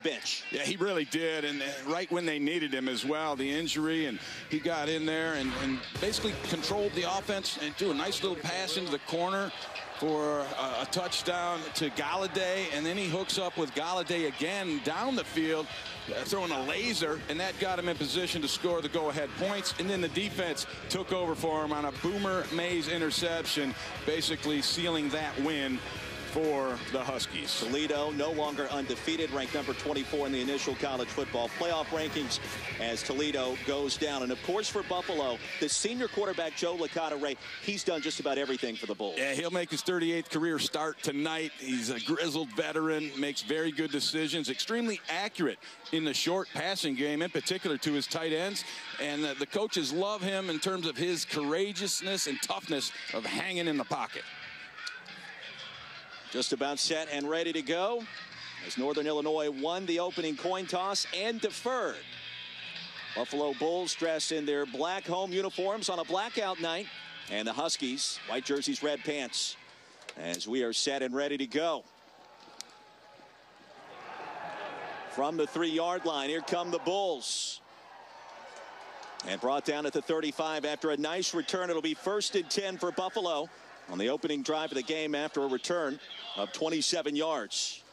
bench. Yeah, he really did, and right when they needed him as well, the injury, and he got in there and basically controlled the offense and threw a nice little pass into the corner for a touchdown to Galladay, and then he hooks up with Galladay again down the field, throwing a laser, and that got him in position to score the go-ahead points. And then the defense took over for him on a Boomer Mays interception, basically sealing that win for the Huskies. Toledo no longer undefeated, ranked number 24 in the initial college football playoff rankings as Toledo goes down. And of course for Buffalo, the senior quarterback Joe Licata, Ray, he's done just about everything for the Bulls. Yeah, he'll make his 38th career start tonight. He's a grizzled veteran, makes very good decisions, extremely accurate in the short passing game, in particular to his tight ends. And the coaches love him in terms of his courageousness and toughness of hanging in the pocket. Just about set and ready to go as Northern Illinois won the opening coin toss and deferred. Buffalo Bulls dressed in their black home uniforms on a blackout night, and the Huskies, white jerseys, red pants, as we are set and ready to go. From the 3-yard line, here come the Bulls. And brought down at the 35 after a nice return. It'll be 1st and 10 for Buffalo on the opening drive of the game after a return of 27 yards.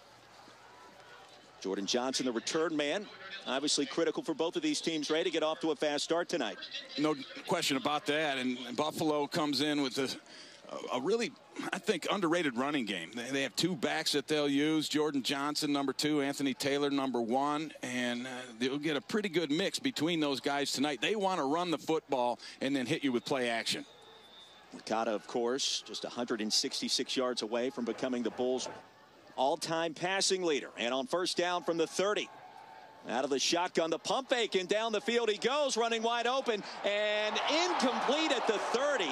Jordan Johnson, the return man, obviously critical for both of these teams, ready to get off to a fast start tonight. No question about that. And Buffalo comes in with a really, I think, underrated running game. They have 2 backs that they'll use. Jordan Johnson, number 2, Anthony Taylor, number 1. And they'll get a pretty good mix between those guys tonight. They want to run the football and then hit you with play action. Licata, of course, just 166 yards away from becoming the Bulls' all-time passing leader. And on first down from the 30. Out of the shotgun, the pump fake, and down the field he goes, running wide open, and incomplete at the 30.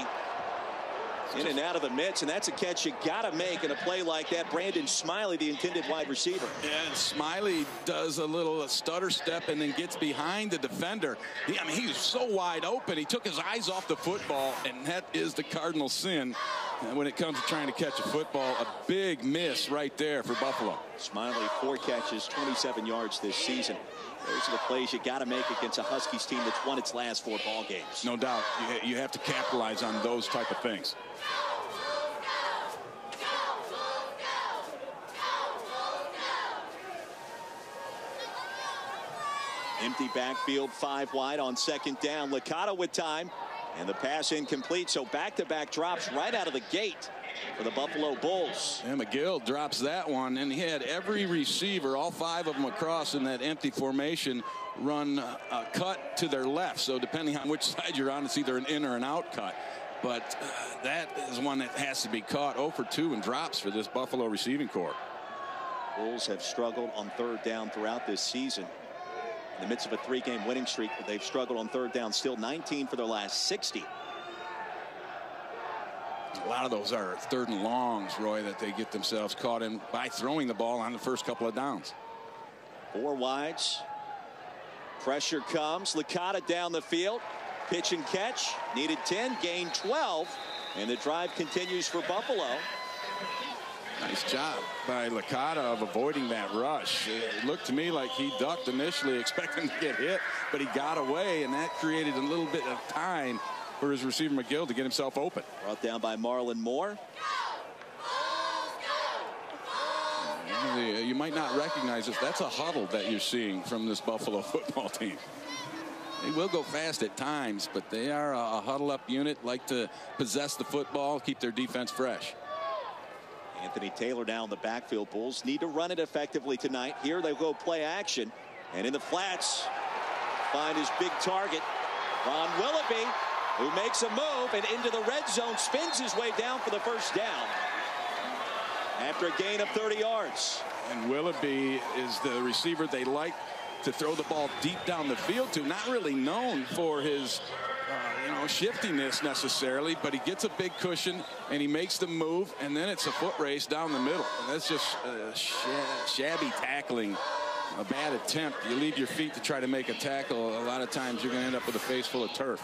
In and out of the midst, and that's a catch you got to make in a play like that. Brandon Smiley, the intended wide receiver. And Smiley does a little stutter step and then gets behind the defender. He was so wide open, he took his eyes off the football, and that is the cardinal sin when it comes to trying to catch a football. A big miss right there for Buffalo. Smiley, 4 catches, 27 yards this season. Those are the plays you got to make against a Huskies team that's won its last 4 ball games. No doubt. You have to capitalize on those type of things. Empty backfield, 5 wide on second down. Licata with time, and the pass incomplete. So back-to-back drops right out of the gate for the Buffalo Bulls. And McGill drops that one, and he had every receiver, all 5 of them across in that empty formation, run a cut to their left. So depending on which side you're on, it's either an in or an out cut. But that is one that has to be caught. 0 for 2 and drops for this Buffalo receiving corps. Bulls have struggled on third down throughout this season. In the midst of a 3-game winning streak, but they've struggled on third down, still 19 for their last 60. A lot of those are 3rd and longs, Roy, that they get themselves caught in by throwing the ball on the first couple of downs. 4 wides. Pressure comes. Licata down the field. Pitch and catch. Needed 10, gained 12. And the drive continues for Buffalo. Nice job by Licata of avoiding that rush. It looked to me like he ducked initially, expecting to get hit, but he got away, and that created a little bit of time for his receiver McGill to get himself open. Brought down by Marlon Moore. You might not recognize this. That's a huddle that you're seeing from this Buffalo football team. They will go fast at times, but they are a huddle-up unit, like to possess the football, keep their defense fresh. Anthony Taylor now in the backfield. Bulls need to run it effectively tonight. Here they go play action. And in the flats, find his big target, Ron Willoughby, who makes a move and into the red zone, spins his way down for the first down after a gain of 30 yards. And Willoughby is the receiver they like to throw the ball deep down the field to. Not really known for his shiftiness necessarily, but he gets a big cushion and he makes the move, and then it's a foot race down the middle. And that's just shabby tackling, a bad attempt. You leave your feet to try to make a tackle. A lot of times you're going to end up with a face full of turf.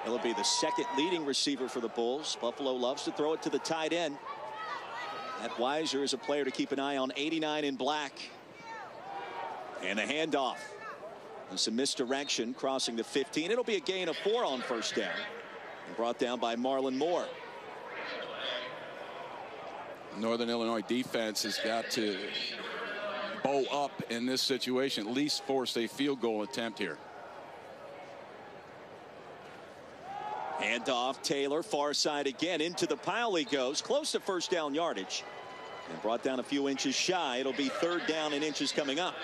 He'll be the 2nd leading receiver for the Bulls. Buffalo loves to throw it to the tight end. Matt Weiser is a player to keep an eye on, 89 in black. And the handoff. And some misdirection crossing the 15. It'll be a gain of 4 on first down. And brought down by Marlon Moore. Northern Illinois defense has got to bow up in this situation, at least force a field goal attempt here. Handoff, Taylor, far side again. Into the pile he goes. Close to first down yardage. And brought down a few inches shy. It'll be third down and inches coming up.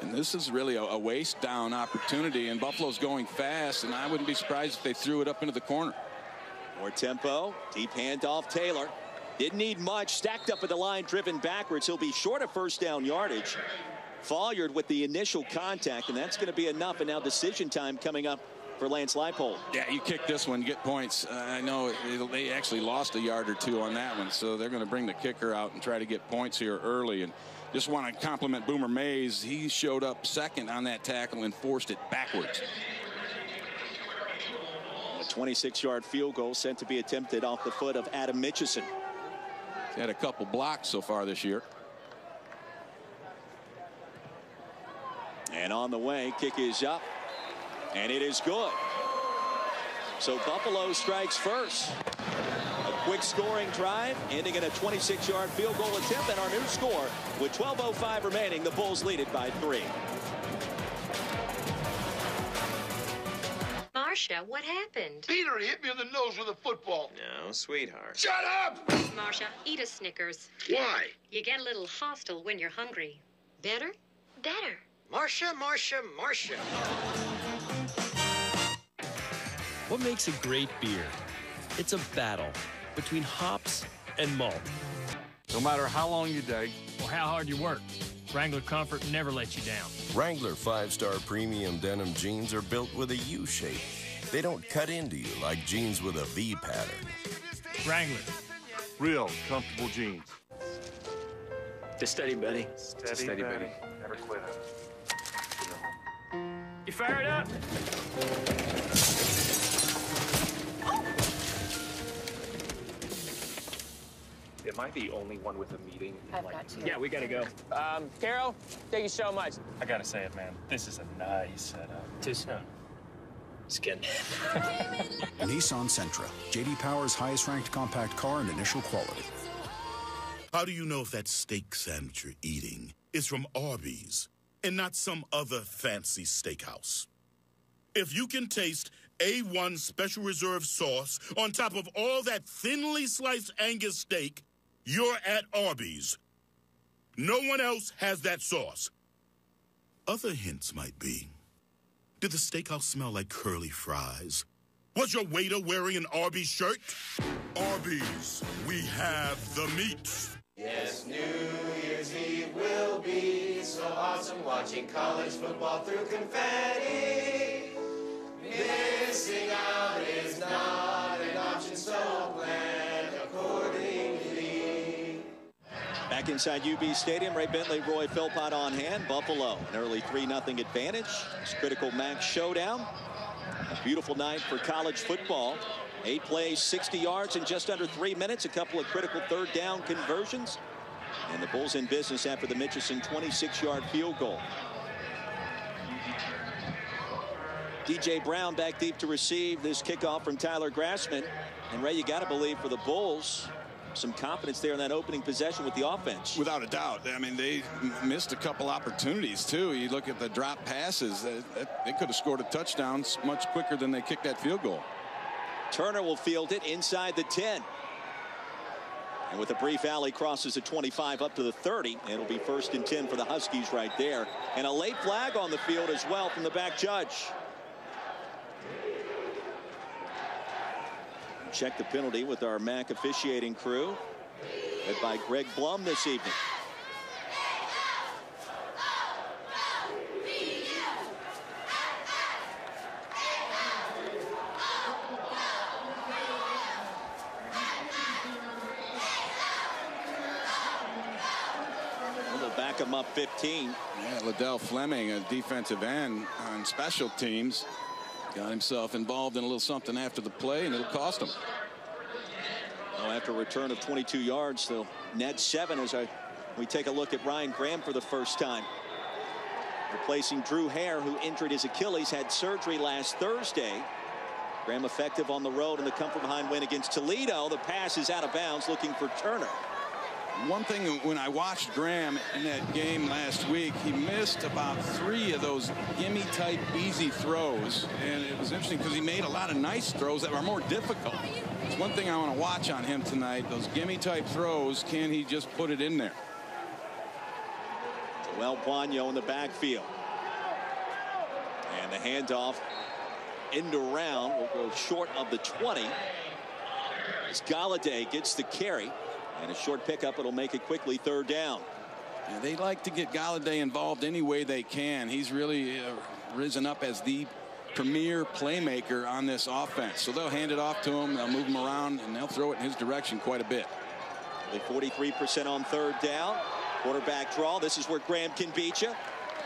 And this is really a waist down opportunity, and Buffalo's going fast, and I wouldn't be surprised if they threw it up into the corner. More tempo, deep handoff, Taylor. Didn't need much, stacked up at the line, driven backwards. He'll be short of first down yardage. Folliard with the initial contact, and that's going to be enough. And now decision time coming up for Lance Leipold. Yeah, you kick this one, get points. I know they actually lost a yard or two on that one, so they're going to bring the kicker out and try to get points here early. And just want to compliment Boomer Mays. He showed up second on that tackle and forced it backwards. A 26-yard field goal sent to be attempted off the foot of Adam Mitchison. He's had a couple blocks so far this year. And on the way, kick is up. And it is good. So Buffalo strikes first. A quick scoring drive, ending in a 26-yard field goal attempt. And our new score, with 12:05 remaining, the Bulls lead it by 3. Marcia, what happened? Peter hit me in the nose with a football. No, sweetheart. Shut up! Marcia, eat a Snickers. Why? You get a little hostile when you're hungry. Better? Better. Marcia, Marcia, Marcia. What makes a great beer? It's a battle between hops and malt. No matter how long you dig or how hard you work, Wrangler Comfort never lets you down. Wrangler 5-star premium denim jeans are built with a U shape. They don't cut into you like jeans with a V pattern. Wrangler. real comfortable jeans. Just steady, buddy. Steady, buddy. Never quit it. You fire it up. Am I the only one with a meeting? I've got to. Yeah, we gotta go. Carol, thank you so much. I gotta say it, man. This is a nice setup. Too soon. Skin. Nissan Sentra, J.D. Power's highest-ranked compact car and initial quality. How do you know if that steak sandwich you're eating is from Arby's and not some other fancy steakhouse? If you can taste A1 Special Reserve sauce on top of all that thinly sliced Angus steak, you're at Arby's. No one else has that sauce. Other hints might be, did the steakhouse smell like curly fries? Was your waiter wearing an Arby's shirt? Arby's, we have the meat. Yes, New Year's Eve will be so awesome, watching college football through confetti. Missing out is not an option, so plan accordingly. Back inside UB Stadium, Ray Bentley, Roy Philpott on hand. Buffalo, an early 3-0 advantage. It's critical MAC showdown. A beautiful night for college football. 8 plays, 60 yards in just under 3 minutes. A couple of critical third down conversions. And the Bulls in business after the Mitchison 26-yard field goal. DJ Brown back deep to receive this kickoff from Tyler Grassman. And Ray, you got to believe for the Bulls, some confidence there in that opening possession with the offense. Without a doubt. I mean, they missed a couple opportunities, too. You look at the drop passes. They could have scored a touchdown much quicker than they kicked that field goal. Turner will field it inside the 10. And with a brief alley, crosses the 25 up to the 30. It'll be 1st and 10 for the Huskies right there. And a late flag on the field as well from the back judge. Check the penalty with our MAC officiating crew, led by Greg Blum this evening. We'll back him up 15. Yeah, Liddell Fleming, a defensive end on special teams, got himself involved in a little something after the play, and it'll cost him. Oh, after a return of 22 yards, they'll net 7 as I We take a look at Ryan Graham for the first time, replacing Drew Hare, who injured his Achilles, had surgery last Thursday. Graham effective on the road in the come-from-behind win against Toledo. The pass is out of bounds, looking for Turner. One thing, when I watched Graham in that game last week, he missed about 3 of those gimme-type easy throws. And it was interesting because he made a lot of nice throws that were more difficult. It's one thing I want to watch on him tonight. Those gimme-type throws, can he just put it in there? Joel Poigno in the backfield. And the handoff end around will go short of the 20. As Galladay gets the carry. And a short pickup, it'll make it quickly 3rd down. Yeah, they like to get Galladay involved any way they can. He's really risen up as the premier playmaker on this offense. So they'll hand it off to him, they'll move him around, and they'll throw it in his direction quite a bit. 43% on 3rd down. Quarterback draw. This is where Graham can beat you.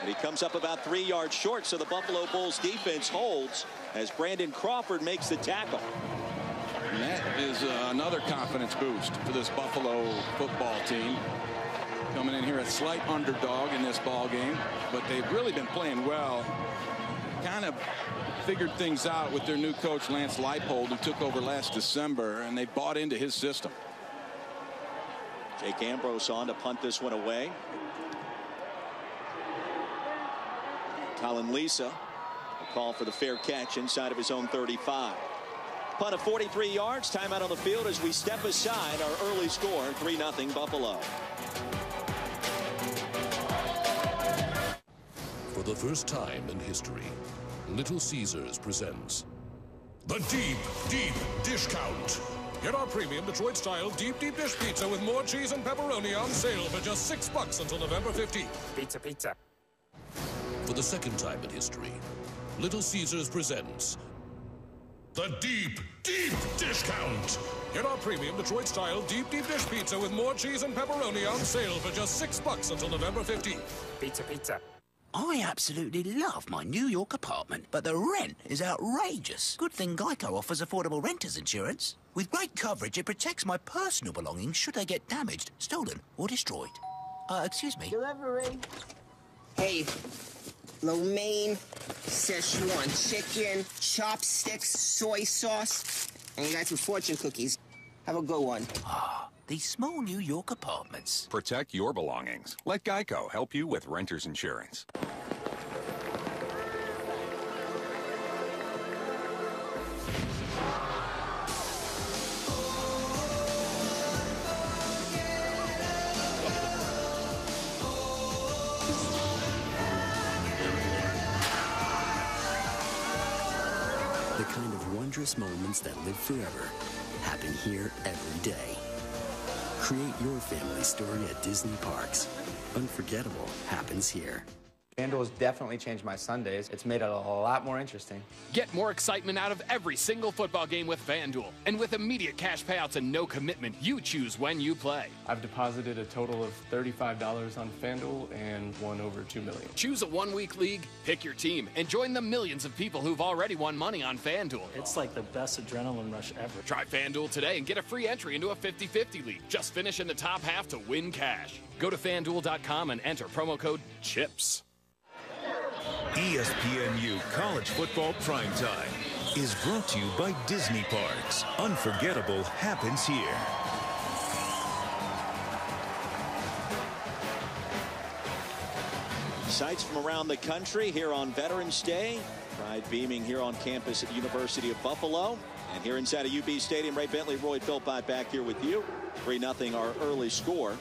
And he comes up about 3 yards short, so the Buffalo Bulls defense holds as Brandon Crawford makes the tackle. And that is another confidence boost for this Buffalo football team. Coming in here a slight underdog in this ball game, but they've really been playing well. Kind of figured things out with their new coach, Lance Leipold, who took over last December, and they bought into his system. Jake Ambrose on to punt this one away. Colin Lisa, a call for the fair catch inside of his own 35. Punt of 43 yards. Timeout on the field as we step aside. Our early score, 3-0 Buffalo. For the first time in history, Little Caesars presents the Deep, Deep Dish Count. Get our premium Detroit-style deep dish pizza with more cheese and pepperoni on sale for just $6 until November 15th. Pizza, pizza. For the second time in history, Little Caesars presents the Deep, Deep Dish Count. Get our premium Detroit-style deep dish pizza with more cheese and pepperoni on sale for just $6 until November 15th. Pizza, pizza. I absolutely love my New York apartment, but the rent is outrageous. Good thing Geico offers affordable renters insurance. With great coverage, it protects my personal belongings should they get damaged, stolen, or destroyed. Excuse me. Delivery. Hey, lo mein, Szechuan chicken, chopsticks, soy sauce, and you got some fortune cookies. Have a good one. These small New York apartments. Protect your belongings. Let Geico help you with renter's insurance. The kind of wondrous moments that live forever happen here every day. Create your family story at Disney Parks. Unforgettable happens here. FanDuel has definitely changed my Sundays. It's made it a lot more interesting. Get more excitement out of every single football game with FanDuel. And with immediate cash payouts and no commitment, you choose when you play. I've deposited a total of $35 on FanDuel and won over $2 million. Choose a one-week league, pick your team, and join the millions of people who've already won money on FanDuel. It's like the best adrenaline rush ever. Try FanDuel today and get a free entry into a 50-50 league. Just finish in the top half to win cash. Go to FanDuel.com and enter promo code CHIPS. ESPNU College Football Primetime is brought to you by Disney Parks. Unforgettable happens here. Sights from around the country here on Veterans Day. Pride beaming here on campus at the University of Buffalo. And here inside of UB Stadium, Ray Bentley, Roy Philpott back here with you. 3-0 our early score.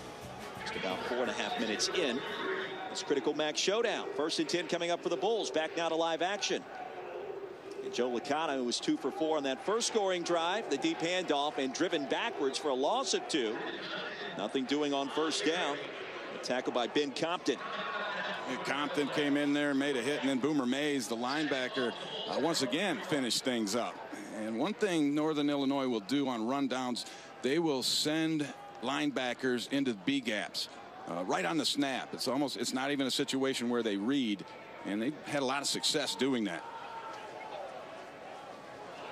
Just about 4.5 minutes in. It's Critical Max Showdown. 1st and 10 coming up for the Bulls. Back now to live action. And Joe Licata, who was 2 for 4 on that first scoring drive. The deep handoff and driven backwards for a loss of 2. Nothing doing on 1st down. A tackle by Ben Compton. And Compton came in there and made a hit, and then Boomer Mays, the linebacker, once again finished things up. And one thing Northern Illinois will do on rundowns, they will send linebackers into the B gaps. Right on the snap. It's not even a situation where they read, and they had a lot of success doing that.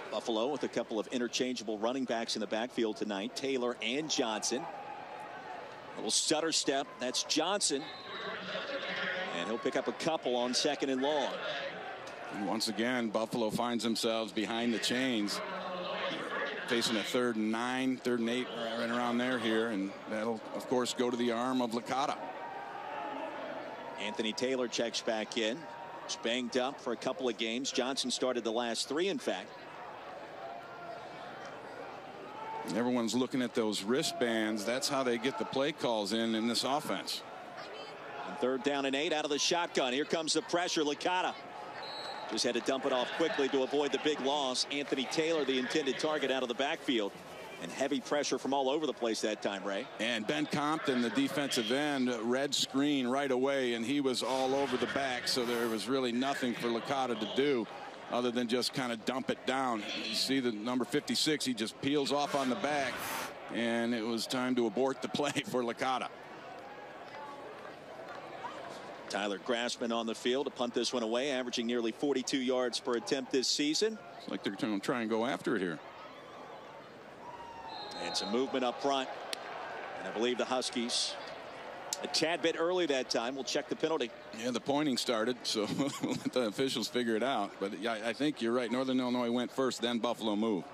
Buffalo with a couple of interchangeable running backs in the backfield tonight, Taylor and Johnson. little stutter step. That's Johnson. And he'll pick up a couple on 2nd and long. And once again, Buffalo finds themselves behind the chains, facing a 3rd and 9, 3rd and 8, right around there here. And that'll, of course, go to the arm of Licata. Anthony Taylor checks back in. He's banged up for a couple of games. Johnson started the last 3, in fact. Everyone's looking at those wristbands. That's how they get the play calls in this offense. And 3rd down and 8 out of the shotgun. Here comes the pressure. Licata just had to dump it off quickly to avoid the big loss. Anthony Taylor, the intended target, out of the backfield. And heavy pressure from all over the place that time, Ray. And Ben Compton, the defensive end, red screen right away, and he was all over the back, so there was really nothing for Licata to do other than just kind of dump it down. You see the number 56, he just peels off on the back, and it was time to abort the play for Licata. Tyler Grassman on the field to punt this one away, averaging nearly 42 yards per attempt this season. It's like they're going to try and go after it here. And some movement up front. And I believe the Huskies, a tad bit early that time, will check the penalty. Yeah, the pointing started, so we'll let the officials figure it out. But yeah, I think you're right. Northern Illinois went first, then Buffalo moved.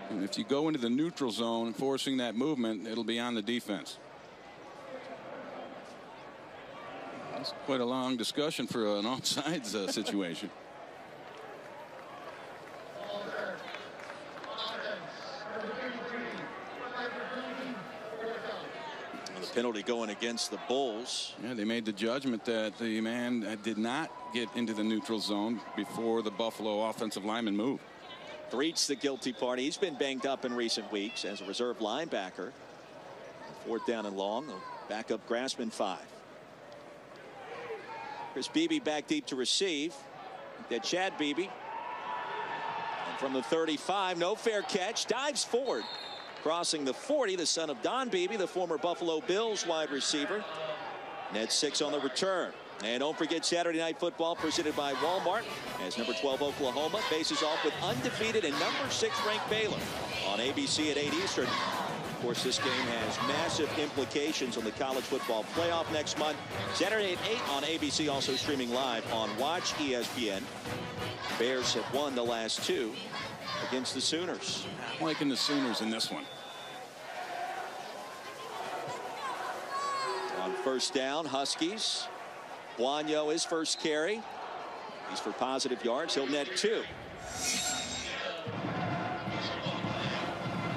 And if you go into the neutral zone forcing that movement, it'll be on the defense. That's quite a long discussion for an offsides situation. Penalty going against the Bulls. Yeah, they made the judgment that the man did not get into the neutral zone before the Buffalo offensive lineman moved. Threet's the guilty party. He's been banged up in recent weeks as a reserve linebacker. 4th down and long. Backup Grassman 5. Chris Beebe back deep to receive. That Chad Beebe. And from the 35, no fair catch. Dives forward. Crossing the 40, the son of Don Beebe, the former Buffalo Bills wide receiver. Net 6 on the return. And don't forget Saturday Night Football presented by Walmart as number 12 Oklahoma faces off with undefeated and number 6 ranked Baylor on ABC at 8 Eastern. Of course, this game has massive implications on the college football playoff next month. Saturday at 8 on ABC, also streaming live on Watch ESPN. Bears have won the last 2 against the Sooners. I'm liking the Sooners in this one. On 1st down, Huskies. Buono, his first carry. He's for positive yards. He'll net 2.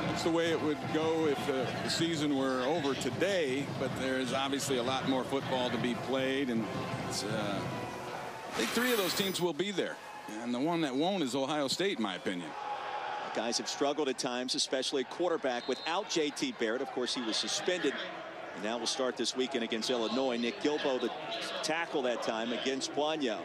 That's the way it would go if the season were over today, but there's obviously a lot more football to be played, and I think 3 of those teams will be there, and the one that won't is Ohio State, in my opinion. Guys have struggled at times, especially quarterback without J.T. Barrett. Of course, he was suspended. And now we'll start this weekend against Illinois. Nick Gilbo, the tackle that time against Buono.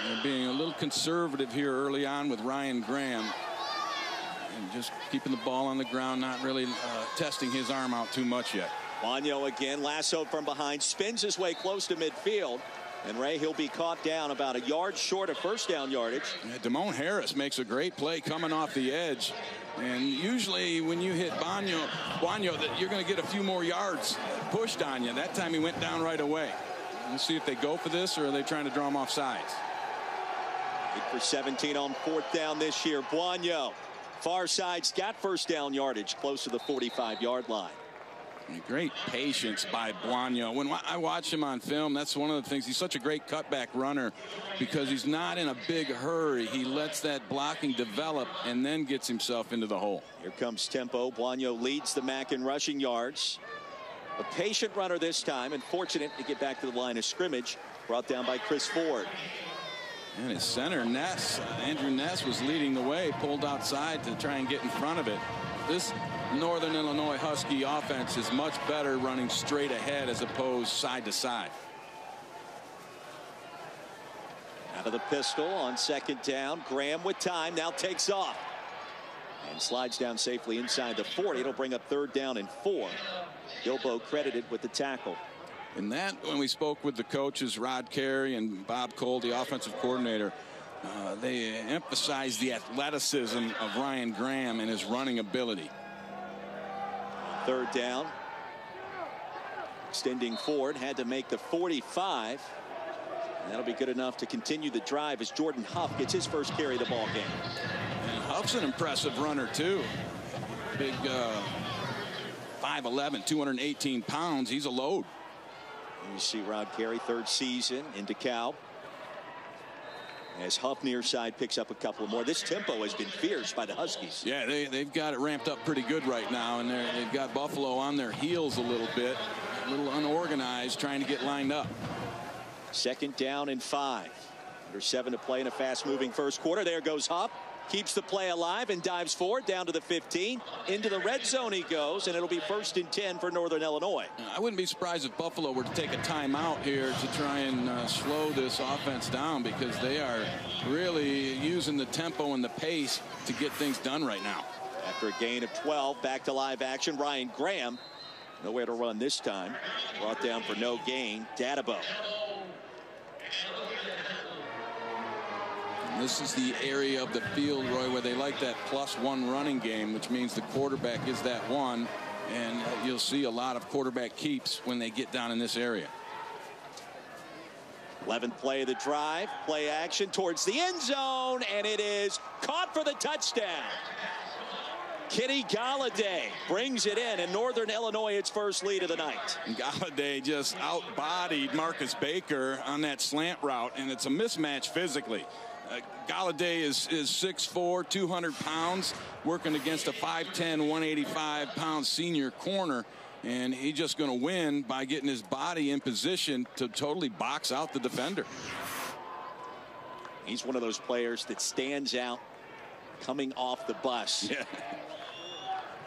They're being a little conservative here early on with Ryan Graham. And just keeping the ball on the ground, not really testing his arm out too much yet. Buono again, lassoed from behind, spins his way close to midfield. And Ray, he'll be caught down about a yard short of 1st down yardage. Yeah, Damone Harris makes a great play coming off the edge. And usually when you hit Buono, that you're going to get a few more yards pushed on you. That time he went down right away. Let's see if they go for this or are they trying to draw him off sides. 8 for 17 on 4th down this year. Buono, far side's got 1st down yardage close to the 45-yard line. Great patience by Buono. When I watch him on film, that's one of the things. He's such a great cutback runner because he's not in a big hurry. He lets that blocking develop and then gets himself into the hole. Here comes tempo. Buono leads the MAC in rushing yards. A patient runner this time and fortunate to get back to the line of scrimmage. Brought down by Chris Ford. And his center, Ness, Andrew Ness, was leading the way, pulled outside to try and get in front of it. This Northern Illinois Husky offense is much better running straight ahead as opposed side to side. Out of the pistol on 2nd down. Graham with time now takes off and slides down safely inside the 40. It'll bring up 3rd down and 4. Gilbo credited with the tackle. And that, when we spoke with the coaches, Rod Carey and Bob Cole, the offensive coordinator, they emphasized the athleticism of Ryan Graham and his running ability. 3rd down. Extending forward, had to make the 45. And that'll be good enough to continue the drive as Jordan Huff gets his first carry of the ball game. And Huff's an impressive runner too. Big 5'11", 218 pounds. He's a load. And you see Rod Carey, 3rd season in DeKalb. As Huff near side picks up a couple more. This tempo has been fierce by the Huskies. Yeah, they've got it ramped up pretty good right now, and they've got Buffalo on their heels a little bit, a little unorganized, trying to get lined up. 2nd down and 5. Under 7 to play in a fast-moving first quarter. There goes Huff. Keeps the play alive and dives forward down to the 15. Into the red zone he goes, and it'll be 1st and 10 for Northern Illinois. I wouldn't be surprised if Buffalo were to take a timeout here to try and slow this offense down, because they are really using the tempo and the pace to get things done right now. After a gain of 12, back to live action. Ryan Graham, nowhere to run this time. Brought down for no gain. Dadabo. This is the area of the field, Roy, where they like that +1 running game, which means the quarterback is that one, and you'll see a lot of quarterback keeps when they get down in this area. 11th play of the drive. Play action towards the end zone, and it is caught for the touchdown. Kenny Golladay brings it in, and Northern Illinois its first lead of the night. And Golladay just outbodied Marcus Baker on that slant route, and it's a mismatch physically. Golladay is 6'4", 200 pounds, working against a 5'10", 185-pound senior corner, and he's just going to win by getting his body in position to totally box out the defender. He's one of those players that stands out coming off the bus. Yeah.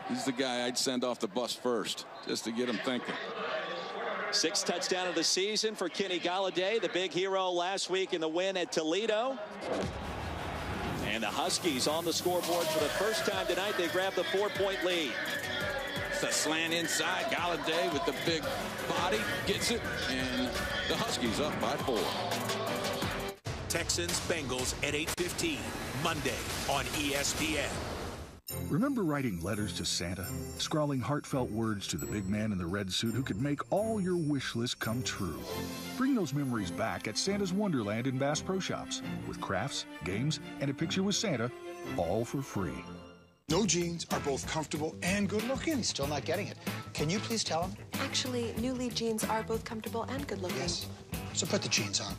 He's the guy I'd send off the bus first, just to get him thinking. 6th touchdown of the season for Kenny Golladay, the big hero last week in the win at Toledo. And the Huskies on the scoreboard for the first time tonight. They grab the 4-point lead. It's a slant inside. Golladay with the big body gets it, and the Huskies up by 4. Texans Bengals at 8:15 Monday on ESPN. Remember writing letters to Santa? Scrawling heartfelt words to the big man in the red suit who could make all your wish list come true. Bring those memories back at Santa's Wonderland in Bass Pro Shops with crafts, games, and a picture with Santa, all for free. No jeans are both comfortable and good looking. Still not getting it. Can you please tell him? Actually, New Lee jeans are both comfortable and good looking. Yes. So put the jeans on.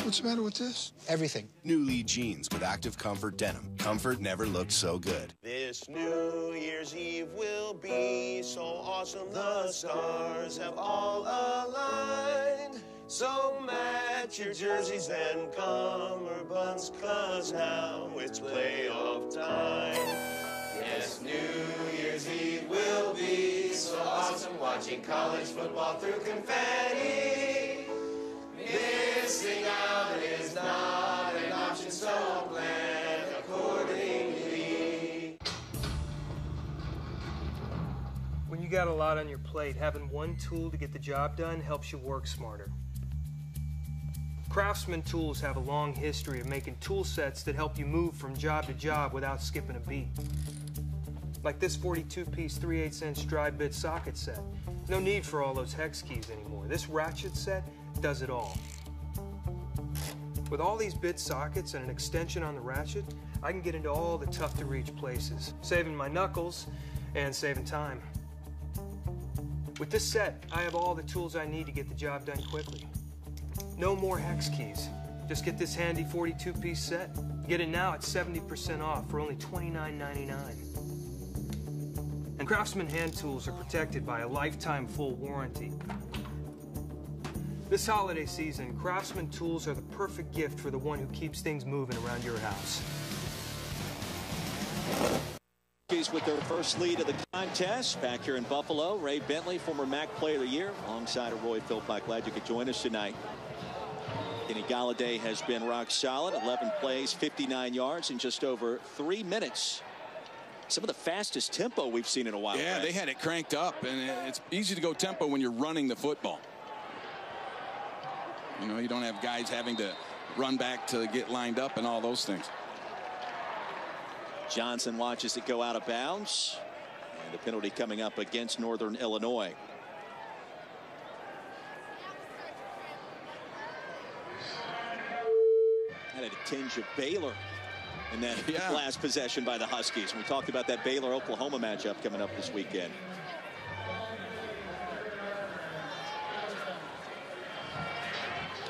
What's the matter with this? Everything. New Lee jeans with active comfort denim. Comfort never looked so good. This New Year's Eve will be so awesome. The stars have all aligned. So match your jerseys and cummerbunds, 'cause now it's playoff time. Yes, New Year's Eve will be so awesome, watching college football through confetti. Missing out is not an option, so plan accordingly. When you got a lot on your plate, having one tool to get the job done helps you work smarter. Craftsman Tools have a long history of making tool sets that help you move from job to job without skipping a beat. Like this 42-piece 3/8" dry bit socket set. No need for all those hex keys anymore. This ratchet set does it all. With all these bit sockets and an extension on the ratchet, I can get into all the tough-to-reach places, saving my knuckles and saving time. With this set, I have all the tools I need to get the job done quickly. No more hex keys. Just get this handy 42-piece set. Get it now at 70% off for only $29.99. And Craftsman hand tools are protected by a lifetime full warranty. This holiday season, Craftsman tools are the perfect gift for the one who keeps things moving around your house. With their first lead of the contest back here in Buffalo. Ray Bentley, former MAC Player of the Year, alongside of Roy Philpott. Glad you could join us tonight. Kenny Golladay has been rock solid. 11 plays, 59 yards in just over 3 minutes. Some of the fastest tempo we've seen in a while. Yeah, Ray. they had it cranked up, and it's easy to go tempo when you're running the football. You know, you don't have guys having to run back to get lined up and all those things. Johnson watches it go out of bounds. And the penalty coming up against Northern Illinois. Had a tinge of Baylor in that last possession by the Huskies. We talked about that Baylor-Oklahoma matchup coming up this weekend.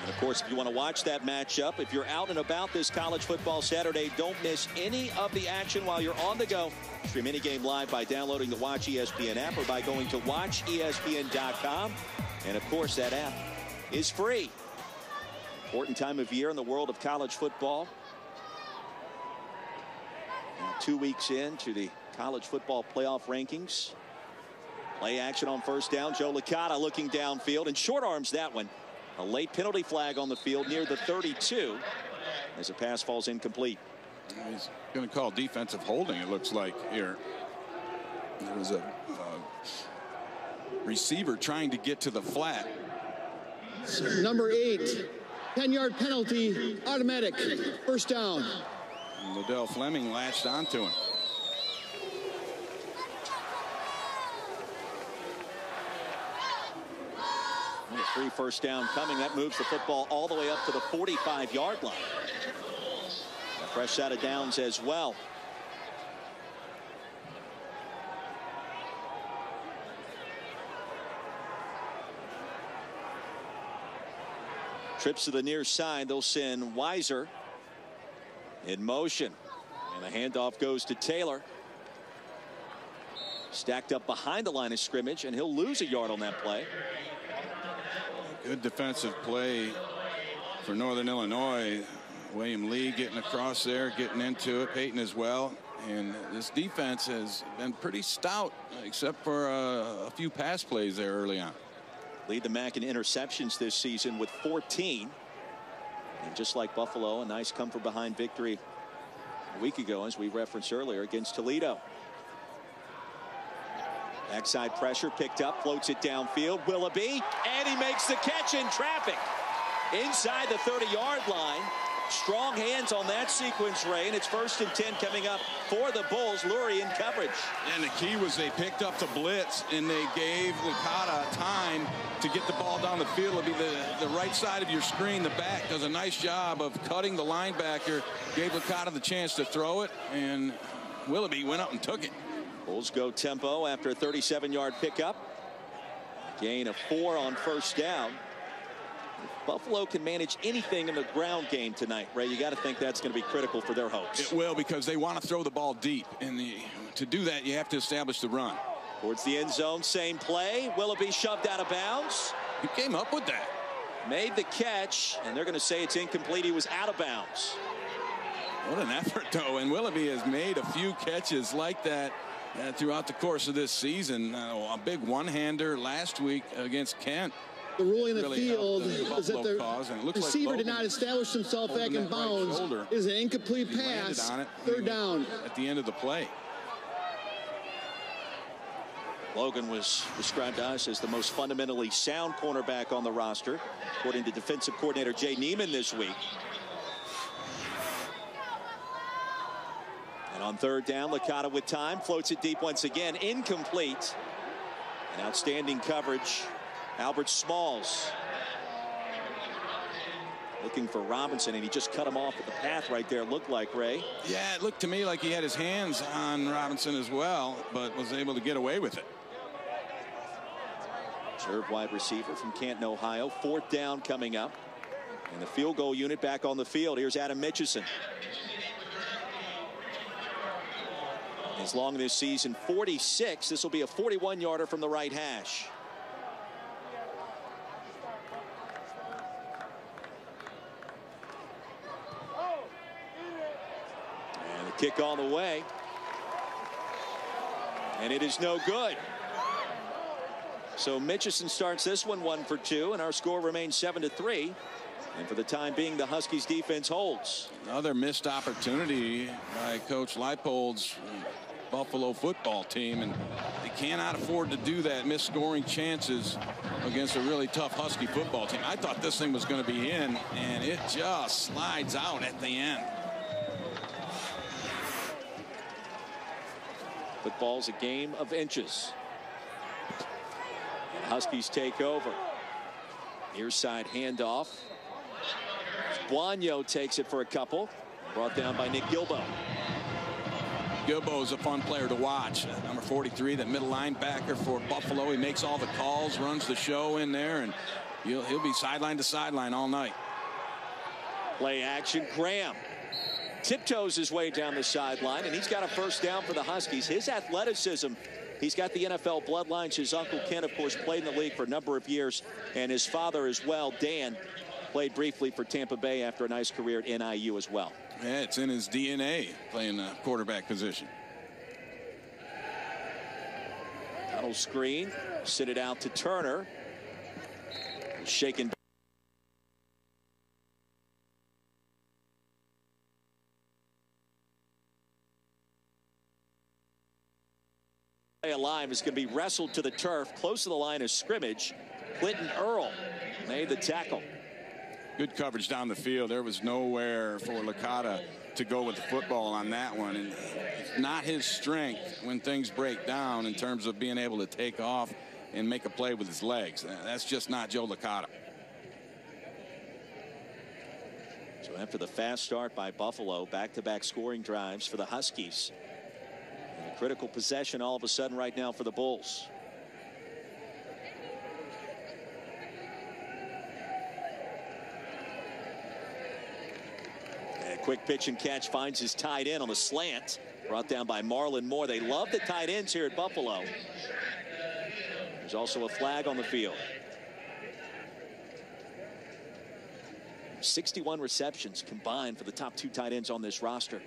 And of course, if you want to watch that matchup, if you're out and about this college football Saturday, don't miss any of the action while you're on the go. Stream any game live by downloading the Watch ESPN app or by going to watchespn.com. And of course, that app is free. Important time of year in the world of college football. Now 2 weeks into the college football playoff rankings. Play action on first down. Joe Licata looking downfield and short arms that one. A late penalty flag on the field near the 32 as a pass falls incomplete. He's going to call defensive holding, it looks like here. There was a receiver trying to get to the flat. Number 8. 10-yard penalty, automatic, first down. And Liddell Fleming latched onto him. Free first down coming. That moves the football all the way up to the 45-yard line. A fresh set of downs as well. Trips to the near side. They'll send Weiser in motion. And the handoff goes to Taylor. Stacked up behind the line of scrimmage, and he'll lose a yard on that play. Good defensive play for Northern Illinois. William Lee getting across there, getting into it. Peyton as well. And this defense has been pretty stout, except for a few pass plays there early on. Lead the MAC in interceptions this season with 14. And just like Buffalo, a nice come from behind victory a week ago, as we referenced earlier, against Toledo. Backside pressure picked up, floats it downfield. Willoughby, and he makes the catch in traffic inside the 30-yard line. Strong hands on that sequence, Ray, and it's 1st and 10 coming up for the Bulls. Lurie in coverage. And the key was they picked up the blitz, and they gave Licata time to get the ball down the field. It'll be the right side of your screen. The back does a nice job of cutting the linebacker, gave Licata the chance to throw it, and Willoughby went up and took it. Bulls go tempo after a 37-yard pickup. Gain of 4 on first down. If Buffalo can manage anything in the ground game tonight, Ray, you got to think that's going to be critical for their hopes. It will, because they want to throw the ball deep. And to do that, you have to establish the run. Towards the end zone, same play. Willoughby shoved out of bounds. He came up with that. Made the catch, and they're going to say it's incomplete. He was out of bounds. What an effort, though. And Willoughby has made a few catches like that throughout the course of this season. A big one-hander last week against Kent. The ruling in the really field is that the receiver did not establish himself back in bounds. It is an incomplete pass. Third down. At the end of the play. Logan was described to us as the most fundamentally sound cornerback on the roster, according to defensive coordinator Jay Neiman this week. And on third down, Licata with time, floats it deep once again, incomplete. And outstanding coverage. Albert Smalls looking for Robinson, and he just cut him off at the path right there, looked like, Ray. Yeah, it looked to me like he had his hands on Robinson as well, but was able to get away with it. Reserve wide receiver from Canton, Ohio. 4th down coming up. And the field goal unit back on the field. Here's Adam Mitchison. His long this season, 46. This will be a 41-yarder from the right hash. Kick on the way. And it is no good. So Mitchison starts this one 1 for 2, and our score remains 7-3. And for the time being, the Huskies defense holds. Another missed opportunity by Coach Leipold's Buffalo football team, and they cannot afford to do that, miss scoring chances against a really tough Husky football team. I thought this thing was going to be in, and it just slides out at the end. Football's a game of inches. And Huskies take over. Near side handoff. Buono takes it for a couple. Brought down by Nick Gilbo. Gilbo is a fun player to watch. Number 43, the middle linebacker for Buffalo. He makes all the calls, runs the show in there, and he'll be sideline to sideline all night. Play action. Graham tiptoes his way down the sideline, and he's got a first down for the Huskies. His athleticism, he's got the NFL bloodlines. His uncle Ken, of course, played in the league for a number of years, and his father as well, Dan, played briefly for Tampa Bay after a nice career at NIU as well. Yeah, it's in his DNA, playing the quarterback position. Tunnel screen, sit it out to Turner. Shaken. Alive is going to be wrestled to the turf close to the line of scrimmage. Clinton Earl made the tackle. Good coverage down the field. There was nowhere for Licata to go with the football on that one, and it's not his strength when things break down in terms of being able to take off and make a play with his legs. That's just not Joe Licata. So after the fast start by Buffalo, back-to-back scoring drives for the Huskies. And a critical possession all of a sudden right now for the Bulls. And a quick pitch and catch finds his tight end on the slant. Brought down by Marlon Moore. They love the tight ends here at Buffalo. There's also a flag on the field. 61 receptions combined for the top two tight ends on this roster.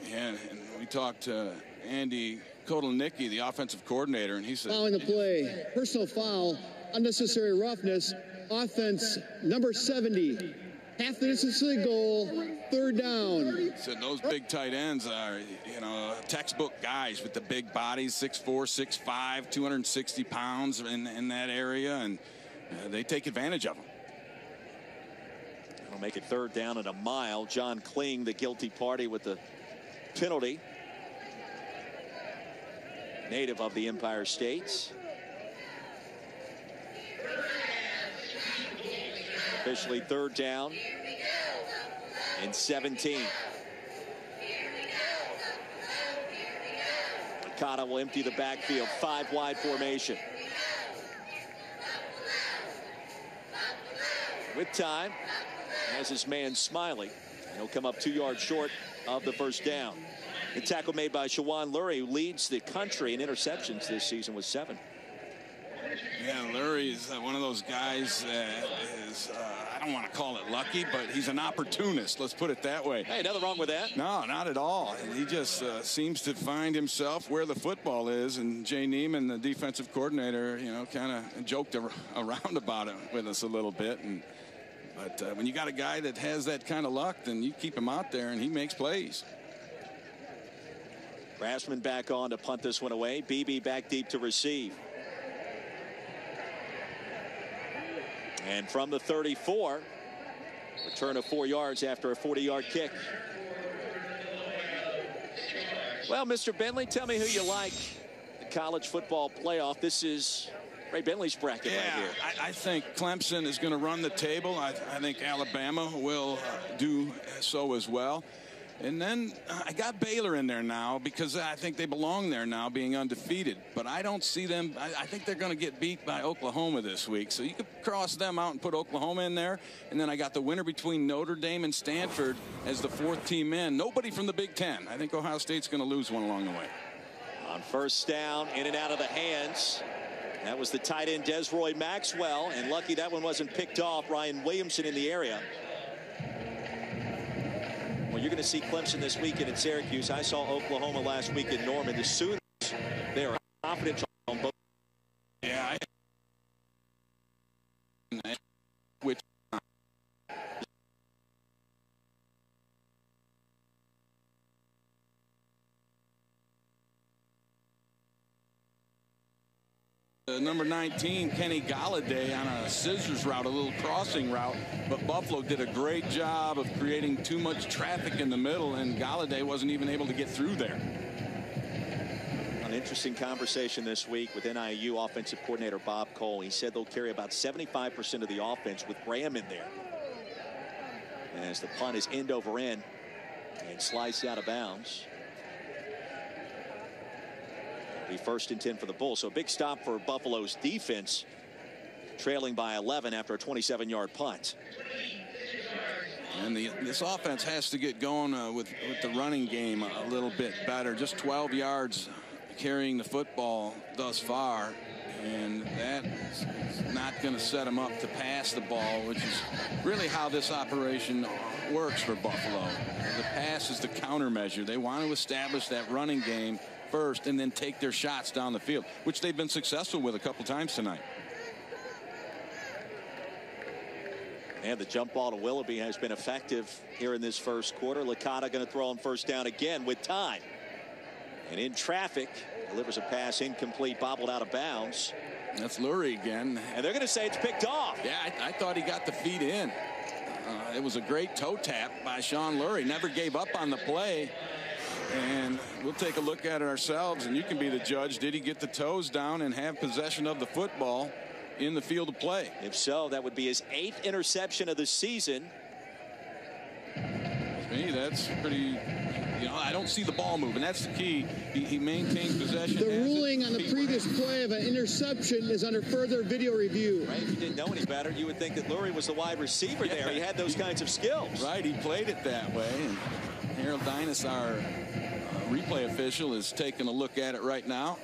Yeah, and we talked to Andy Kotelnicki, the offensive coordinator, and he said, following the play, personal foul, unnecessary roughness, offense number 70, half the distance to the goal, third down. He said those big tight ends are, you know, textbook guys with the big bodies, 6'4", 6'5", 260 pounds in that area, and they take advantage of them. It'll make it third down and a mile. John Kling, the guilty party, with the penalty. Native of the Empire States. Officially third down and 17. Licata will empty the backfield. 5-wide formation. With time, has his man Smiley. He'll come up 2 yards short of the first down. The tackle made by Shawan Lurie, who leads the country in interceptions this season with 7. Yeah, Lurie is one of those guys that is, I don't want to call it lucky, but he's an opportunist. Let's put it that way. Hey, nothing wrong with that. No, not at all. He just seems to find himself where the football is, and Jay Neiman, the defensive coordinator, you know, kind of joked around about it with us a little bit. But when you got a guy that has that kind of luck, then you keep him out there and he makes plays. Grassman back on to punt this one away. Beebe back deep to receive. And from the 34, return of 4 yards after a 40-yard kick. Well, Mr. Bentley, tell me who you like. The college football playoff. This is Ray Bentley's bracket right here. I think Clemson is going to run the table. I think Alabama will do so as well. And then I got Baylor in there now because I think they belong there now, being undefeated. But I don't see them. I think they're going to get beat by Oklahoma this week. So you could cross them out and put Oklahoma in there. And then I got the winner between Notre Dame and Stanford as the fourth team in. Nobody from the Big Ten. I think Ohio State's going to lose one along the way. On first down, in and out of the hands. That was the tight end, Desroy Maxwell. And lucky that one wasn't picked off. Ryan Williamson in the area. Well, you're going to see Clemson this weekend at Syracuse. I saw Oklahoma last week in Norman. The Sooners, they are confident on both. Yeah. Which number 19, Kenny Galladay, on a scissors route, a little crossing route, but Buffalo did a great job of creating too much traffic in the middle, and Galladay wasn't even able to get through there. interesting conversation this week with NIU offensive coordinator Bob Cole. He said they'll carry about 75% of the offense with Graham in there. As the punt is end over end and sliced out of bounds. It'll be 1st and 10 for the Bulls. So a big stop for Buffalo's defense, trailing by 11 after a 27-yard punt. And this offense has to get going with the running game a little bit better. Just 12 yards carrying the football thus far. And that is not going to set them up to pass the ball, which is really how this operation works for Buffalo. The pass is the countermeasure. They want to establish that running game first and then take their shots down the field, which they've been successful with a couple times tonight. And the jump ball to Willoughby has been effective here in this first quarter. Licata going to throw on 1st down again with time. And in traffic, delivers a pass incomplete, bobbled out of bounds. That's Lurie again. And they're going to say it's picked off. Yeah, I thought he got the feet in. It was a great toe tap by Sean Lurie. Never gave up on the play. And we'll take a look at it ourselves, and you can be the judge. Did he get the toes down and have possession of the football in the field of play? If so, that would be his 8th interception of the season. To me, that's pretty... I don't see the ball moving. That's the key. He maintains possession. The ruling on the previous play of an interception is under further video review. Right, if you didn't know any better, you would think that Lurie was the wide receiver there. He had those kinds of skills. Right, he played it that way. And Harold Dinas, our replay official, is taking a look at it right now.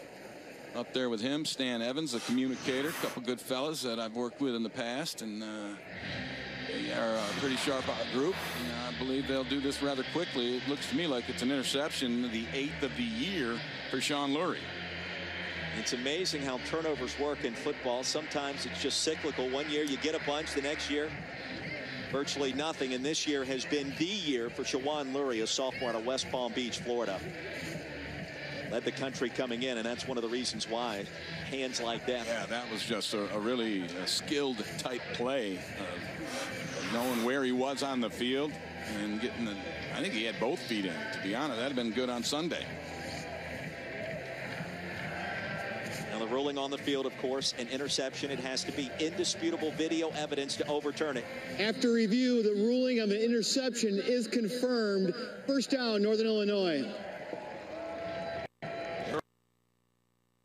Up there with him, Stan Evans, a communicator, a couple good fellas that I've worked with in the past, and they are a pretty sharp group. I believe they'll do this rather quickly. It looks to me like it's an interception, the 8th of the year for Sean Lurie. It's amazing how turnovers work in football. Sometimes it's just cyclical. One year you get a bunch, the next year virtually nothing. And this year has been the year for Shawan Lurie, a sophomore out of West Palm Beach, Florida. Led the country coming in, and that's one of the reasons why. Hands like that. Yeah, that was just a really skilled type play. Knowing where he was on the field and getting the, I think he had both feet in. To be honest, that'd have been good on Sunday. Now the ruling on the field, of course, an interception. It has to be indisputable video evidence to overturn it. After review, the ruling on the interception is confirmed. 1st down, Northern Illinois.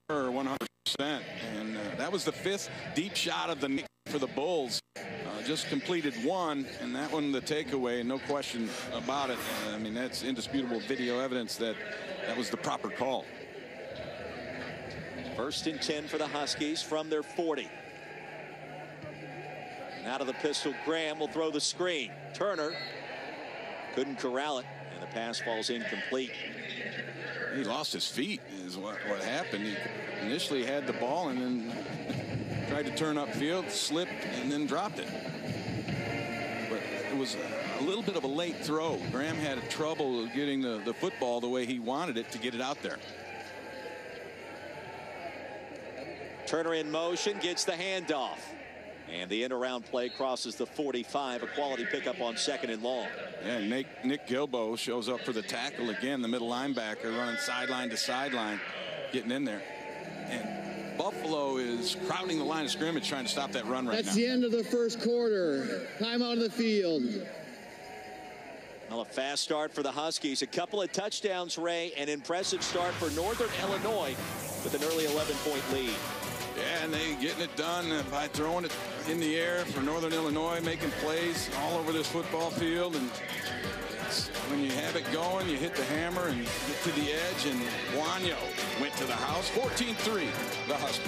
100%, and that was the 5th deep shot of the night for the Bulls. Just completed one, and that one the takeaway, no question about it. I mean, that's indisputable video evidence that that was the proper call. 1st and 10 for the Huskies from their 40. And out of the pistol, Graham will throw the screen. Turner couldn't corral it, and the pass falls incomplete. He lost his feet is what happened. He initially had the ball and then tried to turn upfield, slipped, and then dropped it. But it was a little bit of a late throw. Graham had trouble getting the football the way he wanted it to get it out there. Turner in motion, gets the handoff. And the end-around play crosses the 45, a quality pickup on 2nd and long. Yeah, Nick Gilbo shows up for the tackle again, the middle linebacker running sideline to sideline, getting in there. And Buffalo is crowding the line of scrimmage trying to stop that run right now. That's the end of the first quarter. Time out of the field. Well, a fast start for the Huskies. A couple of touchdowns, Ray. An impressive start for Northern Illinois with an early 11-point lead. Yeah, and they getting it done by throwing it in the air for Northern Illinois, making plays all over this football field. And when you have it going, you hit the hammer and get to the edge. And Wanya went to the house. 14-3, the Huskies.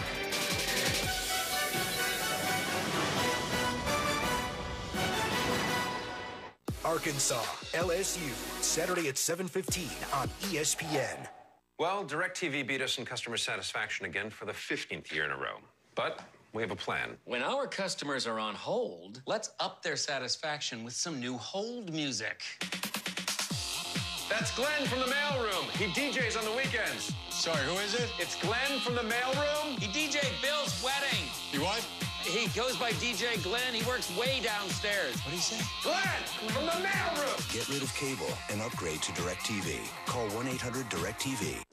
Arkansas, LSU, Saturday at 7:15 on ESPN. Well, DirecTV beat us in customer satisfaction again for the 15th year in a row. But we have a plan. When our customers are on hold, let's up their satisfaction with some new hold music. That's Glenn from the mailroom. He DJs on the weekends. Sorry, who is it? It's Glenn from the mailroom. He DJ'd Bill's wedding. You what? He goes by DJ Glenn. He works way downstairs. What did he say? Glenn from the mailroom. Get rid of cable and upgrade to DirecTV. Call 1-800-DirecTV.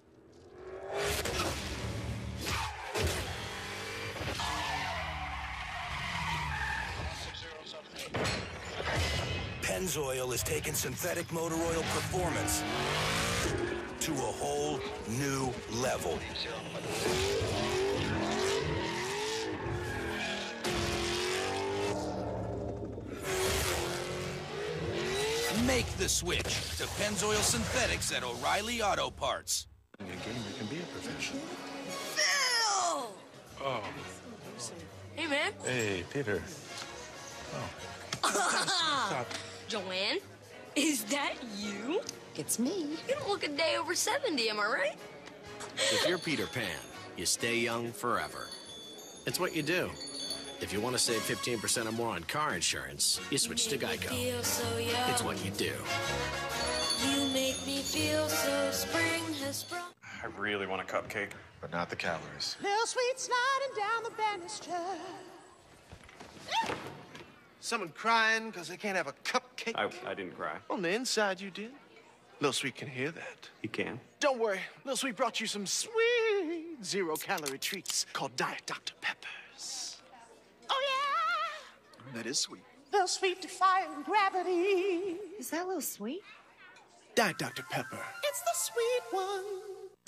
Pennzoil is taking synthetic motor oil performance to a whole new level. Make the switch to Pennzoil Synthetics at O'Reilly Auto Parts. Being a gamer can be a profession. Phil! Oh. Hey, man. Hey, Peter. Oh. Joanne, is that you? It's me. You don't look a day over 70, am I right? If you're Peter Pan, you stay young forever. It's what you do. If you want to save 15% or more on car insurance, you switch to Geico. It's what you do. You make me feel so spring has sprung. I really want a cupcake. But not the calories. Little sweet sliding down the banister. Someone crying because they can't have a cupcake? I didn't cry. On the inside, you did. Little Sweet can hear that. You can? Don't worry. Little Sweet brought you some sweet zero-calorie treats called Diet Dr. Peppers. Oh, yeah. That is sweet. Little Sweet defying gravity. Is that Little Sweet? Diet Dr. Pepper. It's the sweet one.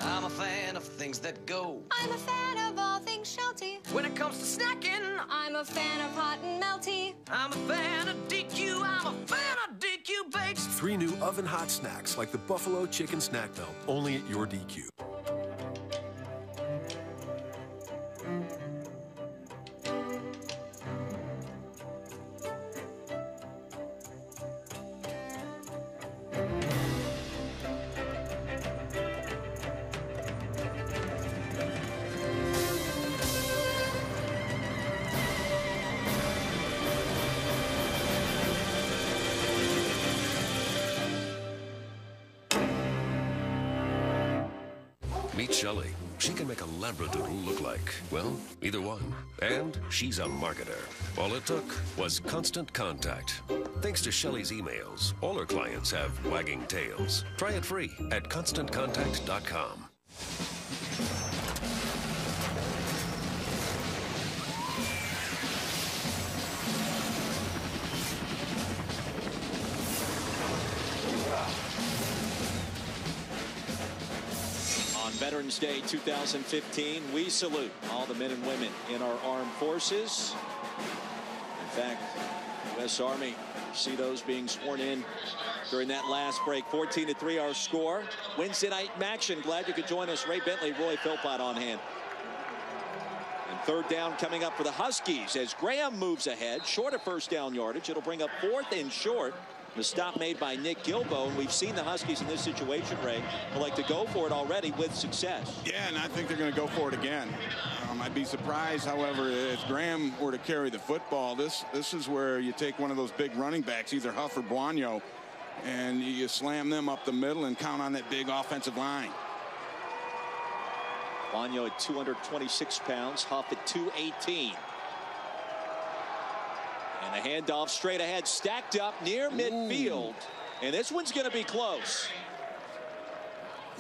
I'm a fan of things that go. I'm a fan of all things Shelty. When it comes to snacking, I'm a fan of hot and melty. I'm a fan of DQ. I'm a fan of DQ Bakes. 3 new oven-hot snacks like the Buffalo Chicken Snack Melt, only at your DQ. Meet Shelley. She can make a Labradoodle look like, well, either one. And she's a marketer. All it took was constant contact. Thanks to Shelley's emails, all her clients have wagging tails. Try it free at ConstantContact.com. Veterans Day 2015, we salute all the men and women in our armed forces. In fact, U.S. Army, see those being sworn in during that last break. 14-3 our score. Wednesday night action. Glad you could join us. Ray Bentley, Roy Philpott on hand. And third down coming up for the Huskies as Graham moves ahead. Short of first down yardage. It'll bring up 4th and short. The stop made by Nick Gilbo, and we've seen the Huskies in this situation, Ray, would like to go for it already with success. Yeah, and I think they're going to go for it again. I'd be surprised, however, if Graham were to carry the football. This is where you take one of those big running backs, either Huff or Buono, and you slam them up the middle and count on that big offensive line. Buono at 226 pounds, Huff at 218. And the handoff straight ahead, stacked up near midfield. And this one's going to be close.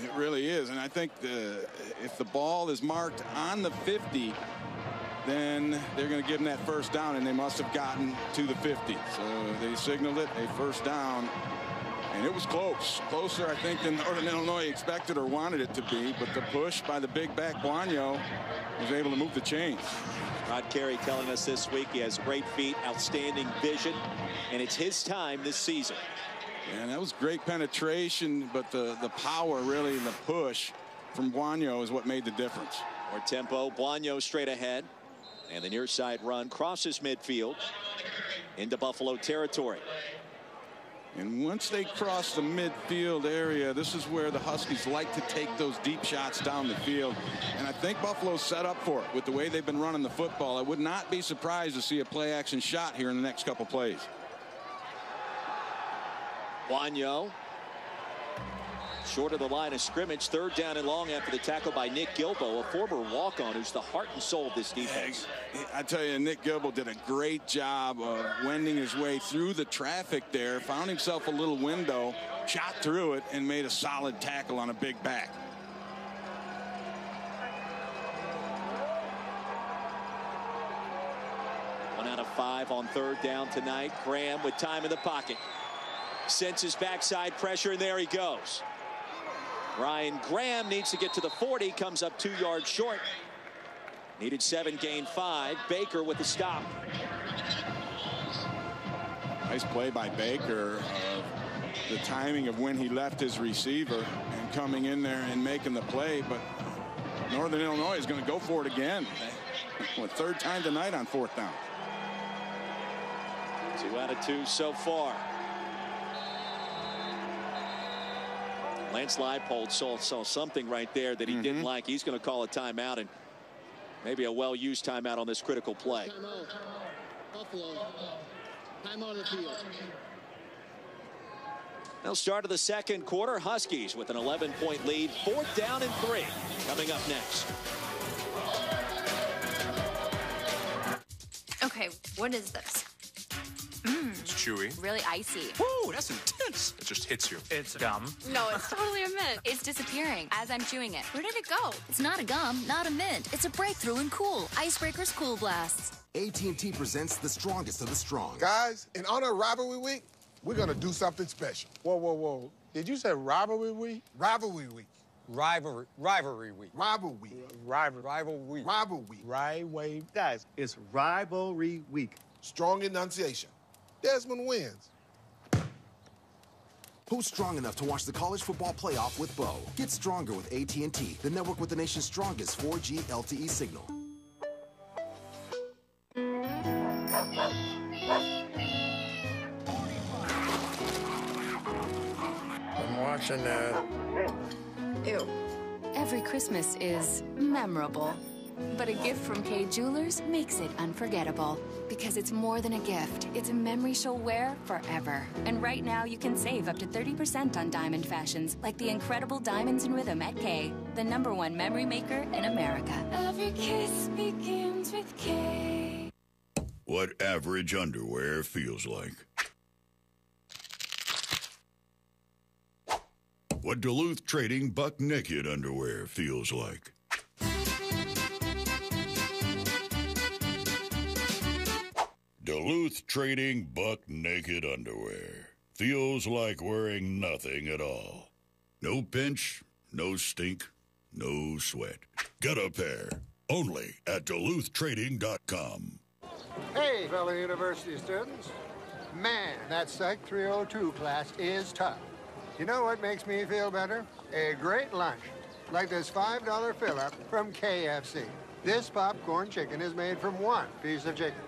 It really is. And I think if the ball is marked on the 50, then they're going to give them that first down, and they must have gotten to the 50. So they signaled it, a first down. And it was close. Closer, I think, than Northern Illinois expected or wanted it to be. But the push by the big back Buono was able to move the chains. Rod Carey telling us this week he has great feet, outstanding vision, and it's his time this season. And that was great penetration, but the power, really, the push from Buono is what made the difference. More tempo, Buono straight ahead, and the near side run crosses midfield into Buffalo territory. And once they cross the midfield area, this is where the Huskies like to take those deep shots down the field. And I think Buffalo's set up for it with the way they've been running the football. I would not be surprised to see a play action shot here in the next couple plays. Buono short of the line of scrimmage, 3rd down and long after the tackle by Nick Gilbo, a former walk-on who's the heart and soul of this defense. I tell you, Nick Gilbo did a great job of wending his way through the traffic there, found himself a little window, shot through it, and made a solid tackle on a big back. One out of 5 on 3rd down tonight. Graham with time in the pocket. senses backside pressure, and there he goes. Ryan Graham needs to get to the 40, comes up 2 yards short. Needed 7, gained 5. Baker with the stop. Nice play by Baker. The timing of when he left his receiver and coming in there and making the play, but Northern Illinois is going to go for it again. What, 3rd time tonight on 4th down. 2 out of 2 so far. Lance Leipold saw something right there that he didn't like. He's going to call a timeout, and maybe a well-used timeout on this critical play. Timeout. Buffalo. Timeout of the field. Now, start of the second quarter, Huskies with an 11-point lead. 4th down and 3 coming up next. Okay, what is this? It's chewy. Really icy. Whoa, that's intense. It just hits you. It's gum. No, it's totally a mint. It's disappearing as I'm chewing it. Where did it go? It's not a gum, not a mint. It's a breakthrough in cool. Icebreakers Cool Blasts. AT&T presents the strongest of the strong. Guys, in honor of Rivalry Week, we're going to do something special. Whoa, whoa, whoa. Did you say Rivalry Week? Rivalry Week. Rivalry Week. Rivalry Week. Rival Week. Rivalry Week. Right. Guys, it's Rivalry Week. Strong enunciation. Desmond wins. Who's strong enough to watch the college football playoff with Bo? Get stronger with AT&T, the network with the nation's strongest 4G LTE signal. I'm watching that. Ew. Every Christmas is memorable. But a gift from Kay Jewelers makes it unforgettable. Because it's more than a gift. It's a memory she'll wear forever. And right now, you can save up to 30% on diamond fashions, like the incredible Diamonds in Rhythm at Kay, the #1 memory maker in America. Every kiss begins with K. What average underwear feels like. What Duluth Trading Buck Naked underwear feels like. Duluth Trading Buck Naked underwear feels like wearing nothing at all. No pinch, no stink, no sweat. Get a pair only at DuluthTrading.com. Hey, fellow university students. Man, that Psych 302 class is tough. You know what makes me feel better? A great lunch, like this $5 fill-up from KFC. This popcorn chicken is made from one piece of chicken,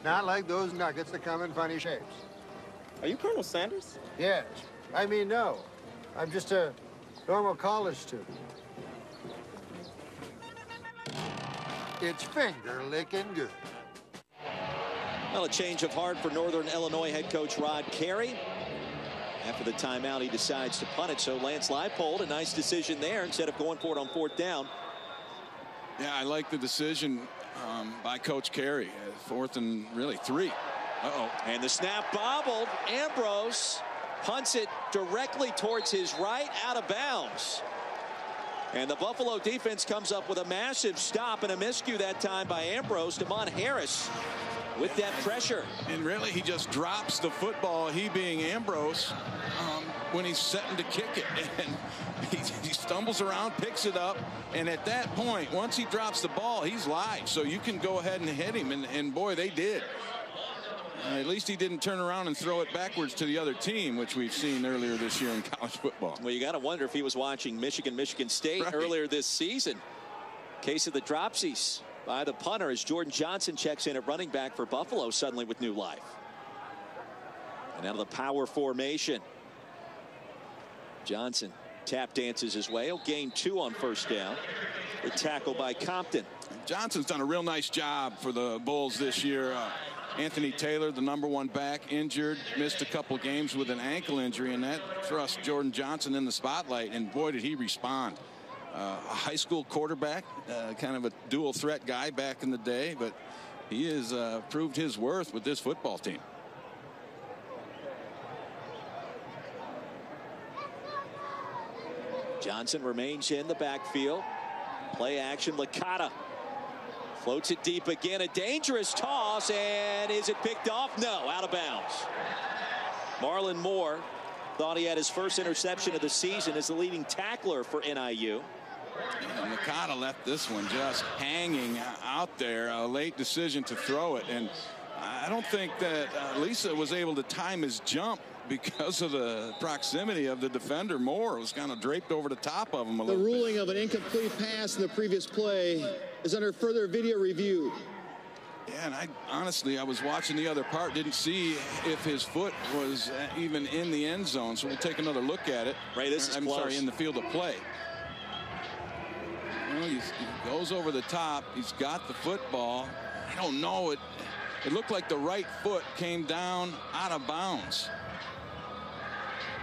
not like those nuggets that come in funny shapes. Are you Colonel Sanders? Yes. I mean, no. I'm just a normal college student. It's finger-licking good. Well, a change of heart for Northern Illinois head coach Rod Carey. After the timeout, he decides to punt it. So Lance Leipold, a nice decision there instead of going for it on 4th down. Yeah, I like the decision by Coach Carey. 4th and really 3. Uh-oh. And the snap bobbled. Ambrose punts it directly towards his right, out of bounds. And the Buffalo defense comes up with a massive stop and a miscue that time by Ambrose. Damon Harris with that pressure. And really, he just drops the football, he being Ambrose, when he's setting to kick it. And he stumbles around, picks it up, and at that point, once he drops the ball, he's live. So you can go ahead and hit him, and boy, they did. At least he didn't turn around and throw it backwards to the other team, which we've seen earlier this year in college football. Well, you got to wonder if he was watching Michigan State earlier this season. Case of the dropsies by the punter as Jordan Johnson checks in at running back for Buffalo suddenly with new life. And out of the power formation, Johnson tap dances his way. He'll gain 2 on 1st down. The tackle by Compton. Johnson's done a real nice job for the Bulls this year. Anthony Taylor, the #1 back, injured, missed a couple games with an ankle injury, and that thrust Jordan Johnson in the spotlight, and boy, did he respond. A high school quarterback, kind of a dual threat guy back in the day, but he has proved his worth with this football team. Johnson remains in the backfield. Play action, Licata floats it deep again. A dangerous toss, and is it picked off? No, out of bounds. Marlon Moore thought he had his first interception of the season as the leading tackler for NIU. And Licata left this one just hanging out there. A late decision to throw it. And I don't think that Lisa was able to time his jump because of the proximity of the defender. Moore was kind of draped over the top of him a little bit. The ruling of an incomplete pass in the previous play is under further video review. Yeah, and honestly, I was watching the other part, didn't see if his foot was even in the end zone, so we'll take another look at it. Ray, this is close. Sorry, in the field of play. Well, he goes over the top. He's got the football. I don't know. It looked like the right foot came down out of bounds.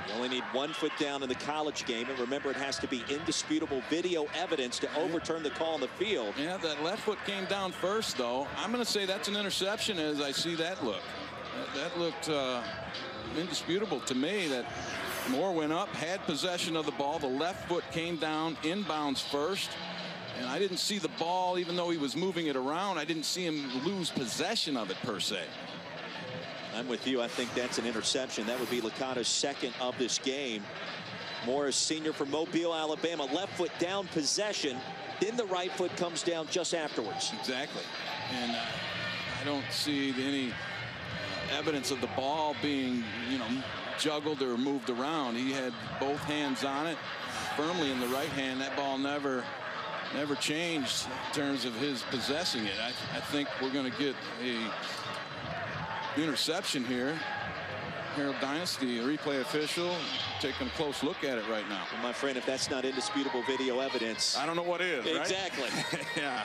You only need 1 foot down in the college game, and remember, it has to be indisputable video evidence to overturn the call on the field. Yeah, that left foot came down first, though. I'm going to say that's an interception as I see that look. That looked indisputable to me that Moore went up, had possession of the ball. The left foot came down inbounds first, and I didn't see the ball, even though he was moving it around. I didn't see him lose possession of it, per se. I'm with you. I think that's an interception. That would be Licata's second of this game. Morris, senior from Mobile, Alabama, left foot down possession. Then the right foot comes down just afterwards. Exactly. And I don't see any evidence of the ball being, juggled or moved around. He had both hands on it, firmly in the right hand. That ball never changed in terms of his possessing it. I think we're going to get a interception here. Harold Dynasty, a replay official, taking a close look at it right now. Well, my friend, if that's not indisputable video evidence, I don't know what is. Exactly. Right? Yeah.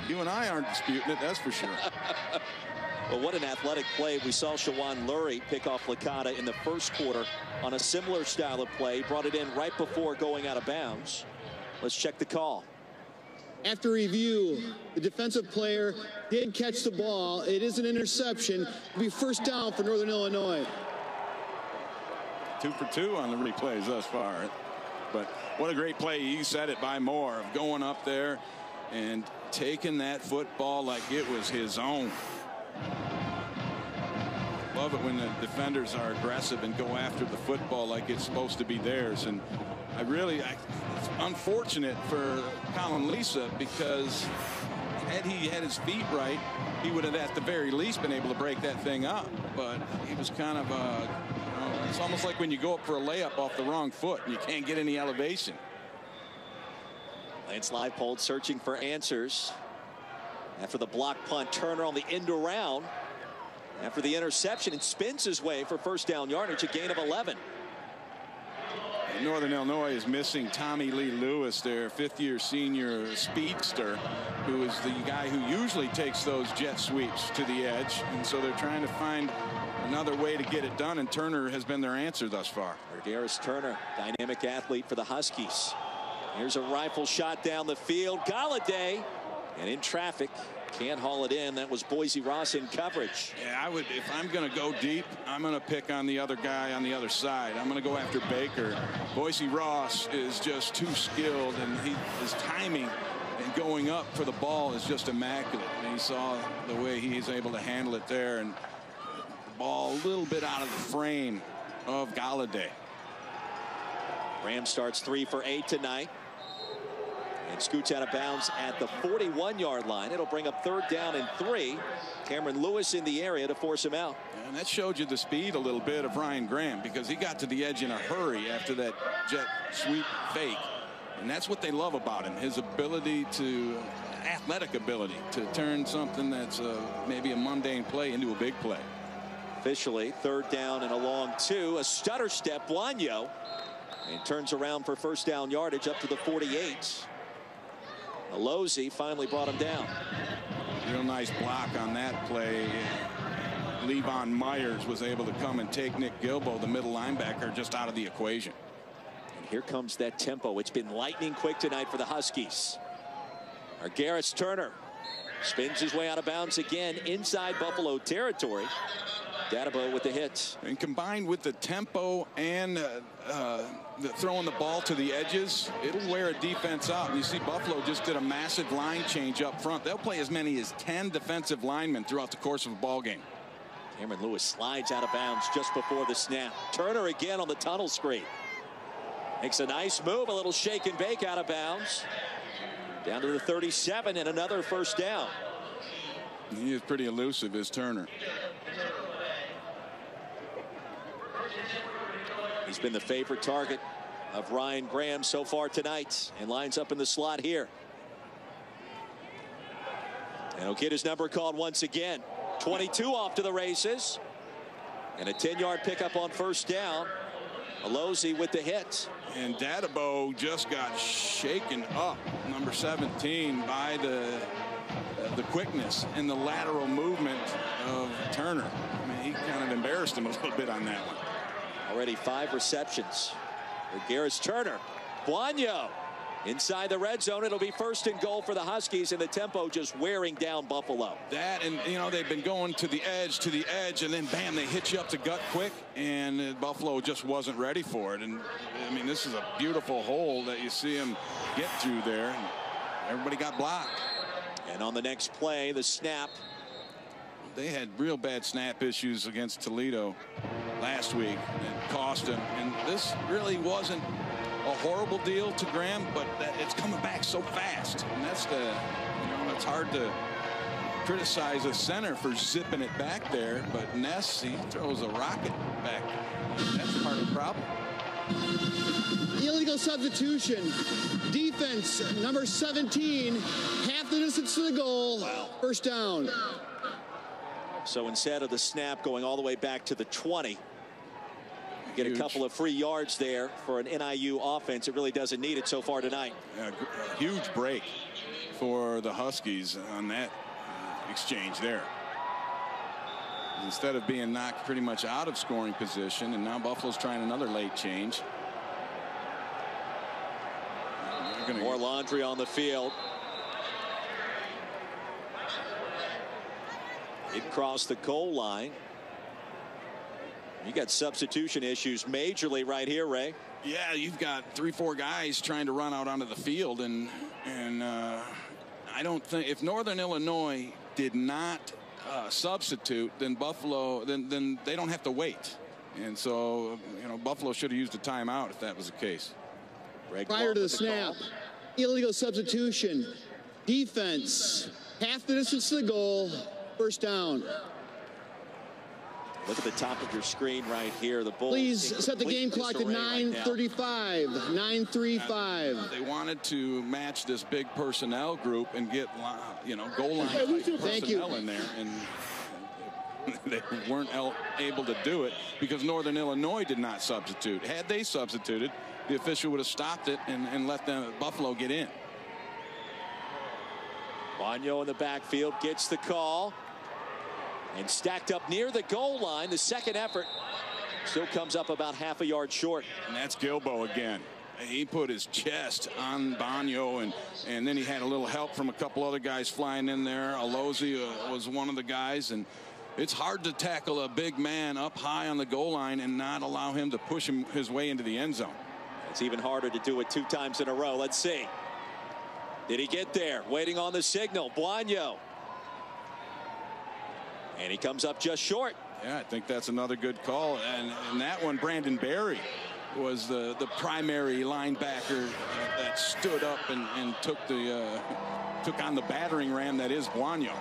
You and I aren't disputing it, that's for sure. Well, what an athletic play. We saw Shawan Lurie pick off Licata in the first quarter on a similar style of play. Brought it in right before going out of bounds. Let's check the call. After review, the defensive player did catch the ball. It is an interception. It'll be first down for Northern Illinois. 2 for 2 on the replays thus far. But what a great play. He said it by Moore, of going up there and taking that football like it was his own. Love it when the defenders are aggressive and go after the football like it's supposed to be theirs. And it's unfortunate for Colin Lisa, because had he had his feet right, he would have at the very least been able to break that thing up. But he was kind of it's almost like when you go up for a layup off the wrong foot and you can't get any elevation. Lance Leipold searching for answers after the block punt. Turner on the end around after the interception and spins his way for first down yardage, a gain of 11. Northern Illinois is missing Tommy Lee Lewis, their fifth-year senior speedster, who is the guy who usually takes those jet sweeps to the edge. And so they're trying to find another way to get it done, and Turner has been their answer thus far. Ar'Darius Turner, dynamic athlete for the Huskies. Here's a rifle shot down the field. Galladay, and in traffic, can't haul it in. That was Boise Ross in coverage. Yeah, if I'm going to go deep, I'm going to pick on the other guy on the other side. I'm going to go after Baker. Boise Ross is just too skilled, and his timing and going up for the ball is just immaculate. And you saw the way he's able to handle it there, and the ball a little bit out of the frame of Galladay. Ram starts 3 for 8 tonight. And scoots out of bounds at the 41-yard line. It'll bring up third down and 3. Cameron Lewis in the area to force him out. And that showed you the speed a little bit of Ryan Graham, because he got to the edge in a hurry after that jet sweep fake. And that's what they love about him, his athletic ability to turn something that's maybe a mundane play into a big play. Officially, third down and a long 2. A stutter step, Blanyo. And turns around for first down yardage up to the 48. Alozzi finally brought him down. Real nice block on that play. Levon Myers was able to come and take Nick Gilbo, the middle linebacker, just out of the equation. And here comes that tempo. It's been lightning quick tonight for the Huskies. Ar'Darius Turner spins his way out of bounds again inside Buffalo territory. Databo with the hit. And combined with the tempo and throwing the ball to the edges, it'll wear a defense out. And you see Buffalo just did a massive line change up front. They'll play as many as 10 defensive linemen throughout the course of a ball game. Cameron Lewis slides out of bounds just before the snap. Turner again on the tunnel screen. Makes a nice move, a little shake and bake out of bounds. Down to the 37 and another first down. He is pretty elusive, is Turner. He's been the favorite target of Ryan Graham so far tonight and lines up in the slot here. And he'll get his number called once again. 22 off to the races. And a 10-yard pickup on first down. Alozie with the hit. And Dadabo just got shaken up, number 17, by the quickness and the lateral movement of Turner. I mean, he kind of embarrassed him a little bit on that one. Already 5 receptions for Garris Turner. Buonio inside the red zone. It'll be first and goal for the Huskies, and the tempo just wearing down Buffalo. That, and you know, they've been going to the edge, and then bam, they hit you up the gut quick, and Buffalo just wasn't ready for it. And I mean, this is a beautiful hole that you see him get through there, and everybody got blocked. And on the next play, the snap. They had real bad snap issues against Toledo last week and cost him. And this really wasn't a horrible deal to Graham, but it's coming back so fast. And that's it's hard to criticize a center for zipping it back there, but Ness, he throws a rocket back. That's part of the problem. Illegal substitution. Defense, number 17, half the distance to the goal. First down. So instead of the snap going all the way back to the 20, get a couple of free yards there for an NIU offense. It really doesn't need it so far tonight. Yeah, a huge break for the Huskies on that exchange there. Instead of being knocked pretty much out of scoring position, and now Buffalo's trying another late change. More laundry on the field. It crossed the goal line. You got substitution issues majorly right here, Ray. Yeah, you've got 3-4 guys trying to run out onto the field, and I don't think if Northern Illinois did not substitute, then Buffalo then they don't have to wait, and so Buffalo should have used a timeout if that was the case. Prior to the snap, illegal substitution, defense, half the distance to the goal, first down. Look at the top of your screen right here. The Bulls. Please set the game clock to 9:35. 9:35. They wanted to match this big personnel group and get goal line personnel in there, and they weren't able to do it because Northern Illinois did not substitute. Had they substituted, the official would have stopped it and let Buffalo get in. Buonio in the backfield gets the call. And stacked up near the goal line. The second effort still comes up about half a yard short. And that's Gilbo again. He put his chest on Buonio, and then he had a little help from a couple other guys flying in there. Alozie was one of the guys, and it's hard to tackle a big man up high on the goal line and not allow him to push his way into the end zone. It's even harder to do it 2 times in a row. Let's see. Did he get there? Waiting on the signal. Buonio. And he comes up just short. Yeah, I think that's another good call. And that one, Brandon Berry was the primary linebacker that stood up and took on the battering ram that is Buonio.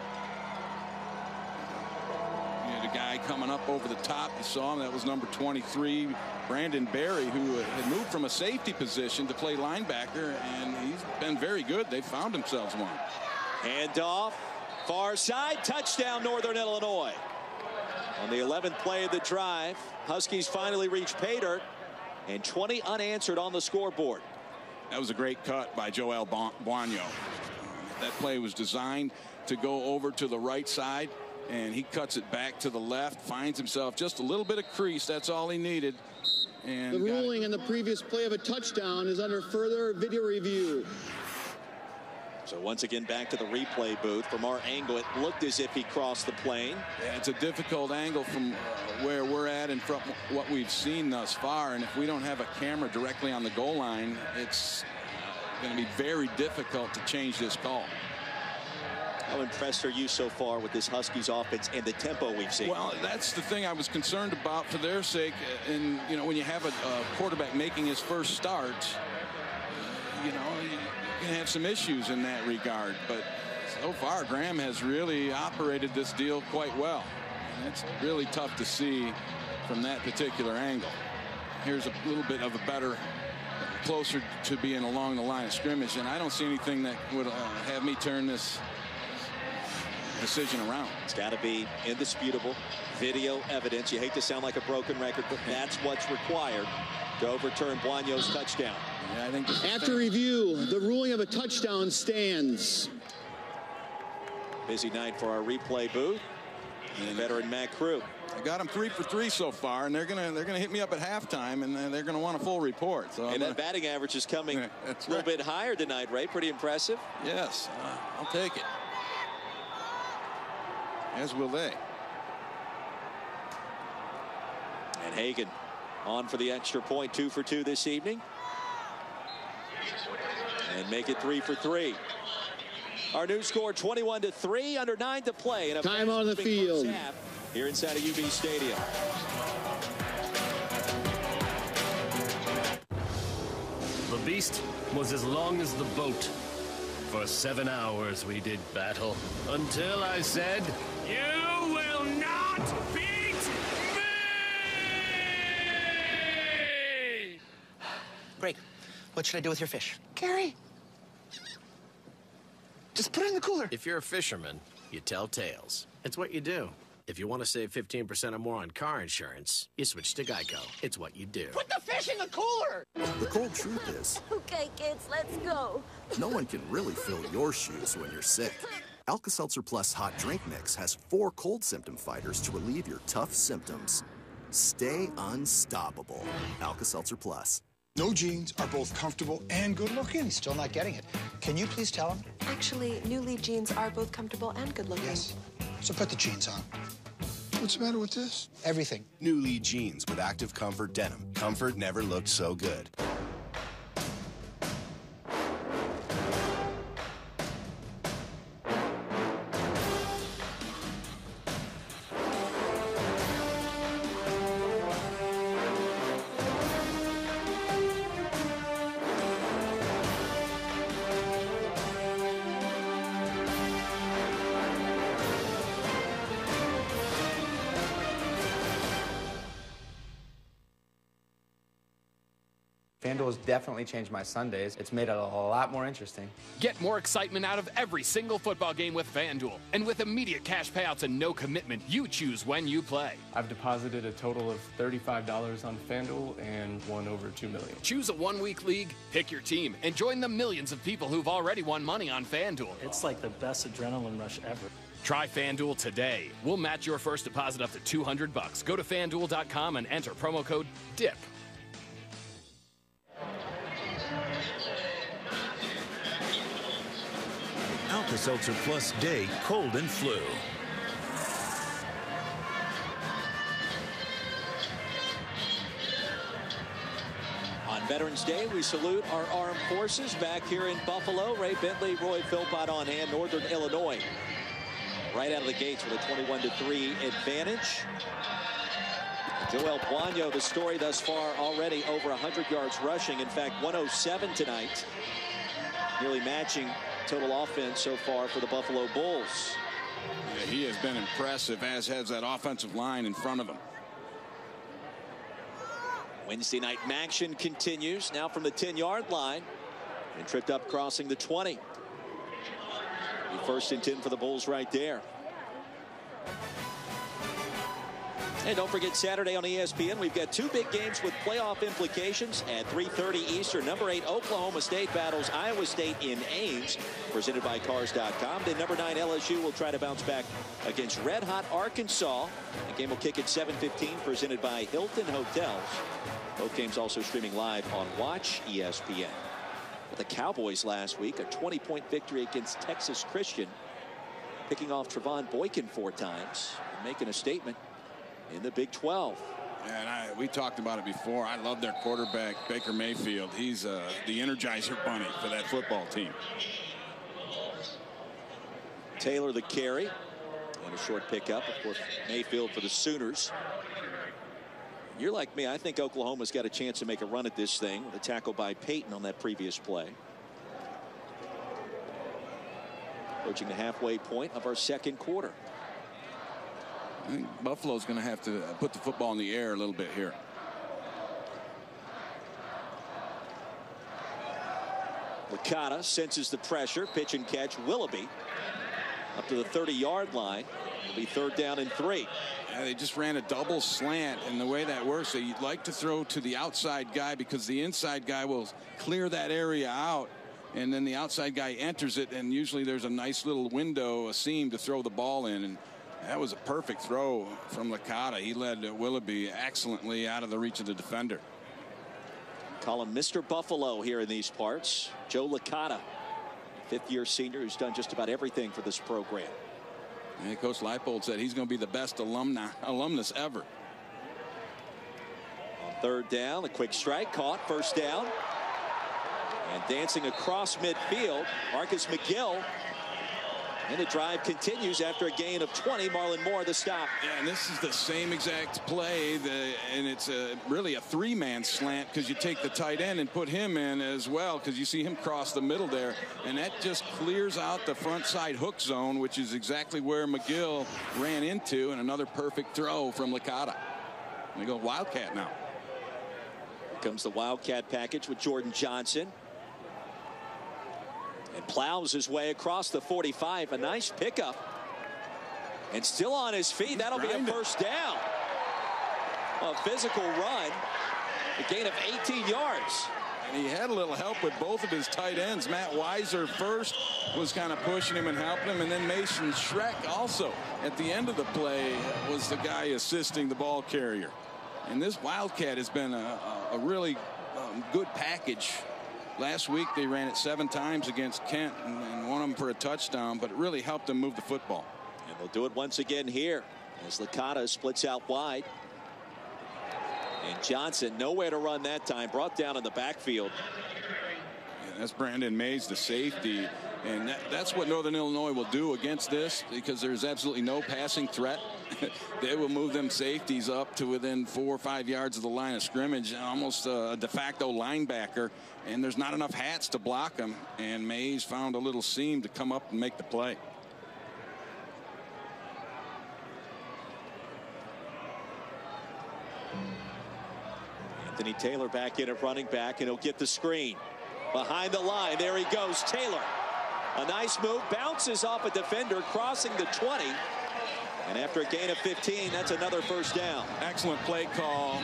You had a guy coming up over the top. You saw him. That was number 23, Brandon Berry, who had moved from a safety position to play linebacker, and he's been very good. They found themselves one. Handoff. Far side, touchdown Northern Illinois. On the 11th play of the drive, Huskies finally reach pay dirt, and 20 unanswered on the scoreboard. That was a great cut by Joel Buonio. That play was designed to go over to the right side, and he cuts it back to the left, finds himself just a little bit of crease. That's all he needed. And the ruling in the previous play of a touchdown is under further video review. So once again, back to the replay booth. From our angle, it looked as if he crossed the plane. Yeah, it's a difficult angle from where we're at and from what we've seen thus far. And if we don't have a camera directly on the goal line, it's going to be very difficult to change this call. How impressed are you so far with this Huskies offense and the tempo we've seen? Well, that's the thing I was concerned about for their sake. And, you know, when you have a quarterback making his first start, you know, you can have some issues in that regard. But so far, Graham has really operated this deal quite well. And it's really tough to see from that particular angle. Here's a little bit of a better, closer to being along the line of scrimmage. And I don't see anything that would have me turn this decision around. It's got to be indisputable video evidence. You hate to sound like a broken record, but that's what's required to overturn Buono's touchdown. Yeah, I think after review, the ruling of a touchdown stands. Busy night for our replay booth. And veteran Matt Crew. I got them 3 for 3 so far, and they're gonna hit me up at halftime, and they're gonna want a full report. So and that batting average is coming a little bit higher tonight, Ray. Pretty impressive. Yes, I'll take it. As will they. And Hagan on for the extra point, 2 for 2 this evening. And make it 3 for 3. Our new score 21-3, under 9 to play. And time on the field here inside of UB Stadium. The beast was as long as the boat. For 7 hours we did battle until I said, "You will not beat me!" Greg, what should I do with your fish? Gary, just put it in the cooler. if you're a fisherman, you tell tales. It's what you do. If you want to save 15% or more on car insurance, you switch to Geico. It's what you do. Put the fish in the cooler! The cold truth is, Okay, kids, let's go. no one can really fill your shoes when you're sick. Alka-Seltzer Plus Hot Drink Mix has 4 cold symptom fighters to relieve your tough symptoms. Stay unstoppable. Alka-Seltzer Plus. No jeans are both comfortable and good looking. He's still not getting it. Can you please tell him? Actually, New Lee jeans are both comfortable and good looking. Yes. So put the jeans on. What's the matter with this? Everything. New Lee jeans with active comfort denim. Comfort never looked so good. FanDuel has definitely changed my Sundays. It's made it a lot more interesting. Get more excitement out of every single football game with FanDuel. And with immediate cash payouts and no commitment, you choose when you play. I've deposited a total of $35 on FanDuel and won over $2 million. Choose a one-week league, pick your team, and join the millions of people who've already won money on FanDuel. It's like the best adrenaline rush ever. Try FanDuel today. We'll match your first deposit up to $200. Go to FanDuel.com and enter promo code DIP. Alka-Seltzer Plus Day Cold and Flu. On Veterans Day, we salute our armed forces back here in Buffalo. Ray Bentley, Roy Philpott on hand, Northern Illinois. Right out of the gates with a 21-3 advantage. Joel Buono, the story thus far, already over 100 yards rushing. In fact, 107 tonight. Nearly matching total offense so far for the Buffalo Bulls. Yeah, he has been impressive, as has that offensive line in front of him. Wednesday night action continues now from the 10-yard line and tripped up crossing the 20. The 1st and 10 for the Bulls right there. And don't forget, Saturday on ESPN, we've got 2 big games with playoff implications at 3:30 Eastern. Number 8, Oklahoma State battles Iowa State in Ames, presented by Cars.com. Then number 9, LSU will try to bounce back against red-hot Arkansas. The game will kick at 7:15, presented by Hilton Hotels. Both games also streaming live on Watch ESPN. With the Cowboys last week, a 20-point victory against Texas Christian, picking off Trevon Boykin 4 times and making a statement in the Big 12. And we talked about it before. I love their quarterback, Baker Mayfield. He's the Energizer Bunny for that football team. Taylor the carry. And a short pickup, of course, Mayfield for the Sooners. You're like me. I think Oklahoma's got a chance to make a run at this thing with a tackle by Peyton on that previous play. Approaching the halfway point of our second quarter. I think Buffalo's going to have to put the football in the air a little bit here. Licata senses the pressure. Pitch and catch. Willoughby up to the 30-yard line. It'll be 3rd down and 3. Yeah, they just ran a double slant, and the way that works, so you'd like to throw to the outside guy because the inside guy will clear that area out, and then the outside guy enters it, and usually there's a nice little window, a seam to throw the ball in, and that was a perfect throw from Licata. He led Willoughby excellently out of the reach of the defender. Call him Mr. Buffalo here in these parts. Joe Licata, 5th-year senior who's done just about everything for this program. And Coach Leipold said he's going to be the best alumnus ever. On 3rd down, a quick strike caught. 1st down. And dancing across midfield, Marcus McGill. And the drive continues after a gain of 20. Marlon Moore the stop. Yeah, and this is the same exact play, and it's really a 3-man slant because you take the tight end and put him in as well because you see him cross the middle there, and that just clears out the front side hook zone, which is exactly where McGill ran into, and another perfect throw from Licata. They go Wildcat now. Here comes the Wildcat package with Jordan Johnson. And plows his way across the 45. A nice pickup. And still on his feet. That'll be a 1st down. A physical run. A gain of 18 yards. And he had a little help with both of his tight ends. Matt Weiser first was kind of pushing him and helping him. And then Mason Schreck also at the end of the play was the guy assisting the ball carrier. And this Wildcat has been a really good package. Last week they ran it 7 times against Kent and won them for a touchdown, but it really helped them move the football. And they'll do it once again here as Licata splits out wide. And Johnson nowhere to run that time, brought down in the backfield. Yeah, that's Brandon Mays, the safety, and that's what Northern Illinois will do against this because there's absolutely no passing threat. They will move them safeties up to within 4 or 5 yards of the line of scrimmage, almost a de facto linebacker, and there's not enough hats to block them, and Mays found a little seam to come up and make the play. Anthony Taylor back in at running back, and he'll get the screen. Behind the line, there he goes, Taylor. A nice move, bounces off a defender, crossing the 20. And after a gain of 15, that's another 1st down. Excellent play call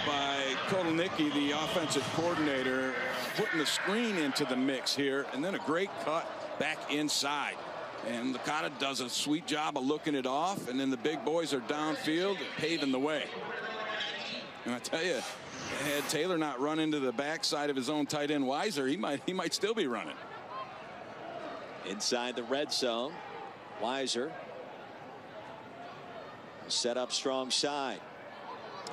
by Kotelnicki, the offensive coordinator, putting the screen into the mix here, and then a great cut back inside. And Licata does a sweet job of looking it off, and then the big boys are downfield paving the way. And I tell you, had Taylor not run into the backside of his own tight end Weiser, he might still be running. Inside the red zone, Weiser set up strong side.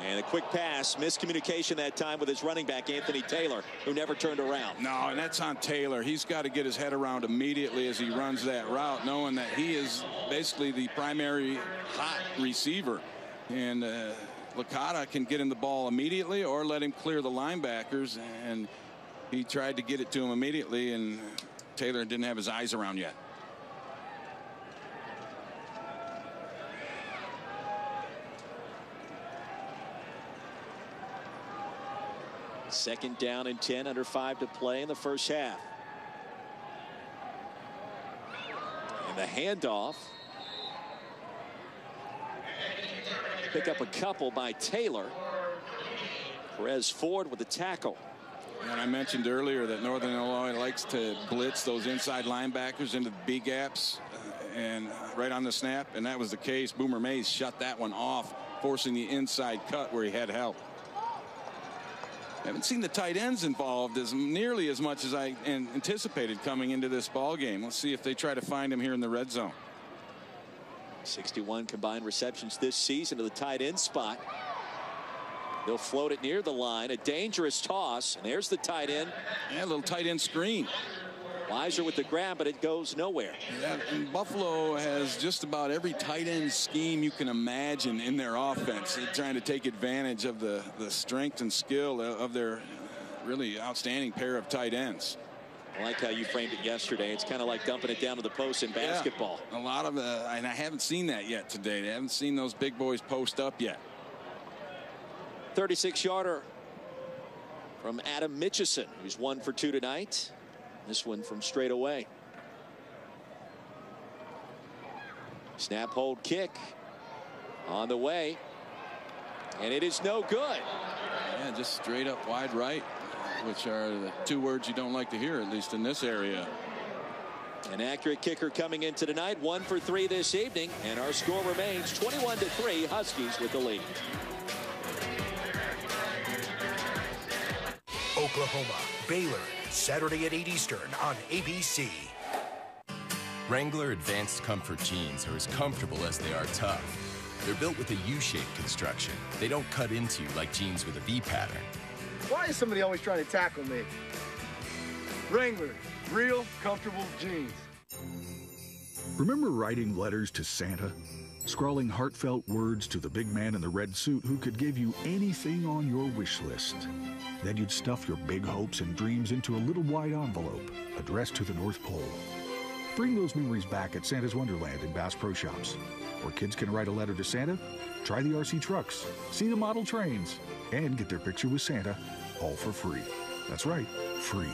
And a quick pass, miscommunication that time with his running back, Anthony Taylor, who never turned around. No, and that's on Taylor. He's got to get his head around immediately as he runs that route, knowing that he is basically the primary hot receiver. And Licata can get him the ball immediately or let him clear the linebackers. And he tried to get it to him immediately, and Taylor didn't have his eyes around yet. Second down and 10, under 5 to play in the first half. And the handoff. Pick up a couple by Taylor. Perez Ford with the tackle. And I mentioned earlier that Northern Illinois likes to blitz those inside linebackers into the B gaps and right on the snap, and that was the case. Boomer Mays shut that one off, forcing the inside cut where he had help. Haven't seen the tight ends involved nearly as much as I anticipated coming into this ball game. Let's see if they try to find him here in the red zone. 61 combined receptions this season to the tight end spot. They'll float it near the line. A dangerous toss. And there's the tight end. Yeah, a little tight end screen. Weiser with the grab, but it goes nowhere. Yeah, and Buffalo has just about every tight end scheme you can imagine in their offense. They're trying to take advantage of the strength and skill of their really outstanding pair of tight ends. I like how you framed it yesterday. It's kind of like dumping it down to the post in basketball. Yeah, a lot of and I haven't seen that yet today. They haven't seen those big boys post up yet. 36-yarder from Adam Mitchison, who's 1 for 2 tonight. This one from straight away. Snap, hold, kick on the way. And it is no good. Yeah, just straight up wide right, which are the 2 words you don't like to hear, at least in this area. An accurate kicker coming into tonight, 1 for 3 this evening, and our score remains 21-3, Huskies with the lead. Oklahoma, Baylor, Saturday at 8 Eastern on ABC. Wrangler Advanced Comfort jeans are as comfortable as they are tough. They're built with a U-shaped construction. They don't cut into you like jeans with a V pattern. Why is somebody always trying to tackle me? Wrangler, real comfortable jeans. Remember writing letters to Santa? Scrawling heartfelt words to the big man in the red suit who could give you anything on your wish list. Then you'd stuff your big hopes and dreams into a little white envelope addressed to the North Pole. Bring those memories back at Santa's Wonderland in Bass Pro Shops, where kids can write a letter to Santa, try the RC trucks, see the model trains, and get their picture with Santa, all for free. That's right, free.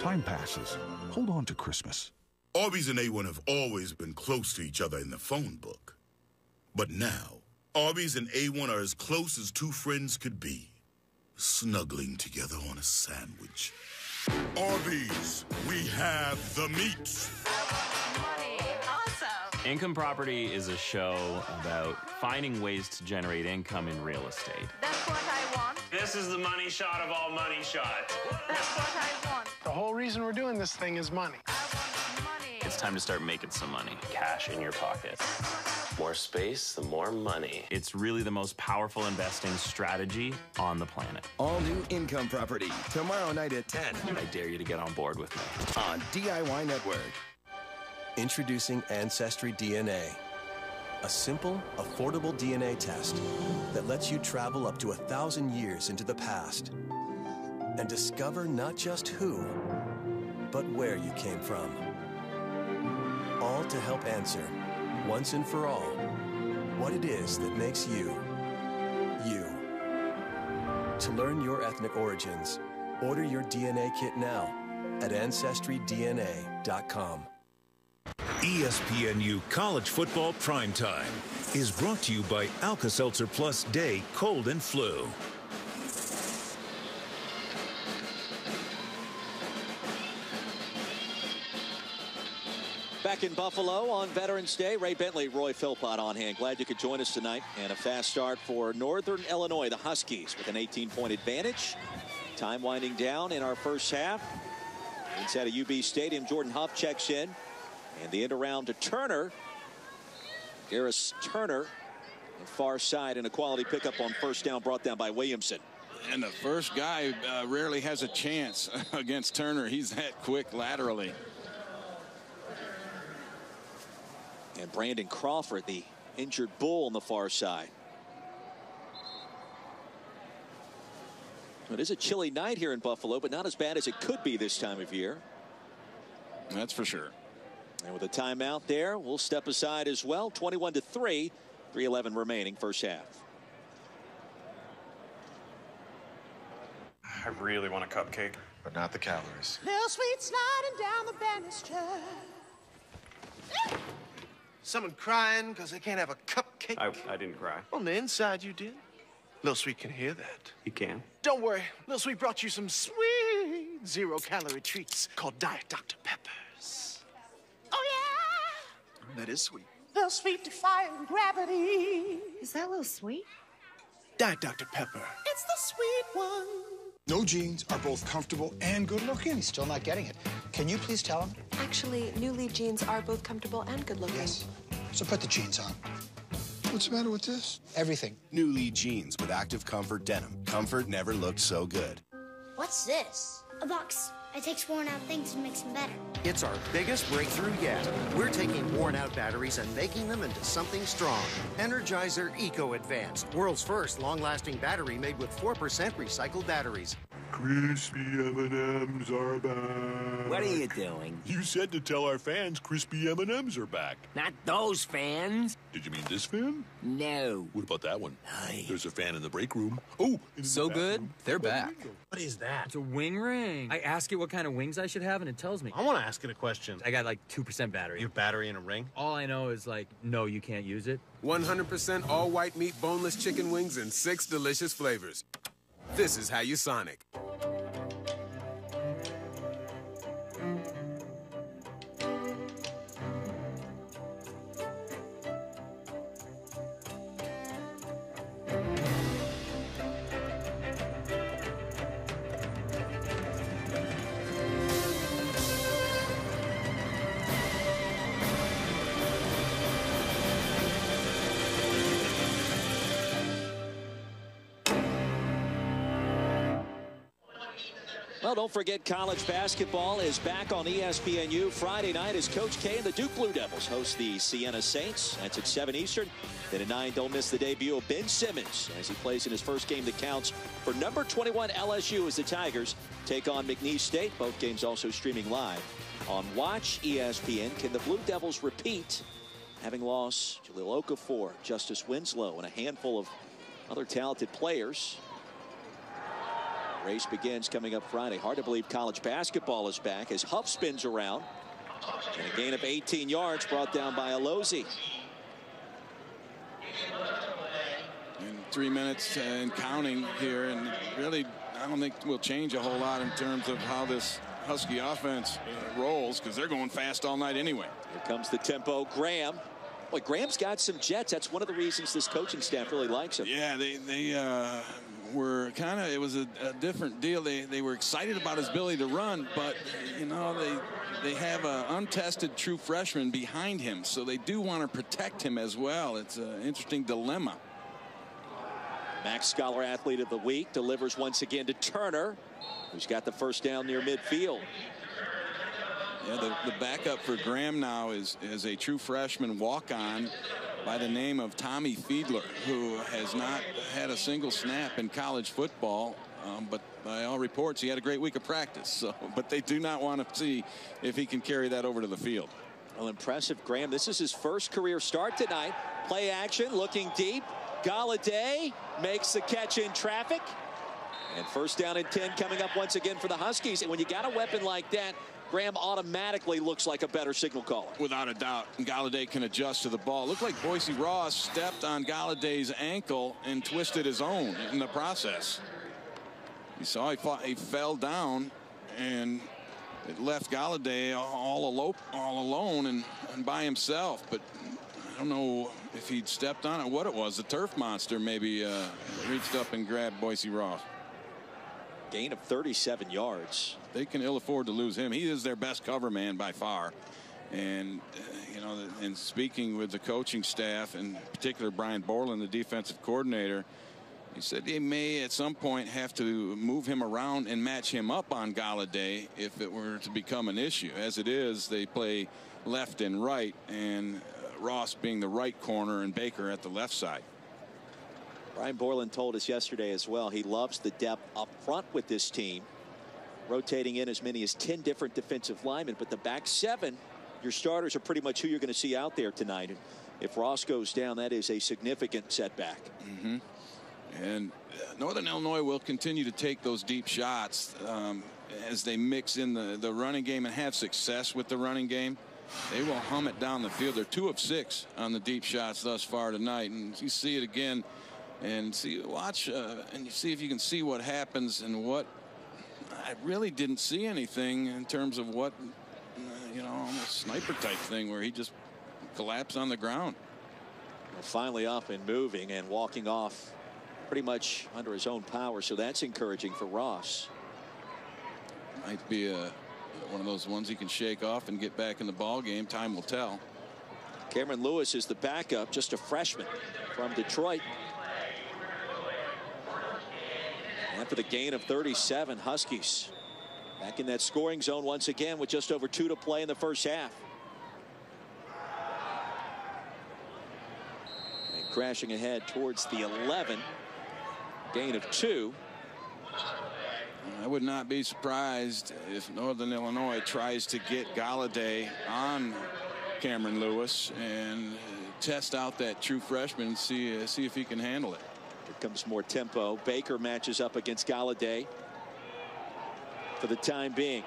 Time passes. Hold on to Christmas. Arby's and A1 have always been close to each other in the phone book. But now, Arby's and A1 are as close as 2 friends could be, snuggling together on a sandwich. Arby's, we have the meat. Money. Awesome. Income Property is a show about finding ways to generate income in real estate. That's what I want. This is the money shot of all money shots. That's what I want. The whole reason we're doing this thing is money. I want money. It's time to start making some money. Cash in your pocket. More space, the more money. It's really the most powerful investing strategy on the planet. All new Income Property, tomorrow night at 10. I dare you to get on board with me. On DIY Network. Introducing Ancestry DNA. A simple, affordable DNA test that lets you travel up to 1,000 years into the past and discover not just who, but where you came from. All to help answer, once and for all, what it is that makes you, you. To learn your ethnic origins, order your DNA kit now at AncestryDNA.com. ESPNU College Football Primetime is brought to you by Alka-Seltzer Plus Day Cold and Flu. Back in Buffalo on Veterans Day, Ray Bentley, Roy Philpott on hand. Glad you could join us tonight. And a fast start for Northern Illinois, the Huskies, with an 18-point advantage. Time winding down in our first half. Inside of UB Stadium, Jordan Huff checks in. And the end around to Turner. Garris Turner, the far side, and a quality pickup on first down brought down by Williamson. And the first guy rarely has a chance against Turner. He's that quick laterally. And Brandon Crawford, the injured bull on the far side. It is a chilly night here in Buffalo, but not as bad as it could be this time of year. That's for sure. And with a timeout there, we'll step aside as well. 21-3, 3:11 remaining, first half. I really want a cupcake, but not the calories. Little sweet sliding down the banister. Someone crying because they can't have a cupcake? I didn't cry. On the inside, you did. Little Sweet can hear that. You can. Don't worry. Little Sweet brought you some sweet zero-calorie treats called Diet Dr. Peppers. Oh, yeah. That is sweet. Little Sweet defying gravity. Is that Little Sweet? Diet Dr. Pepper. It's the sweet one. No jeans are both comfortable and good looking. He's still not getting it. Can you please tell him? Actually, new Lee jeans are both comfortable and good looking. Yes. So put the jeans on. What's the matter with this? Everything. New Lee jeans with active comfort denim. Comfort never looked so good. What's this? A box It takes worn out things to make them better. It's our biggest breakthrough yet. We're taking worn-out batteries and making them into something strong. Energizer Eco Advanced, world's first long-lasting battery made with 4% recycled batteries. Crispy M&Ms are back. What are you doing? You said to tell our fans crispy M&Ms are back. Not those fans. Did you mean this fan? No. What about that one? There's a fan in the break room. Oh, so good, they're back. What is that? It's a wing ring. I ask it what kind of wings I should have, and it tells me. I want to ask it a question. I got like 2% battery. You have battery in a ring? All I know is like, no, you can't use it. 100% all-white meat boneless chicken wings in 6 delicious flavors. This is how you Sonic. Well, don't forget college basketball is back on ESPNU Friday night as Coach K and the Duke Blue Devils host the Siena Saints. That's at 7 Eastern. Then at 9, don't miss the debut of Ben Simmons as he plays in his first game that counts for number 21 LSU as the Tigers take on McNeese State. Both games also streaming live on Watch ESPN. Can the Blue Devils repeat having lost Jahlil Okafor, Justice Winslow, and a handful of other talented players? Race begins coming up Friday. Hard to believe college basketball is back as Huff spins around. And a gain of 18 yards brought down by Alozie. And 3 minutes and counting here. And really, I don't think we'll change a whole lot in terms of how this Husky offense rolls, because they're going fast all night anyway. Here comes the tempo. Graham. Boy, Graham's got some jets. That's one of the reasons this coaching staff really likes him. Yeah, they were kind of, it was a different deal. They were excited about his ability to run, but, you know, they have an untested true freshman behind him, so they do want to protect him as well. It's an interesting dilemma. Max Scholar Athlete of the Week delivers once again to Turner, who's got the first down near midfield. Yeah, the backup for Graham now is a true freshman walk-on by the name of Tommy Fiedler, who has not had a single snap in college football, but by all reports he had a great week of practice. So, but they do not want to see if he can carry that over to the field. Well, impressive, Graham. This is his first career start tonight. Play action, looking deep. Galladay makes the catch in traffic. And first down and 10 coming up once again for the Huskies. And when you got a weapon like that, Graham automatically looks like a better signal caller. Without a doubt. And Galladay can adjust to the ball. Looked like Boise Ross stepped on Galladay's ankle and twisted his own in the process. You saw he fell down, and it left Galladay all alone and by himself. But I don't know if he'd stepped on it, what it was. The turf monster maybe reached up and grabbed Boise Ross. Gain of 37 yards. They can ill afford to lose him. He is their best cover man by far. And, you know, and speaking with the coaching staff, in particular Brian Borland, the defensive coordinator, he said they may at some point have to move him around and match him up on Galladay if it were to become an issue. As it is, they play left and right, and Ross being the right corner and Baker at the left side. Brian Borland told us yesterday as well he loves the depth up front with this team, rotating in as many as 10 different defensive linemen, but the back seven, your starters are pretty much who you're going to see out there tonight. And if Ross goes down, that is a significant setback. And Northern Illinois will continue to take those deep shots as they mix in the running game and have success with the running game. They will hum it down the field. They're 2 of 6 on the deep shots thus far tonight, and you see it again. And watch and you see if you can see what happens. And what I really didn't see anything in terms of what you know, almost sniper type thing where he just collapsed on the ground. Well, finally up and moving and walking off pretty much under his own power, so that's encouraging for Ross. Might be one of those ones he can shake off and get back in the ball game. Time will tell. Cameron Lewis is the backup, just a freshman from Detroit. After the gain of 37, Huskies Back in that scoring zone once again with just over 2 to play in the first half. And crashing ahead towards the 11. Gain of 2. I would not be surprised if Northern Illinois tries to get Galladay on Cameron Lewis and test out that true freshman and see if he can handle it. Here comes more tempo. Baker matches up against Galladay for the time being.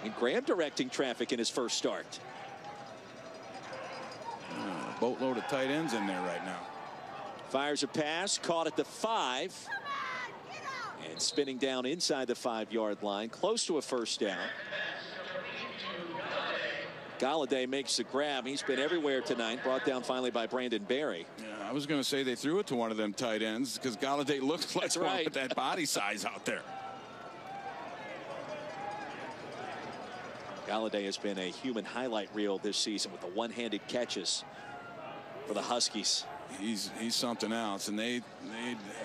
And Graham directing traffic in his first start. A boatload of tight ends in there right now. Fires a pass, caught at the 5. And spinning down inside the 5-yard line, close to a first down. Galladay makes the grab. He's been everywhere tonight. Brought down finally by Brandon Berry. Yeah, I was going to say they threw it to one of them tight ends because Galladay looks like That's one right. with that body size out there. Galladay has been a human highlight reel this season with the one-handed catches for the Huskies. He's something else, and they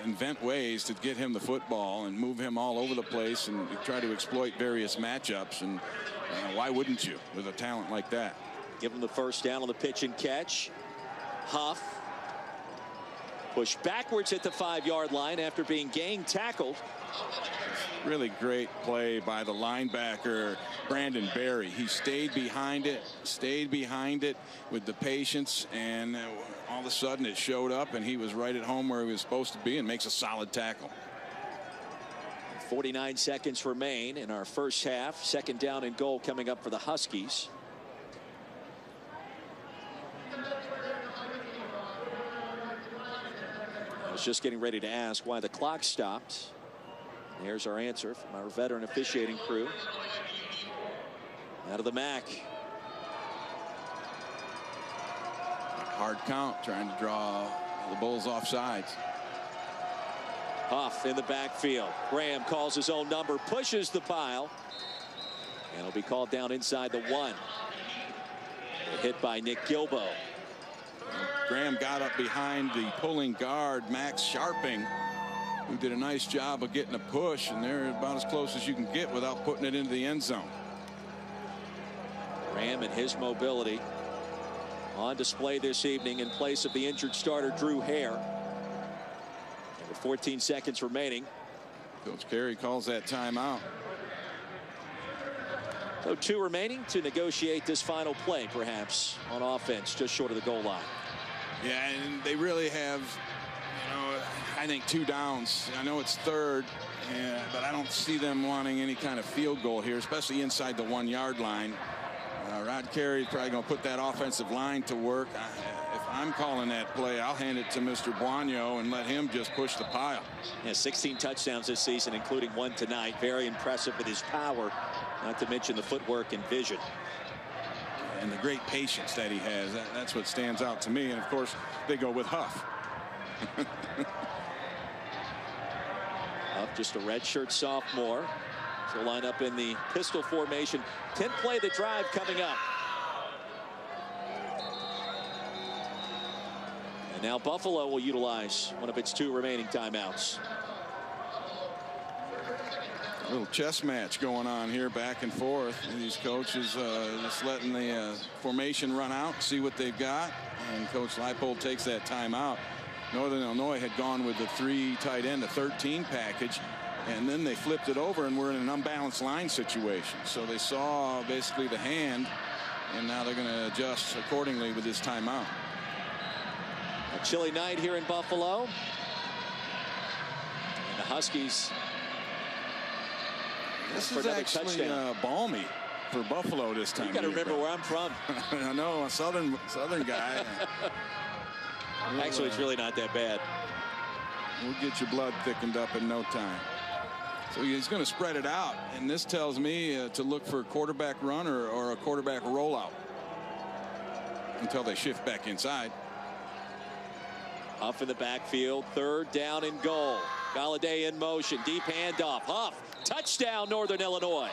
invent ways to get him the football and move him all over the place and try to exploit various matchups. And why wouldn't you with a talent like that? Give him the first down on the pitch and catch. Huff push backwards at the 5-yard line after being gang tackled. Really great play by the linebacker Brandon Berry. He stayed behind it with the patience, and all of a sudden it showed up and he was right at home where he was supposed to be and makes a solid tackle. 49 seconds remain in our first half. Second down and goal coming up for the Huskies. I was just getting ready to ask why the clock stopped. Here's our answer from our veteran officiating crew. Out of the MAC. Hard count, trying to draw the Bulls off sides. Huff in the backfield. Graham calls his own number, pushes the pile, and it'll be called down inside the 1. A hit by Nick Gilbo. Graham got up behind the pulling guard, Max Sharping, who did a nice job of getting a push, and they're about as close as you can get without putting it into the end zone. Graham and his mobility on display this evening in place of the injured starter Drew Hare. And with 14 seconds remaining, Coach Carey calls that timeout. So 2 remaining to negotiate this final play, perhaps on offense, just short of the goal line. Yeah, and they really have, I think 2 downs. I know it's third, but I don't see them wanting any kind of field goal here, especially inside the 1-yard line. Rod Carey is probably going to put that offensive line to work. If I'm calling that play, I'll hand it to Mr. Buono and let him just push the pile. Yeah, 16 touchdowns this season, including 1 tonight. Very impressive with his power, not to mention the footwork and vision. And the great patience that he has. That's what stands out to me. And, of course, they go with Huff. Huff, just a redshirt sophomore. He'll line up in the pistol formation. 10th play of the drive coming up. And now Buffalo will utilize one of its 2 remaining timeouts. A little chess match going on here, back and forth. These coaches just letting the formation run out, see what they've got. And Coach Leipold takes that timeout. Northern Illinois had gone with the 3 tight end, the 13 package. And then they flipped it over, and we're in an unbalanced line situation. So they saw basically the hand, and now they're going to adjust accordingly with this timeout. A chilly night here in Buffalo. And the Huskies. This is actually balmy for Buffalo this time. You got to remember where I'm from. I know, a southern guy. Actually, it's really not that bad. We'll get your blood thickened up in no time. So he's going to spread it out, and this tells me to look for a quarterback run or a quarterback rollout until they shift back inside. Huff in the backfield, 3rd down and goal. Galladay in motion, deep handoff. Huff, touchdown, Northern Illinois.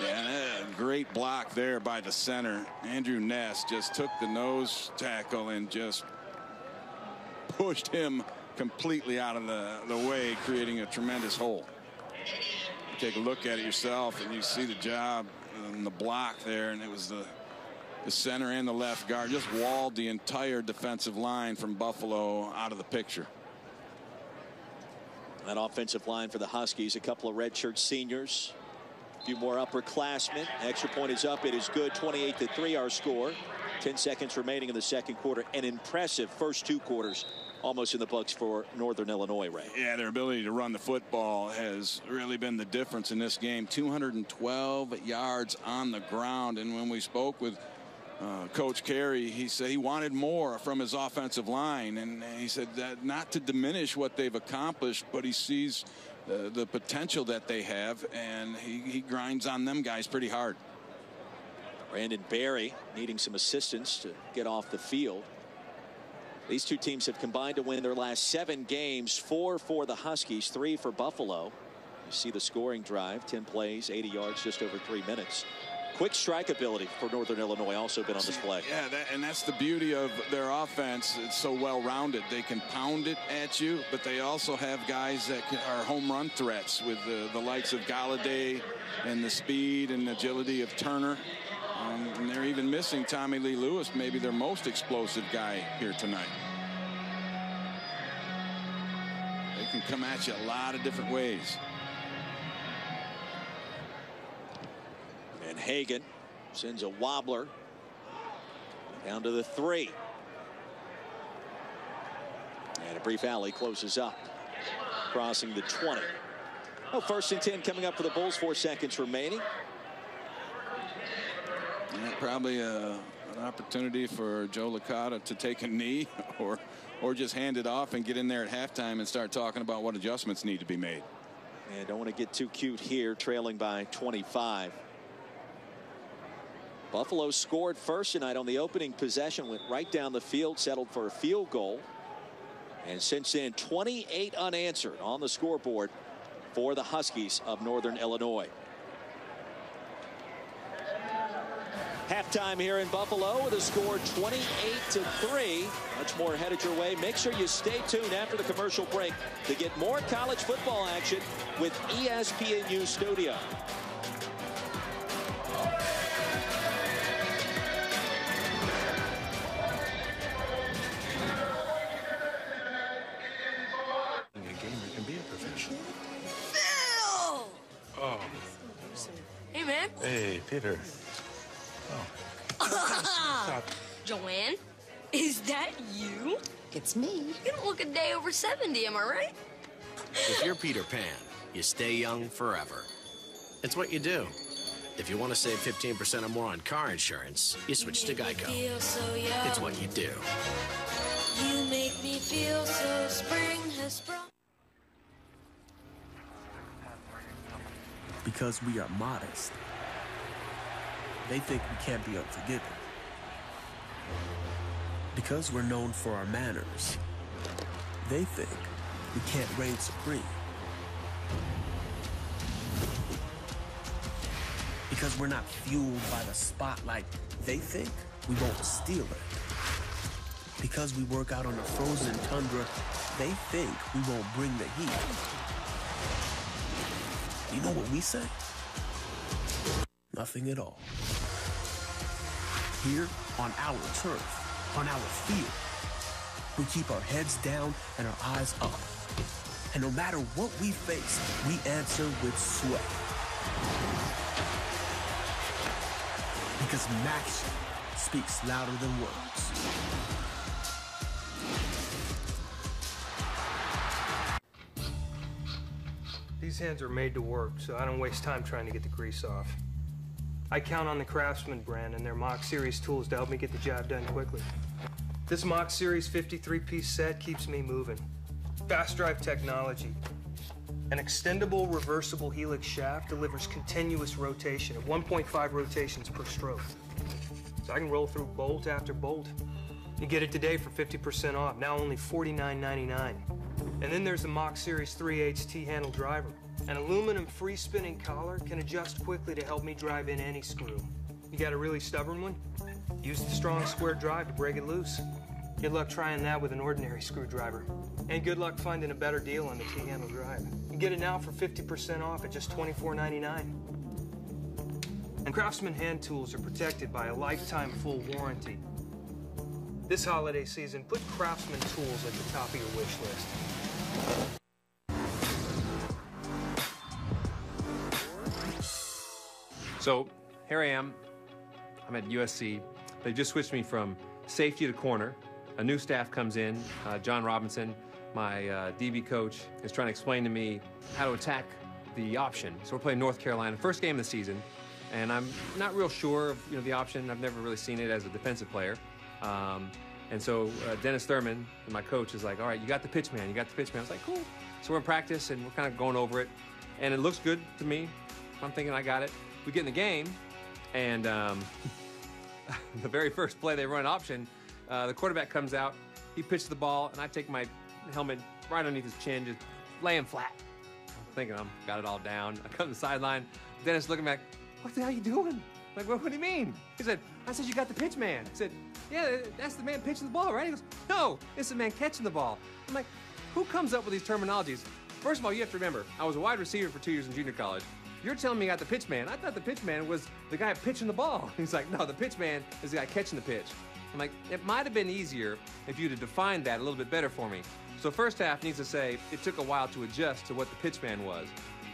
Yeah, great block there by the center. Andrew Ness just took the nose tackle and just pushed him completely out of the way, creating a tremendous hole. You take a look at it yourself, and you see the job and the block there, and it was the center and the left guard just walled the entire defensive line from Buffalo out of the picture. That offensive line for the Huskies, a couple of redshirt seniors, a few more upperclassmen. Extra point is up. It is good. 28-3 our score. 10 seconds remaining in the second quarter. An impressive first 2 quarters almost in the books for Northern Illinois, Ray. Yeah, their ability to run the football has really been the difference in this game. 212 yards on the ground. And when we spoke with Coach Carey, he said he wanted more from his offensive line, and he said that not to diminish what they've accomplished, but he sees the potential that they have, and he grinds on them guys pretty hard. Brandon Berry needing some assistance to get off the field. These two teams have combined to win their last 7 games, 4 for the Huskies, 3 for Buffalo. You see the scoring drive, 10 plays, 80 yards, just over 3 minutes. Quick strike ability for Northern Illinois also been on display. Yeah, and that's the beauty of their offense. It's so well-rounded. They can pound it at you, but they also have guys that are home run threats with the likes of Galladay and the speed and agility of Turner. And they're even missing Tommy Lee Lewis, maybe their most explosive guy here tonight. They can come at you a lot of different ways. And Hagan sends a wobbler down to the 3. And a brief alley closes up, crossing the 20. Oh, 1st and 10 coming up for the Bulls, 4 seconds remaining. Yeah, probably an opportunity for Joe Licata to take a knee or just hand it off and get in there at halftime and start talking about what adjustments need to be made. Yeah, don't want to get too cute here, trailing by 25. Buffalo scored first tonight on the opening possession, went right down the field, settled for a field goal. And since then, 28 unanswered on the scoreboard for the Huskies of Northern Illinois. Halftime here in Buffalo with a score 28-3. Much more headed your way. Make sure you stay tuned after the commercial break to get more college football action with ESPNU Studio. A gamer can be a professional. Phil! Oh. Hey, man. Hey, Peter. Joanne, is that you? It's me. You don't look a day over 70, am I right? If you're Peter Pan, you stay young forever. It's what you do. If you want to save 15% or more on car insurance, you switch to Geico. Feel so young. It's what you do. You make me feel so spring has sprung. Because we are modest. They think we can't be unforgiving. Because we're known for our manners. They think we can't reign supreme. Because we're not fueled by the spotlight. They think we won't steal it. Because we work out on the frozen tundra. They think we won't bring the heat. You know what we say? Nothing at all. Here on our turf, on our field, we keep our heads down and our eyes up. And no matter what we face, we answer with sweat. Because action speaks louder than words. These hands are made to work, so I don't waste time trying to get the grease off. I count on the Craftsman brand and their Mach Series tools to help me get the job done quickly. This Mach Series 53-piece set keeps me moving. Fast drive technology. An extendable reversible helix shaft delivers continuous rotation at 1.5 rotations per stroke. So I can roll through bolt after bolt. You get it today for 50% off, now only $49.99. And then there's the Mach Series 3/8 T-handle driver. An aluminum free spinning collar can adjust quickly to help me drive in any screw. You got a really stubborn one? Use the strong square drive to break it loose. Good luck trying that with an ordinary screwdriver. And good luck finding a better deal on the T-handle drive. You can get it now for 50% off at just $24.99. And Craftsman hand tools are protected by a lifetime full warranty. This holiday season, put Craftsman tools at the top of your wish list. So here I am. I'm at USC. They just switched me from safety to corner. A new staff comes in. John Robinson, my DB coach, is trying to explain to me how to attack the option. So we're playing North Carolina, first game of the season, and I'm not real sure of the option. I've never really seen it as a defensive player. And so Dennis Thurman, my coach, is like, all right, you got the pitch, man. You got the pitch, man. I was like, cool. So we're in practice, and we're kind of going over it. And it looks good to me. I'm thinking I got it. We get in the game, and the very first play they run option, the quarterback comes out. He pitches the ball, and I take my helmet right underneath his chin, just lay him flat. I'm thinking I've got it all down. I come to the sideline. Dennis looking back, what the hell are you doing? I'm like, what do you mean? He said, I said, you got the pitch man. I said, yeah, that's the man pitching the ball, right? He goes, no, it's the man catching the ball. I'm like, who comes up with these terminologies? First of all, you have to remember, I was a wide receiver for 2 years in junior college. You're telling me I got the pitch man. I thought the pitch man was the guy pitching the ball. He's like, no, the pitch man is the guy catching the pitch. I'm like, it might have been easier if you'd have defined that a little bit better for me. So first half needs to say, it took a while to adjust to what the pitch man was.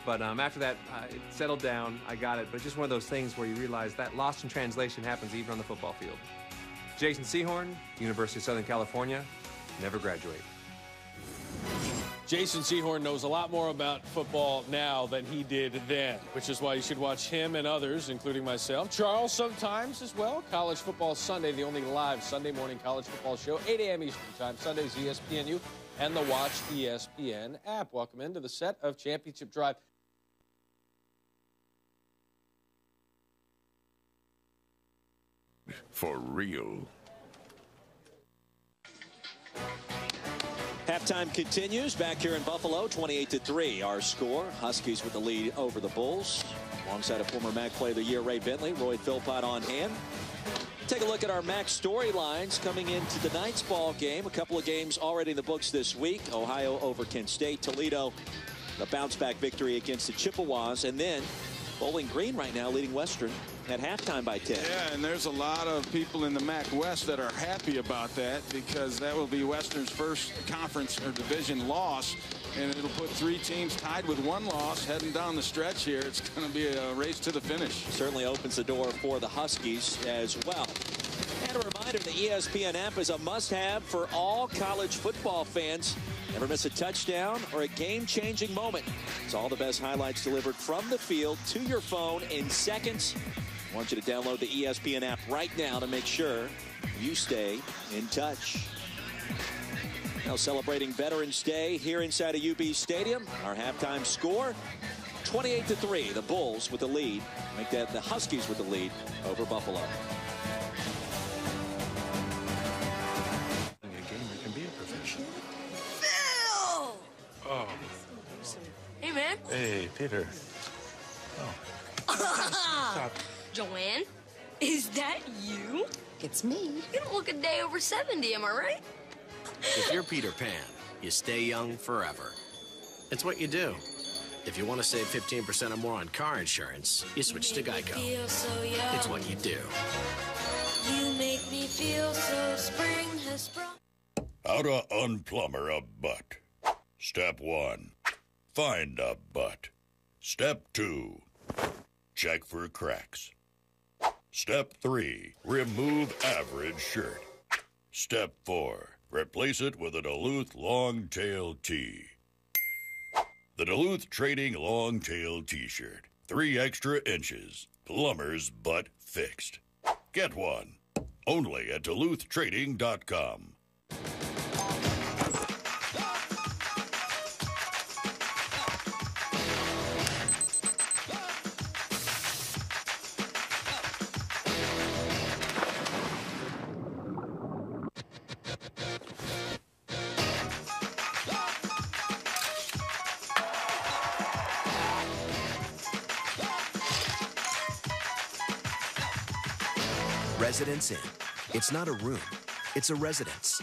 But after that, it settled down. I got it. But just one of those things where you realize that lost in translation happens even on the football field. Jason Sehorn, University of Southern California, never graduate. Jason Sehorn knows a lot more about football now than he did then, which is why you should watch him and others, including myself. Charles sometimes as well. College Football Sunday, the only live Sunday morning college football show, 8 a.m. Eastern Time, Sundays, ESPNU, and the Watch ESPN app. Welcome into the set of Championship Drive. For real. Halftime continues back here in Buffalo, 28-3 our score. Huskies with the lead over the Bulls. Alongside a former MAC Player of the Year, Ray Bentley, Roy Philpott on hand. Take a look at our MAC storylines coming into tonight's ball game. A couple of games already in the books this week. Ohio over Kent State. Toledo, the bounce-back victory against the Chippewas. And then Bowling Green right now leading Western at halftime by 10. Yeah, and there's a lot of people in the MAC West that are happy about that because that will be Western's first conference or division loss, and it'll put 3 teams tied with 1 loss heading down the stretch here. It's going to be a race to the finish. Certainly opens the door for the Huskies as well. And a reminder, the ESPN app is a must-have for all college football fans. Never miss a touchdown or a game-changing moment. It's all the best highlights delivered from the field to your phone in seconds. I want you to download the ESPN app right now to make sure you stay in touch. Now celebrating Veterans Day here inside of UB Stadium. Our halftime score, 28-3. The Bulls with the lead. Make that the Huskies with the lead over Buffalo. A gamer can be a professional. Phil! Oh. Hey, man. Hey, Peter. Stop. Joanne, is that you? It's me. You don't look a day over 70, am I right? If you're Peter Pan, you stay young forever. It's what you do. If you want to save 15% or more on car insurance, you switch to Geico. It's what you do. You make me feel so spring has sprung. How to unplumber a butt. Step 1. Find a butt. Step 2. Check for cracks. Step 3. Remove average shirt. Step 4. Replace it with a Duluth Longtail Tee. The Duluth Trading Longtail T-shirt. 3 extra inches. Plumber's butt fixed. Get one. Only at DuluthTrading.com. Residence Inn. It's not a room, It's a residence.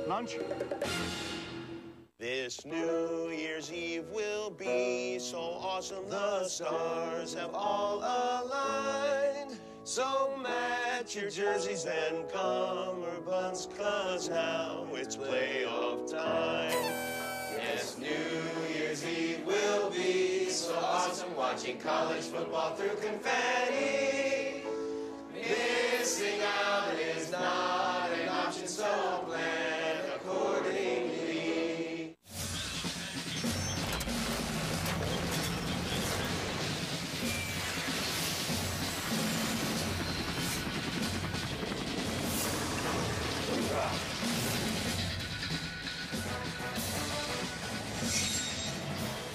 Lunch? This New Year's Eve will be so awesome. The stars have all aligned. So match your jerseys and cummerbunds, 'cause now it's playoff time. Yes, New Year's Eve will be so awesome, watching college football through confetti. Missing out is not an option, so plan accordingly.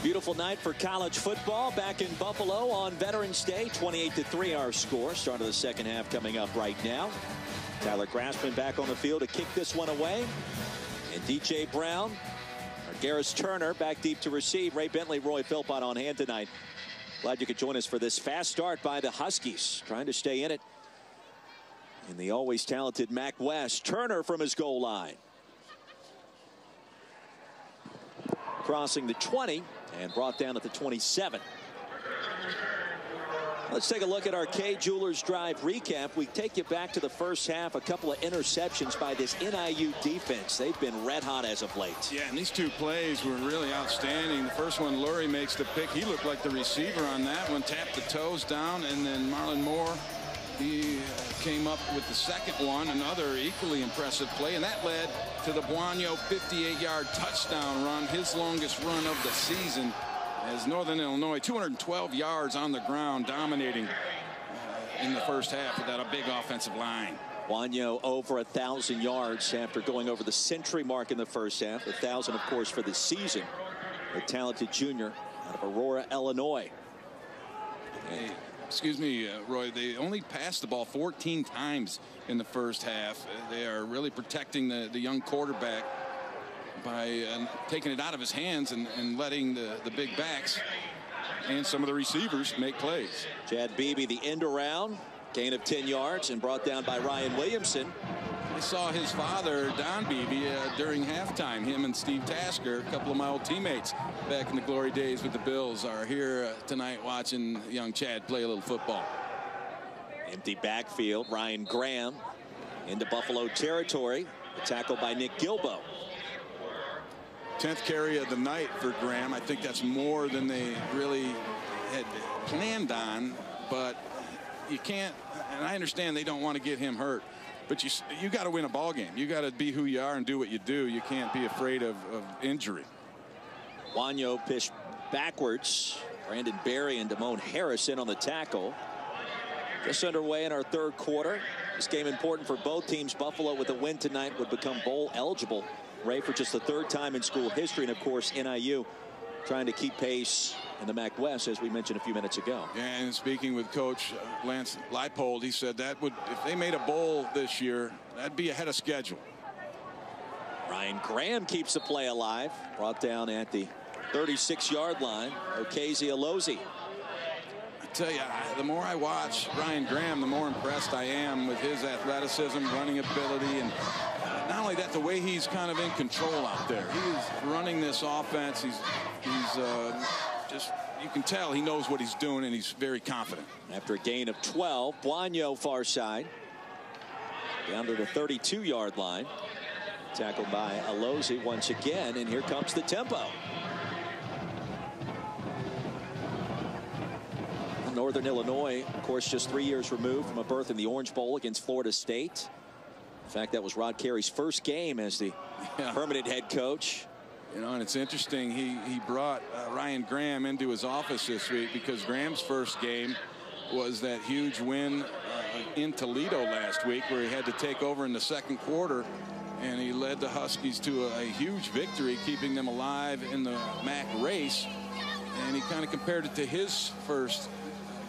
Beautiful night for college football back in Buffalo on Veterans Day. 28-3 our score. Start of the second half coming up right now. Tyler Grassman back on the field to kick this one away. And DJ Brown, or Garris Turner back deep to receive. Ray Bentley, Roy Philpott on hand tonight. Glad you could join us for this fast start by the Huskies. Trying to stay in it. And the always talented Mac West. Turner from his goal line. Crossing the 20 and brought down at the 27. Let's take a look at our Kay Jewelers Drive recap. We take you back to the first half. A couple of interceptions by this NIU defense. They've been red hot as of late. Yeah, and these two plays were really outstanding. The first one, Lurie makes the pick. He looked like the receiver on that one. Tapped the toes down, and then Marlon Moore, he came up with the second one, another equally impressive play, and that led to the Buono 58-yard touchdown run, his longest run of the season, as Northern Illinois 212 yards on the ground, dominating in the first half without a big offensive line. Buono over 1,000 yards after going over the century mark in the first half. 1,000, of course, for the season. A talented junior out of Aurora, Illinois. Hey. Excuse me, Roy, they only passed the ball 14 times in the first half. They are really protecting the young quarterback by taking it out of his hands and letting the big backs and some of the receivers make plays. Chad Beebe, the end around, gain of 10 yards and brought down by Ryan Williamson. I saw his father, Don Beebe, during halftime. Him and Steve Tasker, a couple of my old teammates back in the glory days with the Bills, are here tonight watching young Chad play a little football. Empty backfield. Ryan Graham into Buffalo territory. A tackle by Nick Gilbo. 10th carry of the night for Graham. I think that's more than they really had planned on, but you can't, and I understand they don't want to get him hurt. But you got to win a ball game. You got to be who you are and do what you do. You can't be afraid of injury. Buono pitched backwards. Brandon Berry and Damone Harrison on the tackle. Just underway in our third quarter. This game important for both teams. Buffalo with a win tonight would become bowl eligible. Ray, for just the third time in school history, and of course NIU trying to keep pace in the MAC West, as we mentioned a few minutes ago. And speaking with Coach Lance Leipold, he said that would, if they made a bowl this year, that'd be ahead of schedule. Ryan Graham keeps the play alive. Brought down at the 36-yard line. Okazie Alozie. I tell you, the more I watch Ryan Graham, the more impressed I am with his athleticism, running ability, and not only that, the way he's kind of in control out there. He's running this offense. He's just, you can tell he knows what he's doing, and he's very confident. After a gain of 12, Buono far side. Down to the 32-yard line. Tackled by Alozie once again, and here comes the tempo. Northern Illinois, of course, just 3 years removed from a berth in the Orange Bowl against Florida State. In fact, that was Rod Carey's first game as the permanent head coach. You know, and it's interesting, he brought Ryan Graham into his office this week because Graham's first game was that huge win in Toledo last week where he had to take over in the second quarter, and he led led the Huskies to a huge victory, keeping them alive in the MAC race. And he kind of compared it to his first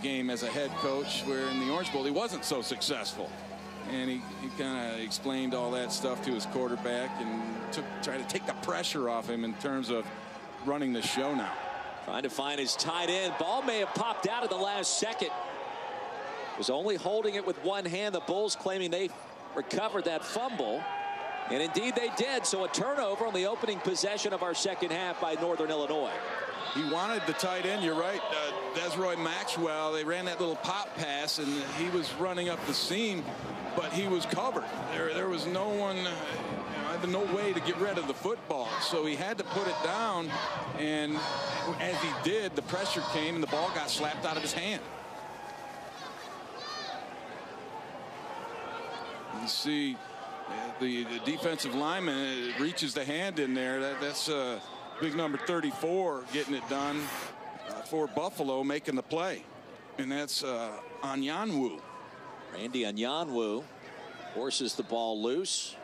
game as a head coach, where in the Orange Bowl he wasn't so successful. And he kind of explained all that stuff to his quarterback and tried to take the pressure off him in terms of running the show now. Trying to find his tight end. Ball may have popped out at the last second. Was only holding it with one hand. The Bulls claiming they recovered that fumble. And indeed they did. So a turnover on the opening possession of our second half by Northern Illinois. He wanted the tight end. You're right. Desroy Maxwell, they ran that little pop pass, and he was running up the seam, but he was covered. There was no one, no way to get rid of the football. So he had to put it down, and as he did, the pressure came, and the ball got slapped out of his hand. You see the defensive lineman reaches the hand in there. That's big number 34 getting it done for Buffalo, making the play. And that's Anyanwu. Randy Anyanwu forces the ball loose.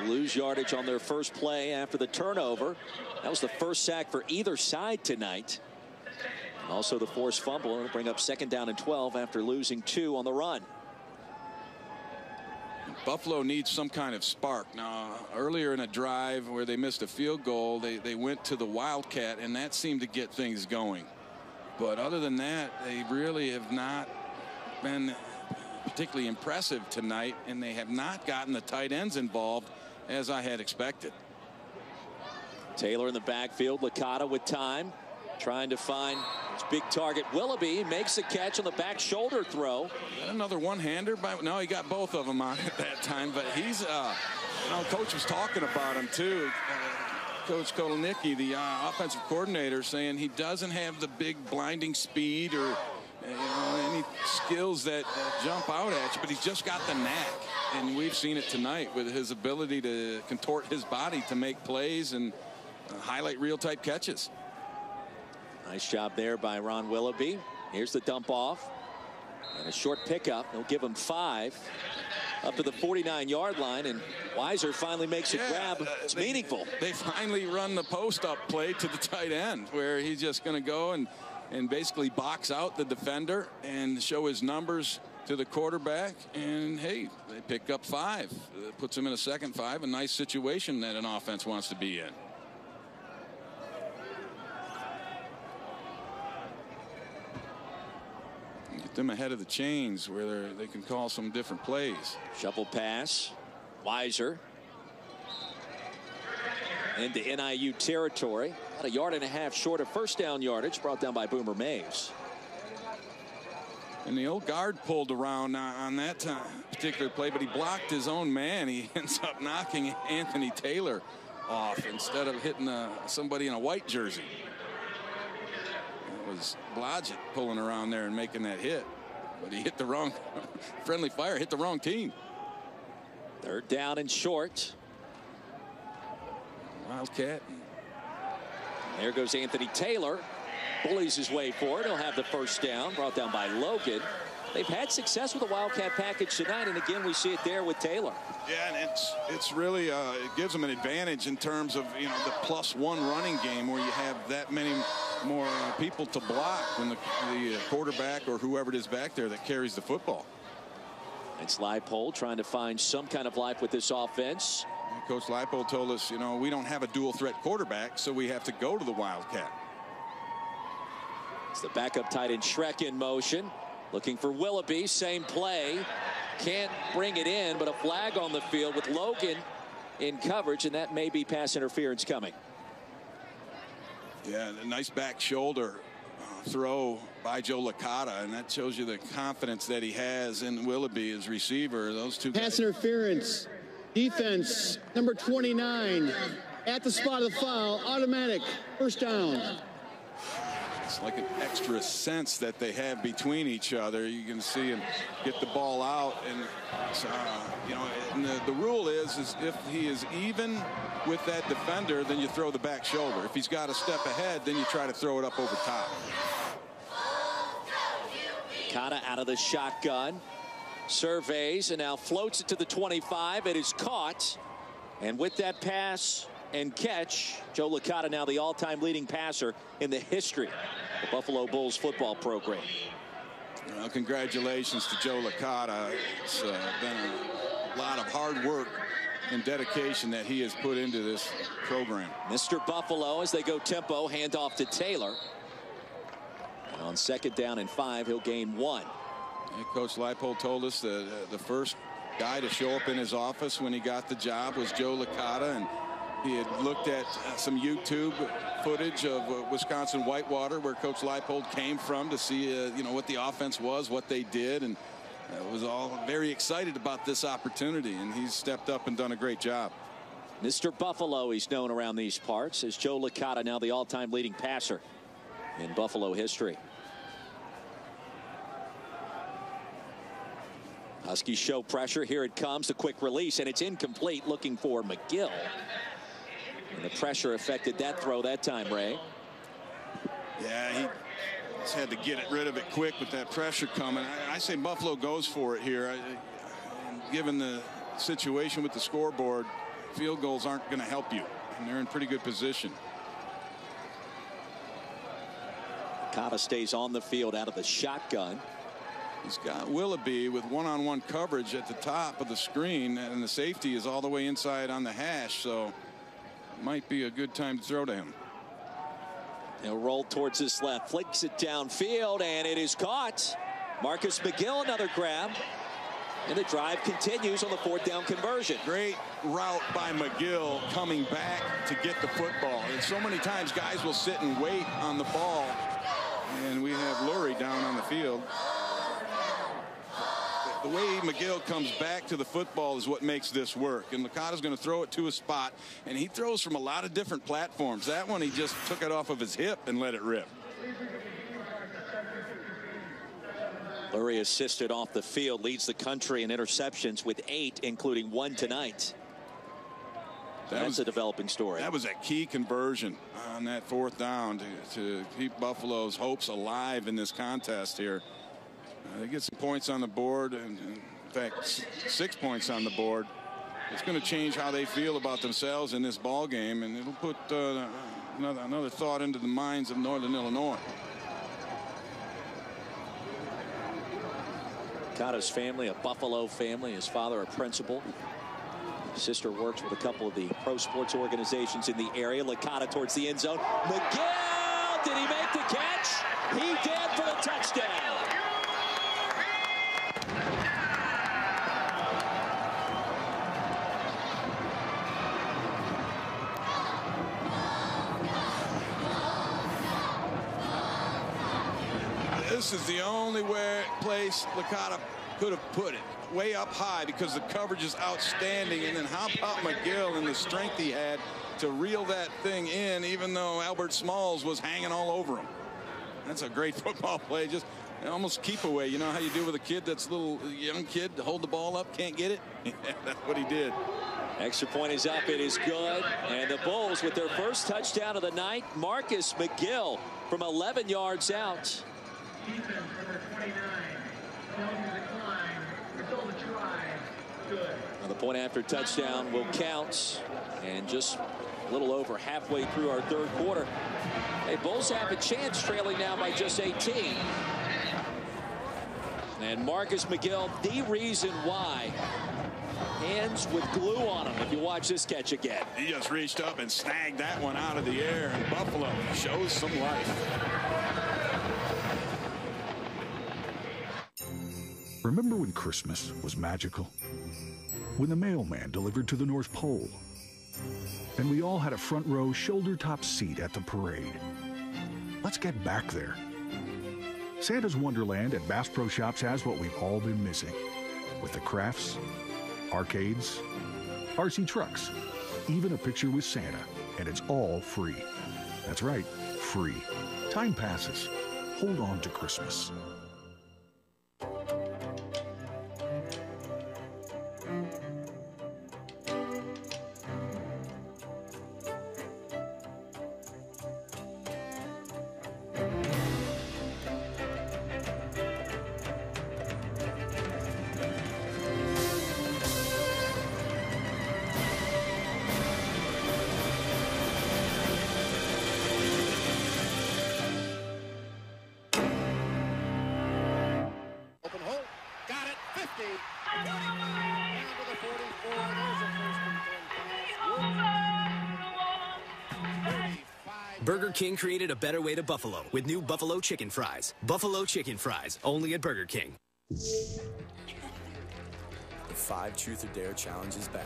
Lose yardage on their first play after the turnover. That was the first sack for either side tonight. And also the forced fumble. It'll bring up 2nd down and 12 after losing 2 on the run. Buffalo needs some kind of spark. Now, earlier in a drive where they missed a field goal, they went to the Wildcat, and that seemed to get things going. But other than that, they really have not been particularly impressive tonight, and they have not gotten the tight ends involved as I had expected. Taylor in the backfield, Licata with time, trying to find his big target. Willoughby makes the catch on the back shoulder throw. Another one-hander? No, he got both of them on at that time, but he's, Coach was talking about him too. Coach Kotelnicki, the offensive coordinator, saying he doesn't have the big blinding speed or any skills that jump out at you, but he's just got the knack. And we've seen it tonight with his ability to contort his body to make plays and highlight real-type catches. Nice job there by Ron Willoughby. Here's the dump off. And a short pickup. They'll give him 5 up to the 49-yard line. And Weiser finally makes a grab. It's meaningful. They finally run the post-up play to the tight end where he's just going to go and basically box out the defender and show his numbers to the quarterback. And, hey, they pick up 5. Puts him in a 2nd 5. A nice situation that an offense wants to be in. Get them ahead of the chains where they can call some different plays. Shuffle pass. Weiser into NIU territory. About 1.5 yards short of first down yardage, brought down by Boomer Mays. And the old guard pulled around on that particular play, but he blocked his own man. He ends up knocking Anthony Taylor off instead of hitting somebody in a white jersey. It was Blodgett pulling around there and making that hit, but he hit the wrong friendly fire, hit the wrong team. 3rd down and short. Wildcat. There goes Anthony Taylor. Bullies his way forward. He'll have the first down, brought down by Logan. They've had success with the Wildcat package tonight, and again we see it there with Taylor. Yeah, and it's really it gives them an advantage in terms of the +1 running game where you have that many more people to block than the quarterback or whoever it is back there that carries the football. It's Leipold trying to find some kind of life with this offense. Coach Leipold told us, we don't have a dual threat quarterback, so we have to go to the Wildcat. It's the backup tight end Schreck in motion, looking for Willoughby. Same play, can't bring it in, but a flag on the field with Logan in coverage, and that may be pass interference coming. Yeah, a nice back shoulder throw by Joe Licata, and that shows you the confidence that he has in Willoughby as receiver. Those two pass interference. Defense number 29 at the spot of the foul. Automatic first down. It's like an extra sense that they have between each other. You can see him get the ball out, and and the rule is if he is even with that defender, then you throw the back shoulder. If he's got a step ahead, then you try to throw it up over top. Licata out of the shotgun. Surveys and now floats it to the 25. It is caught And with that pass and catch, Joe Licata now the all-time leading passer in the history of the Buffalo Bulls football program. Well, congratulations to Joe Licata. It's been a lot of hard work and dedication that he has put into this program. Mr. Buffalo, as they go tempo, handoff to Taylor. And on 2nd down and 5, he'll gain 1. And Coach Leipold told us that the first guy to show up in his office when he got the job was Joe Licata, and he had looked at some YouTube footage of Wisconsin Whitewater, where Coach Leipold came from, to see what the offense was, what they did, and was all very excited about this opportunity, and he's stepped up and done a great job. Mr. Buffalo, he's known around these parts, as Joe Licata now the all-time leading passer in Buffalo history. Huskies show pressure. Here it comes. The quick release, and it's incomplete, looking for McGill. And the pressure affected that throw that time, Ray. Yeah, he just had to get rid of it quick with that pressure coming. I say Buffalo goes for it here. Given the situation with the scoreboard, field goals aren't going to help you, and they're in pretty good position. Licata stays on the field out of the shotgun. He's got Willoughby with one-on-one coverage at the top of the screen, and the safety is all the way inside on the hash, so it might be a good time to throw to him. He'll roll towards his left, flicks it downfield, and it is caught. Marcus McGill, another grab. And the drive continues on the 4th down conversion. Great route by McGill coming back to get the football. And so many times guys will sit and wait on the ball, and we have Lurie down on the field. The way McGill comes back to the football is what makes this work. And Licata's going to throw it to a spot, and he throws from a lot of different platforms. That one, he just took it off of his hip and let it rip. Lurie assisted off the field, leads the country in interceptions with 8, including 1 tonight. That's a developing story. That was a key conversion on that 4th down to keep Buffalo's hopes alive in this contest here. They get some points on the board, and in fact 6 points on the board. It's going to change how they feel about themselves in this ball game, and it'll put another thought into the minds of Northern Illinois. Licata's family, a Buffalo family. His father, a principal. His sister works with a couple of the pro sports organizations in the area. Licata towards the end zone. McGill, did he make the catch? He did for the touchdown. This is the only place Licata could have put it, way up high, because the coverage is outstanding. And then how about McGill and the strength he had to reel that thing in, even though Albert Smalls was hanging all over him. That's a great football play, just almost keep away. You know how you do with a kid that's a little young kid to hold the ball up, can't get it? That's what he did. Extra point is up. It is good. And the Bulls with their first touchdown of the night. Marcus McGill from 11 yards out. Now the point after touchdown will count, and just a little over halfway through our 3rd quarter. Hey, Bulls have a chance, trailing now by just 18. And Marcus McGill, the reason why. Hands with glue on him if you watch this catch again. He just reached up and snagged that one out of the air, and Buffalo shows some life. Remember when Christmas was magical? When the mailman delivered to the North Pole? And we all had a front row, shoulder-top seat at the parade. Let's get back there. Santa's Wonderland at Bass Pro Shops has what we've all been missing. With the crafts, arcades, RC trucks, even a picture with Santa. And it's all free. That's right, free. Time passes. Hold on to Christmas. Burger King created a better way to Buffalo with new Buffalo Chicken Fries. Buffalo Chicken Fries, only at Burger King. The 5 Truth or Dare Challenge is back.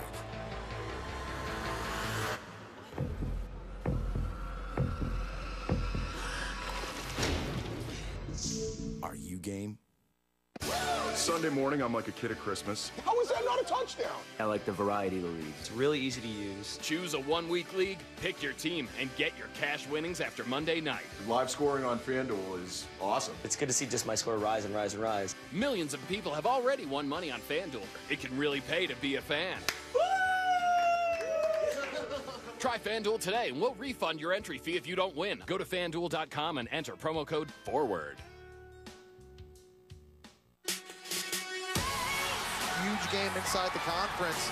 Are you game? Sunday morning, I'm like a kid at Christmas. How is that not a touchdown? I like the variety of the league. It's really easy to use. Choose a one-week league, pick your team, and get your cash winnings after Monday night. Live scoring on FanDuel is awesome. It's good to see just my score rise and rise and rise. Millions of people have already won money on FanDuel. It can really pay to be a fan. Try FanDuel today, and we'll refund your entry fee if you don't win. Go to FanDuel.com and enter promo code FORWARD. Huge game inside the conference.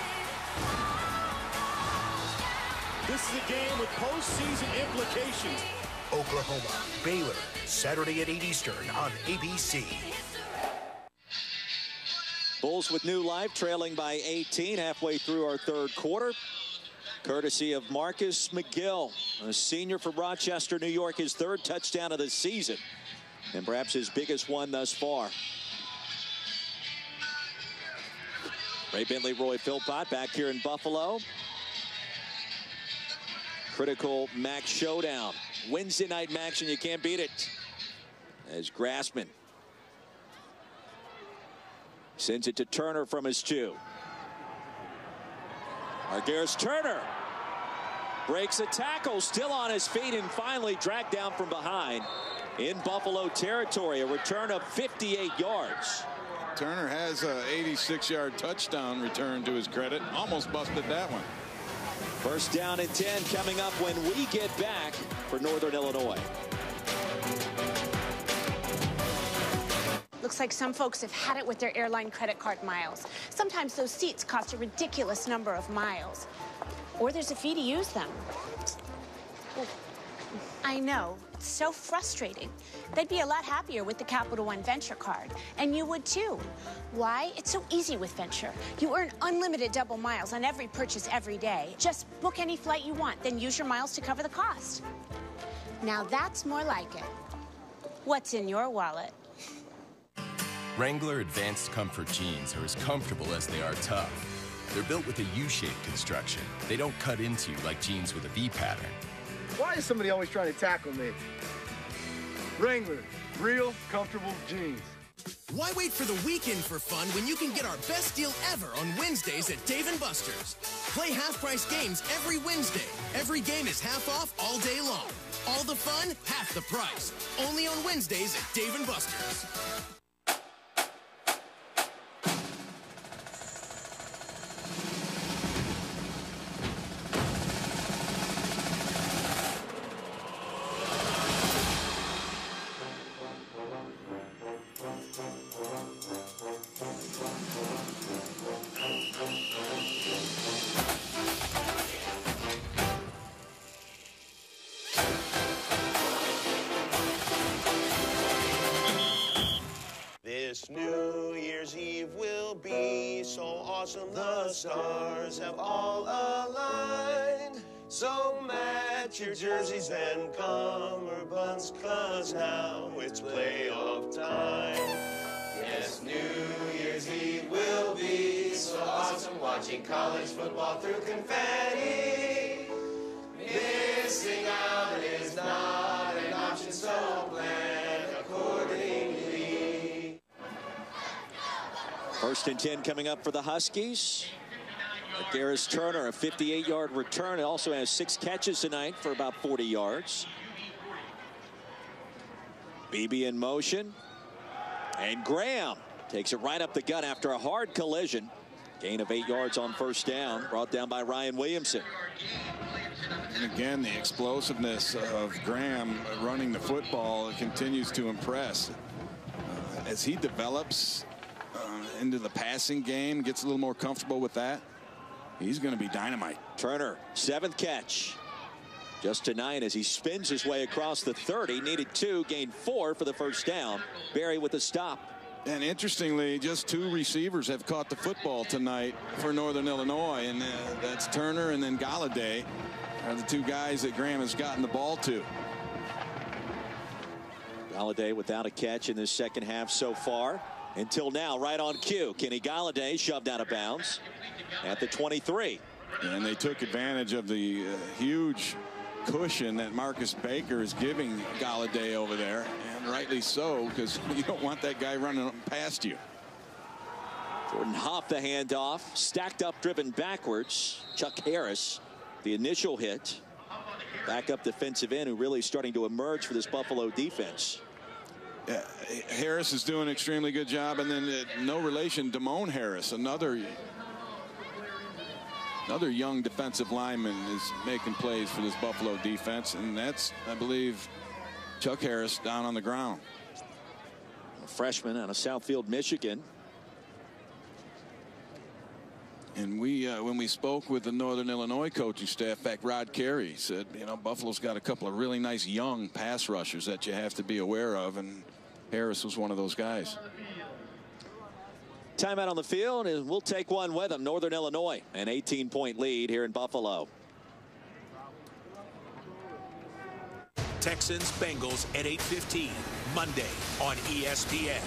This is a game with postseason implications. Oklahoma, Baylor, Saturday at 8 Eastern on ABC. Bulls with new life, trailing by 18 halfway through our third quarter. Courtesy of Marcus McGill, a senior from Rochester, New York, his third touchdown of the season, and perhaps his biggest one thus far. Ray Bentley, Roy Philpott back here in Buffalo. Critical MAC showdown. Wednesday night MAC, and you can't beat it. As Grassman sends it to Turner from his 2. Argyris Turner breaks a tackle, still on his feet, and finally dragged down from behind in Buffalo territory. A return of 58 yards. Turner has a 86-yard touchdown return to his credit. Almost busted that one. First down and 10 coming up when we get back for Northern Illinois. Looks like some folks have had it with their airline credit card miles. Sometimes those seats cost a ridiculous number of miles. Or there's a fee to use them. I know. It's so frustrating. They'd be a lot happier with the Capital One Venture card. And you would too. Why? It's so easy with Venture. You earn unlimited double miles on every purchase every day. Just book any flight you want, then use your miles to cover the cost. Now that's more like it. What's in your wallet? Wrangler Advanced Comfort jeans are as comfortable as they are tough. They're built with a U-shaped construction. They don't cut into you like jeans with a V pattern. Why is somebody always trying to tackle me? Wrangler, real comfortable jeans. Why wait for the weekend for fun when you can get our best deal ever on Wednesdays at Dave & Buster's? Play half-price games every Wednesday. Every game is half off all day long. All the fun, half the price. Only on Wednesdays at Dave & Buster's. This New Year's Eve will be so awesome. The stars have all aligned. So match your jerseys and cummerbunds, 'cause now it's playoff time. Yes, New Year's Eve will be so awesome, watching college football through confetti. Missing out is not an option, so plan accordingly. First and 10 coming up for the Huskies. Argyris Turner, a 58-yard return. It also has 6 catches tonight for about 40 yards. Beebe in motion. And Graham takes it right up the gut after a hard collision. Gain of 8 yards on first down, brought down by Ryan Williamson. And again, the explosiveness of Graham running the football continues to impress. As he develops into the passing game, gets a little more comfortable with that, he's going to be dynamite. Turner, 7th catch. Just to 9 as he spins his way across the 30. Needed 2, gained 4 for the first down. Berry with the stop. And interestingly, just 2 receivers have caught the football tonight for Northern Illinois, and that's Turner and then Galladay are the 2 guys that Graham has gotten the ball to. Galladay without a catch in this second half so far. Until now, right on cue. Kenny Galladay shoved out of bounds at the 23. And they took advantage of the huge cushion that Marcus Baker is giving Galladay over there, and rightly so, because you don't want that guy running past you. Jordan Hoff the handoff, stacked up, driven backwards. Chuck Harris, the initial hit. Backup defensive end who really starting to emerge for this Buffalo defense. Harris is doing an extremely good job, and then no relation, Damone Harris, another young defensive lineman, is making plays for this Buffalo defense, and that's, I believe, Chuck Harris down on the ground. A freshman out of Southfield, Michigan. And when we spoke with the Northern Illinois coaching staff, in fact, Rod Carey said, you know, Buffalo's got a couple of really nice young pass rushers that you have to be aware of, and Harris was one of those guys. Timeout on the field, and we'll take one with them. Northern Illinois, an 18-point lead here in Buffalo. Texans Bengals at 8:15 Monday on ESPN.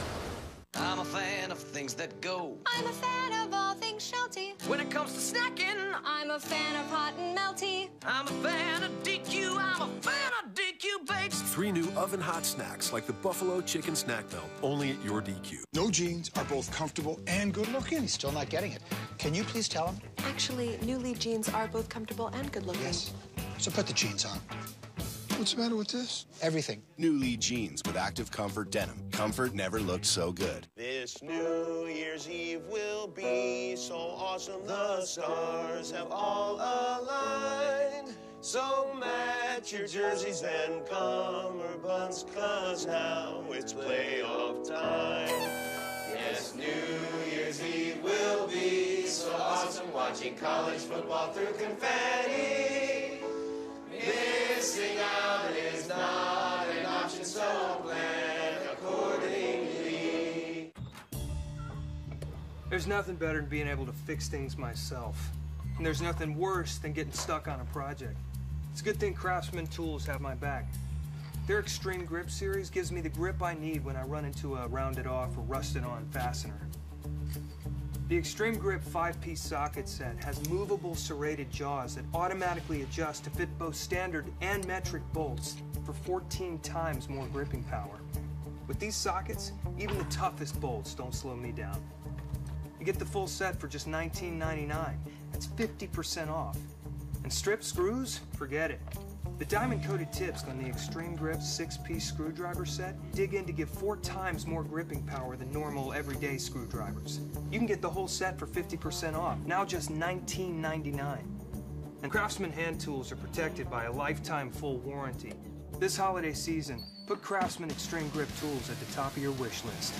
I'm a fan of things that go. I'm a fan of all things Shelty. When it comes to snacking, I'm a fan of hot and melty. I'm a fan of DQ. I'm a fan of DQ Bakes. 3 new oven hot snacks like the Buffalo Chicken Snack Melt, only at your DQ. No jeans are both comfortable and good looking. He's still not getting it. Can you please tell him? Actually, New Lee jeans are both comfortable and good looking. Yes. So put the jeans on. What's the matter with this? Everything. New Lee jeans with active comfort denim. Comfort never looked so good. This New Year's Eve will be so awesome. The stars have all aligned. So match your jerseys and cummerbunds, 'cause now it's playoff time. Yes, New Year's Eve will be so awesome, watching college football through confetti. Missing out is not an option, so plan accordingly. There's nothing better than being able to fix things myself. And there's nothing worse than getting stuck on a project. It's a good thing Craftsman Tools have my back. Their Extreme Grip series gives me the grip I need when I run into a rounded off or rusted on fastener. The Extreme Grip 5-piece socket set has movable serrated jaws that automatically adjust to fit both standard and metric bolts for 14 times more gripping power. With these sockets, even the toughest bolts don't slow me down. You get the full set for just $19.99. That's 50% off. And strip screws? Forget it. The diamond-coated tips on the Extreme Grip 6-piece screwdriver set dig in to give 4 times more gripping power than normal everyday screwdrivers. You can get the whole set for 50% off, now just $19.99. And Craftsman hand tools are protected by a lifetime full warranty. This holiday season, put Craftsman Extreme Grip tools at the top of your wish list.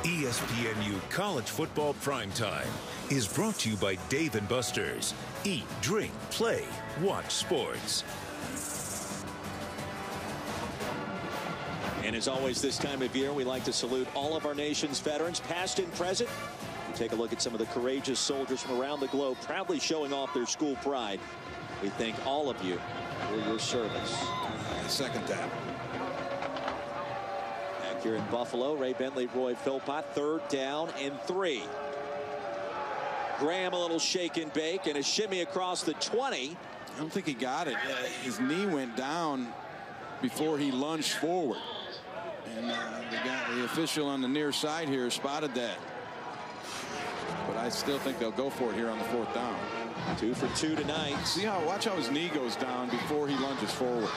ESPNU College Football Primetime is brought to you by Dave & Buster's. Eat, drink, play, watch sports. And as always this time of year, we like to salute all of our nation's veterans, past and present. We take a look at some of the courageous soldiers from around the globe proudly showing off their school pride. We thank all of you for your service. Second that. Back here in Buffalo, Ray Bentley, Roy Philpott, 3rd down and 3. Graham a little shake and bake and a shimmy across the 20. I don't think he got it. His knee went down before he lunged forward. And the official on the near side here spotted that. But I still think they'll go for it here on the 4th down. 2 for 2 tonight. Watch how his knee goes down before he lunges forward.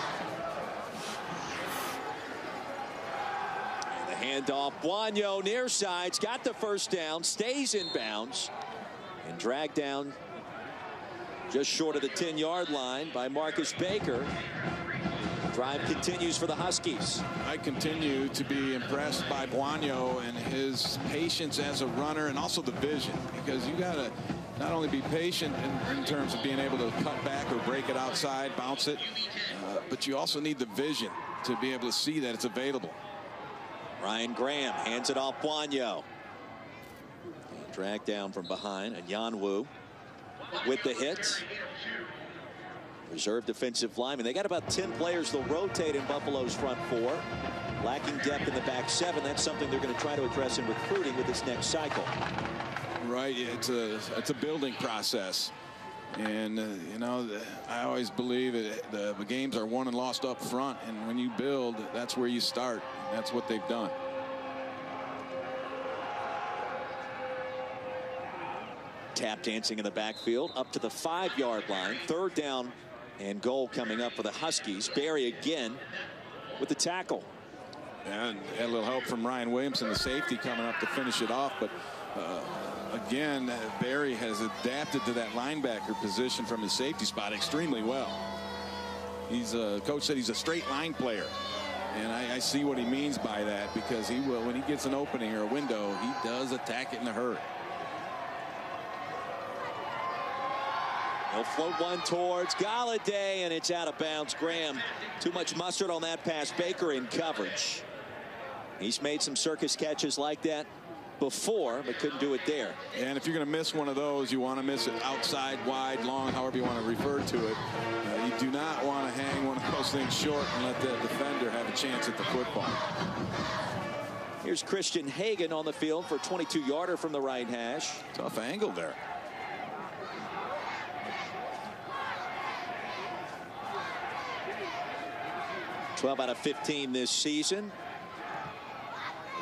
And the handoff, Buono near side's got the 1st down, stays in bounds. And dragged down just short of the 10-yard line by Marcus Baker. Drive continues for the Huskies. I continue to be impressed by Buono and his patience as a runner, and also the vision, because you got to not only be patient in terms of being able to cut back or break it outside, bounce it, but you also need the vision to be able to see that it's available. Ryan Graham hands it off Wanya. Dragged down from behind. And Yanwu with the hit. Reserve defensive lineman. They got about 10 players they'll rotate in Buffalo's front four. Lacking depth in the back seven. That's something they're going to try to address in recruiting with this next cycle. Right. It's a building process. And, you know, I always believe the games are won and lost up front. And when you build, that's where you start. That's what they've done. Tap dancing in the backfield up to the 5-yard line. 3rd down and goal coming up for the Huskies. Barry again with the tackle. And a little help from Ryan Williamson, the safety, coming up to finish it off. But again, Barry has adapted to that linebacker position from his safety spot extremely well. Coach said he's a straight line player. And I see what he means by that, because he will, when he gets an opening or a window, he does attack it in a hurry. They'll float one towards Galladay, and it's out of bounds. Graham, too much mustard on that pass. Baker in coverage. He's made some circus catches like that before, but couldn't do it there. And if you're going to miss one of those, you want to miss it outside, wide, long, however you want to refer to it. You do not want to hang one of those things short and let the defender have a chance at the football. Here's Christian Hagan on the field for a 22-yarder from the right hash. Tough angle there. .12 out of 15 this season.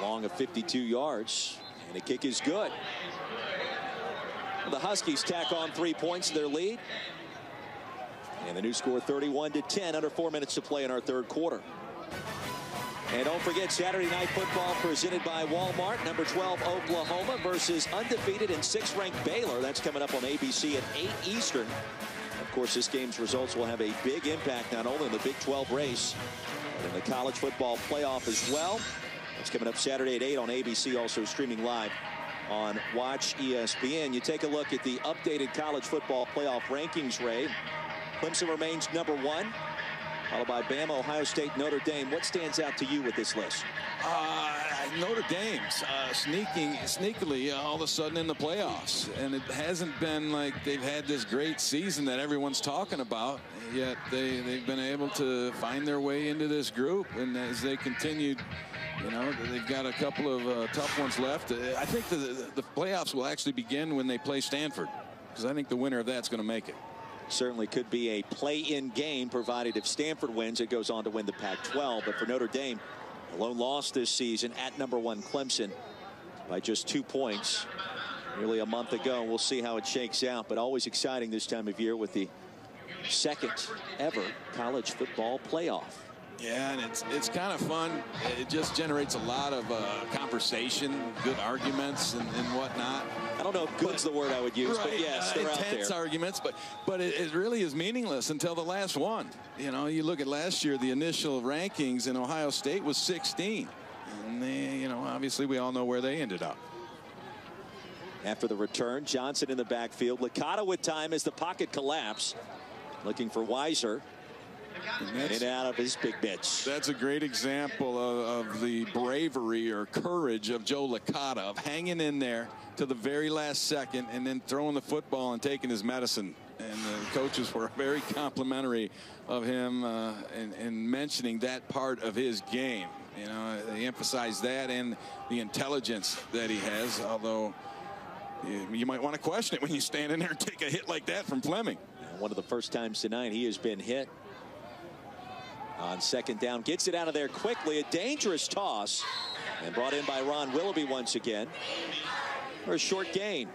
Long of 52 yards. And the kick is good. The Huskies tack on 3 points to their lead. And the new score 31-10. Under 4 minutes to play in our 3rd quarter. And don't forget Saturday Night Football presented by Walmart. Number 12 Oklahoma versus undefeated and 6th ranked Baylor. That's coming up on ABC at 8 Eastern. Of course, this game's results will have a big impact not only in the Big 12 race, but in the college football playoff as well. It's coming up Saturday at 8 on ABC, also streaming live on Watch ESPN. You take a look at the updated college football playoff rankings, Ray. Clemson remains number 1, followed by Bama, Ohio State, Notre Dame. What stands out to you with this list? Notre Dame's sneakily all of a sudden in the playoffs, and it hasn't been like they've had this great season that everyone's talking about, yet they've been able to find their way into this group. And as they continued, you know, they've got a couple of tough ones left. I think the playoffs will actually begin when they play Stanford, because I think the winner of that's going to make it. Certainly could be a play-in game, provided if Stanford wins, it goes on to win the Pac-12. But for Notre Dame, a lone loss this season at number 1 Clemson by just 2 points nearly a month ago. We'll see how it shakes out, but always exciting this time of year with the 2nd ever college football playoff. Yeah, and it's kind of fun. It just generates a lot of conversation, good arguments, and whatnot. I don't know if good's the word I would use, right, but yes, they're out there. Intense arguments, but it really is meaningless until the last one. You know, you look at last year, the initial rankings in Ohio State was 16. And they, you know, obviously we all know where they ended up. After the return, Johnson in the backfield. Licata with time as the pocket collapse. Looking for Weiser. And out of his big mitts. That's a great example of the bravery or courage of Joe Licata, of hanging in there to the very last second and then throwing the football and taking his medicine. And the coaches were very complimentary of him and mentioning that part of his game. You know, they emphasize that and the intelligence that he has, although you might want to question it when you stand in there and take a hit like that from Fleming. One of the first times tonight he has been hit. On 2nd down, gets it out of there quickly. A dangerous toss, and brought in by Ron Willoughby once again for a short gain.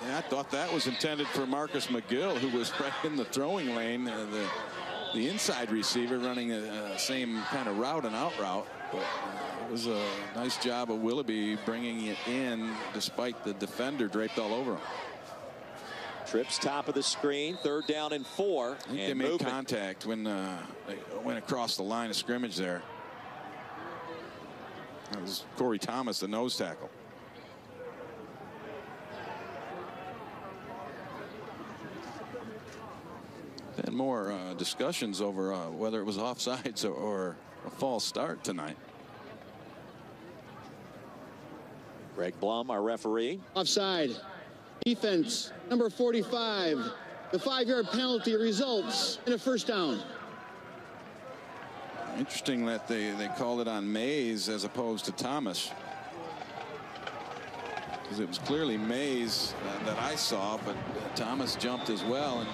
Yeah, I thought that was intended for Marcus McGill, who was right in the throwing lane, the inside receiver running the same kind of route and out route. But it was a nice job of Willoughby bringing it in despite the defender draped all over him. Trips top of the screen, 3rd down and 4. I think they made contact when they went across the line of scrimmage there. That was Corey Thomas, the nose tackle. And more discussions over whether it was offsides or a false start tonight. Greg Blum, our referee. Offside. Defense, number 45. The 5-yard penalty results in a first down. Interesting that they called it on Mays as opposed to Thomas. Because it was clearly Mays that I saw, but Thomas jumped as well, and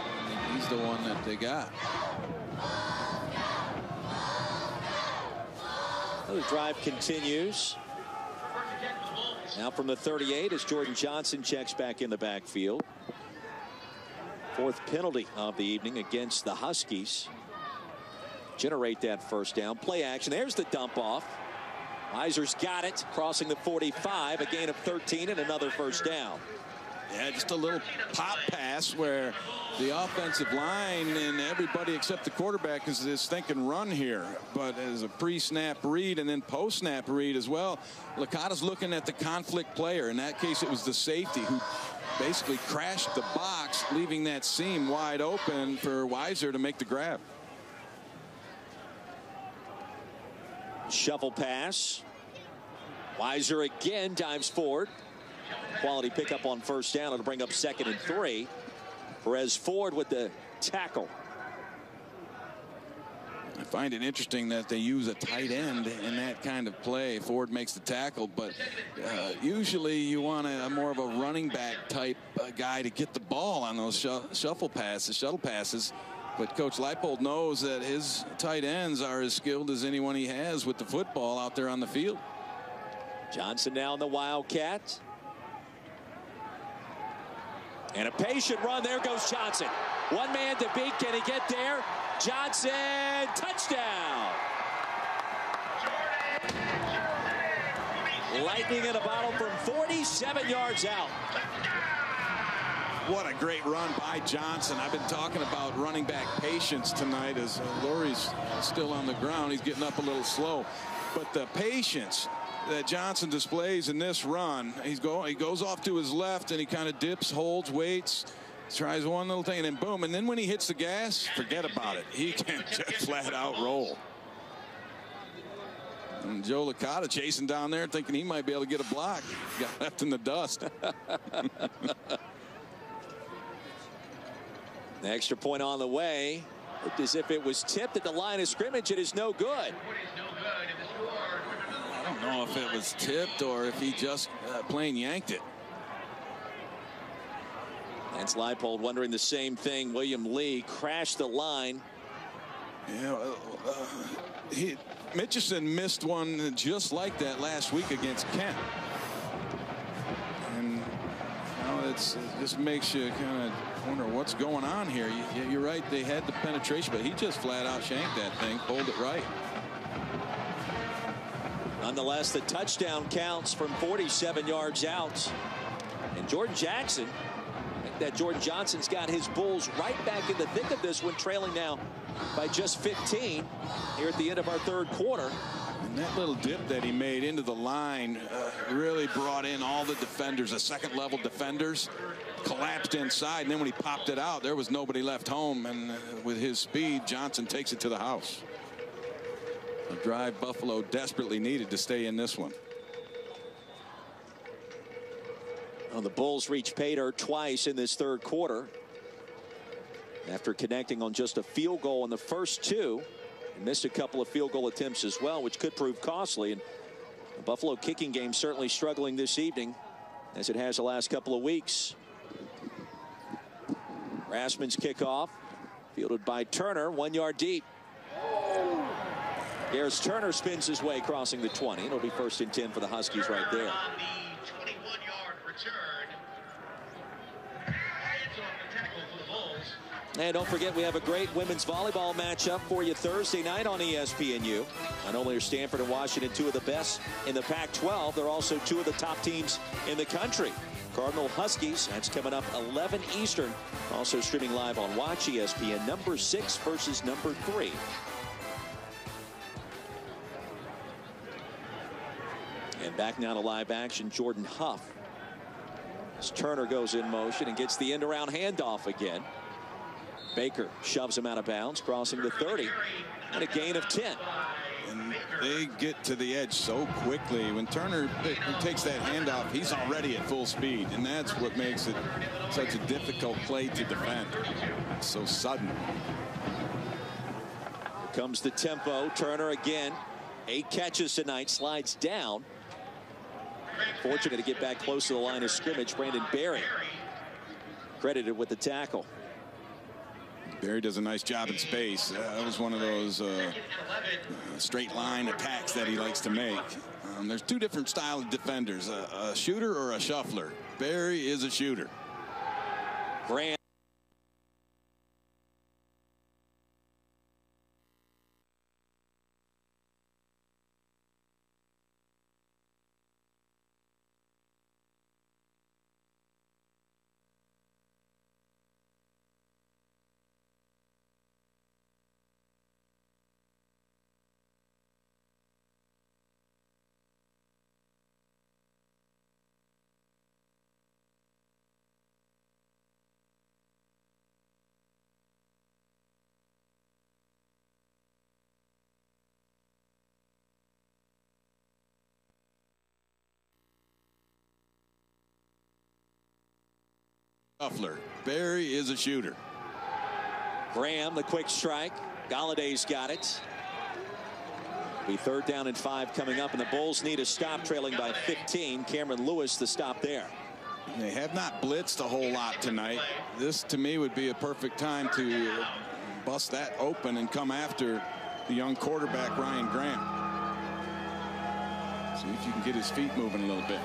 he's the one that they got. The drive continues. Now from the 38 as Jordan Johnson checks back in the backfield. 4th penalty of the evening against the Huskies. Generate that first down. Play action. There's the dump off. Weiser's got it, crossing the 45, a gain of 13 and another first down. Yeah, just a little pop pass where the offensive line and everybody except the quarterback is thinking run here. But as a pre-snap read and then post-snap read as well, Licata's looking at the conflict player. In that case, it was the safety who basically crashed the box, leaving that seam wide open for Weiser to make the grab. Shuffle pass. Weiser again dives forward. Quality pickup on first down. It'll bring up 2nd and 3. Perez Ford with the tackle. I find it interesting that they use a tight end in that kind of play. Ford makes the tackle, but usually you want a more of a running back type guy to get the ball on those shuttle passes. But Coach Leipold knows that his tight ends are as skilled as anyone he has with the football out there on the field. Johnson now in the Wildcat. And a patient run. There goes Johnson. One man to beat. Can he get there? Johnson, touchdown. Lightning in a bottle from 47 yards out. What a great run by Johnson. I've been talking about running back patience tonight as Lurie's still on the ground. He's getting up a little slow. But the patience that Johnson displays in this run, he goes off to his left and he kind of dips, holds, waits, tries one little thing, and then boom. And then when he hits the gas, forget about it. He can just flat out roll. And Joe Licata chasing down there thinking he might be able to get a block. Got left in the dust. The extra point on the way. Looked as if it was tipped at the line of scrimmage. It is no good. I don't know if it was tipped or if he just plain yanked it. Lance Leipold wondering the same thing. William Lee crashed the line. Yeah, Mitchison missed one just like that last week against Kent. And it just makes you kind of wonder what's going on here. You're right, they had the penetration, but he just flat out shanked that thing, pulled it right. Nonetheless, the touchdown counts from 47 yards out. And Jordan Jackson, I think that Jordan Johnson's got his Bulls right back in the thick of this one, trailing now by just 15 here at the end of our 3rd quarter. And that little dip that he made into the line really brought in all the defenders, the second-level defenders, collapsed inside. And then when he popped it out, there was nobody left home. And with his speed, Johnson takes it to the house. A drive Buffalo desperately needed to stay in this one. Well, the Bulls reached pay dirt twice in this 3rd quarter. After connecting on just a field goal in the first 2. Missed a couple of field goal attempts as well, which could prove costly. And the Buffalo kicking game certainly struggling this evening, as it has the last couple of weeks. Rassman's kickoff, fielded by Turner, 1 yard deep. Here's Turner, spins his way, crossing the 20. It'll be 1st and 10 for the Huskies right there. The 21-yard return. And don't forget, we have a great women's volleyball matchup for you Thursday night on ESPNU. Not only are Stanford and Washington 2 of the best in the Pac-12, they're also 2 of the top teams in the country. Cardinal Huskies, that's coming up 11 Eastern. Also streaming live on Watch ESPN, number 6 versus number 3. And back now to live action, Jordan Huff. As Turner goes in motion and gets the end-around handoff again. Baker shoves him out of bounds, crossing the 30, and a gain of 10. And They get to the edge so quickly. When Turner takes that handoff, he's already at full speed, and that's what makes it such a difficult play to defend. It's so sudden. Comes the tempo. Turner again. 8 catches tonight. Slides down. Fortunate to get back close to the line of scrimmage. Brandon Berry credited with the tackle. Berry does a nice job in space. That was one of those straight line attacks that he likes to make. There's 2 different style of defenders, a shooter or a shuffler. Berry is a shooter. Graham. Shuffler. Berry is a shooter. Graham, the quick strike. Galladay's got it. Be 3rd down and 5 coming up, and the Bulls need a stop, trailing by 15. Cameron Lewis the stop there. They have not blitzed a whole lot tonight. This, to me, would be a perfect time to bust that open and come after the young quarterback, Ryan Graham. See if you can get his feet moving a little bit.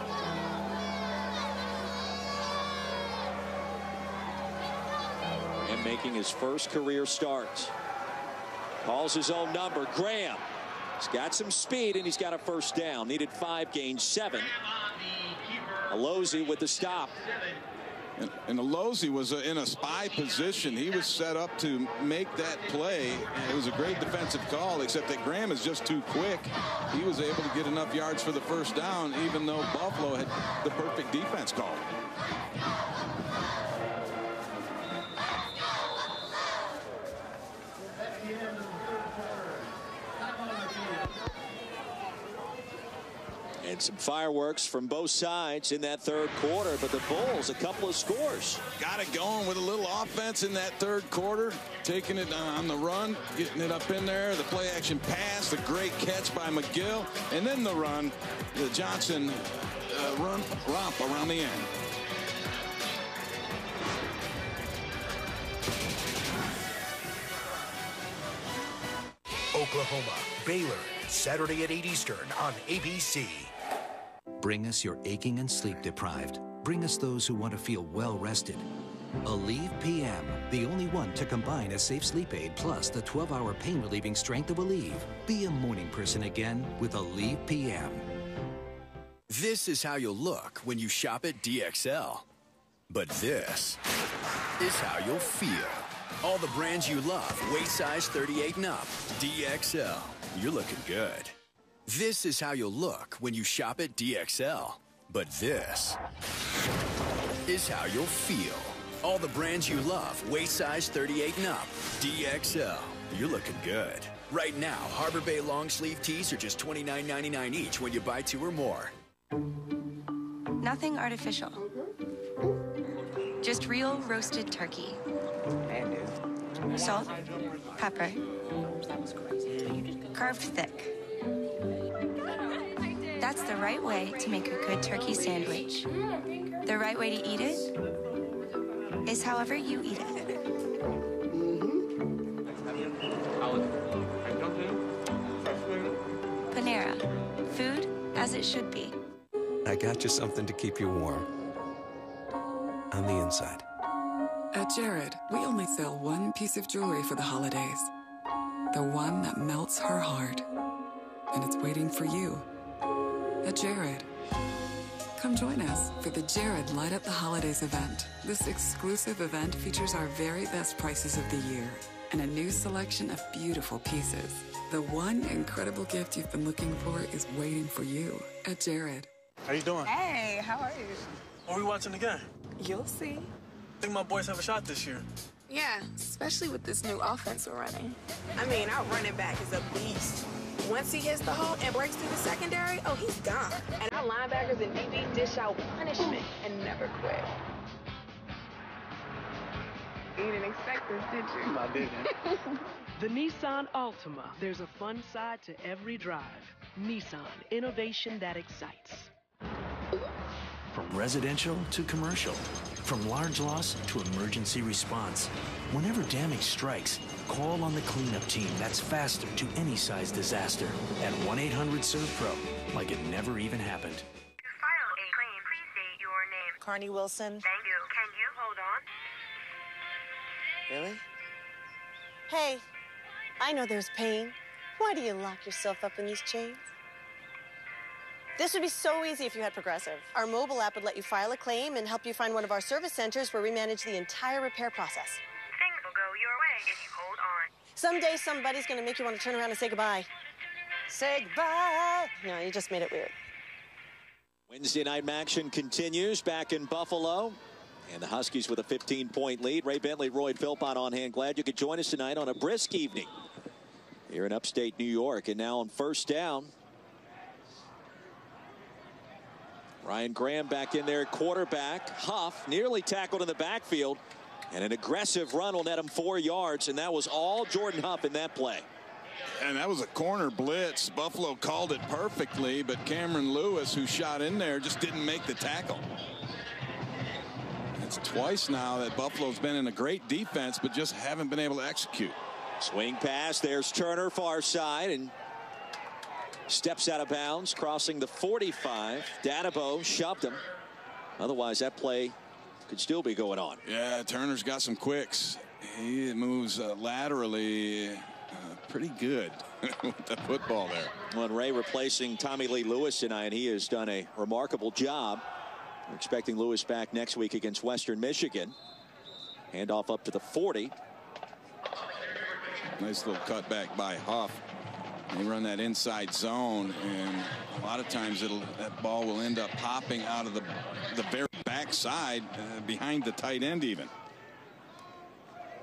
And making his first career start. Calls his own number. Graham. He's got some speed, and he's got a first down. Needed 5, gained 7. Alozie with the stop. And Alozie was in a spy position. He was set up to make that play. It was a great defensive call, except that Graham is just too quick. He was able to get enough yards for the first down, even though Buffalo had the perfect defense call. And some fireworks from both sides in that 3rd quarter, but the Bulls, a couple of scores. Got it going with a little offense in that 3rd quarter, taking it on the run, getting it up in there, the play action pass, the great catch by McGill, and then the run, the Johnson romp around the end. Oklahoma, Baylor, Saturday at 8 Eastern on ABC. Bring us your aching and sleep deprived. Bring us those who want to feel well rested. Aleve PM, the only one to combine a safe sleep aid plus the 12-hour pain-relieving strength of Aleve. Be a morning person again with Aleve PM. This is how you'll look when you shop at DXL. But this is how you'll feel. All the brands you love, waist size 38 and up. DXL, you're looking good. This is how you'll look when you shop at DXL. But this is how you'll feel. All the brands you love, waist size 38 and up. DXL, you're looking good. Right now, Harbor Bay long sleeve tees are just $29.99 each when you buy 2 or more. Nothing artificial. Just real roasted turkey. Salt, pepper, carved thick. That's the right way to make a good turkey sandwich. The right way to eat it is however you eat it. Panera, food as it should be. I got you something to keep you warm. On the inside. At Jared, we only sell one piece of jewelry for the holidays. The one that melts her heart. And it's waiting for you. At Jared. Come join us for the Jared Light Up the Holidays event. This exclusive event features our very best prices of the year and a new selection of beautiful pieces. The one incredible gift you've been looking for is waiting for you at Jared. How you doing? Hey, how are you? Are we watching the game? You'll see. I think my boys have a shot this year. Yeah, especially with this new offense we're running. I mean, our running back is a beast. Once he hits the hole and breaks through the secondary, oh, he's gone. And our linebackers and DB dish out punishment and never quit. You didn't expect this, did you? I didn't. The Nissan Altima. There's a fun side to every drive. Nissan, innovation that excites. From residential to commercial, from large loss to emergency response. Whenever damage strikes, call on the cleanup team that's faster to any size disaster at 1-800-SERVE-PRO, like it never even happened. To file a claim, please state your name. Carney Wilson. Thank you. Can you hold on? Really? Hey, I know there's pain. Why do you lock yourself up in these chains? This would be so easy if you had Progressive. Our mobile app would let you file a claim and help you find one of our service centers where we manage the entire repair process. Things will go your way if you hold on. Someday somebody's gonna make you want to turn around and say goodbye. Say goodbye. No, you just made it weird. Wednesday night action continues back in Buffalo. And the Huskies with a 15-point lead. Ray Bentley, Roy Philpott on hand. Glad you could join us tonight on a brisk evening here in upstate New York. And now on first down, Ryan Graham back in there at quarterback. Huff nearly tackled in the backfield. And an aggressive run will net him 4 yards. And that was all Jordan Huff in that play. And that was a corner blitz. Buffalo called it perfectly, but Cameron Lewis, who shot in there, just didn't make the tackle. It's twice now that Buffalo's been in a great defense, but just haven't been able to execute. Swing pass. There's Turner, far side, and steps out of bounds, crossing the 45. Danabo shoved him. Otherwise, that play could still be going on. Yeah, Turner's got some quicks. He moves laterally pretty good with the football there. When Ray replacing Tommy Lee Lewis tonight, he has done a remarkable job. We're expecting Lewis back next week against Western Michigan. Handoff up to the 40. Nice little cutback by Huff. They run that inside zone, and a lot of times that ball will end up popping out of the very backside behind the tight end even.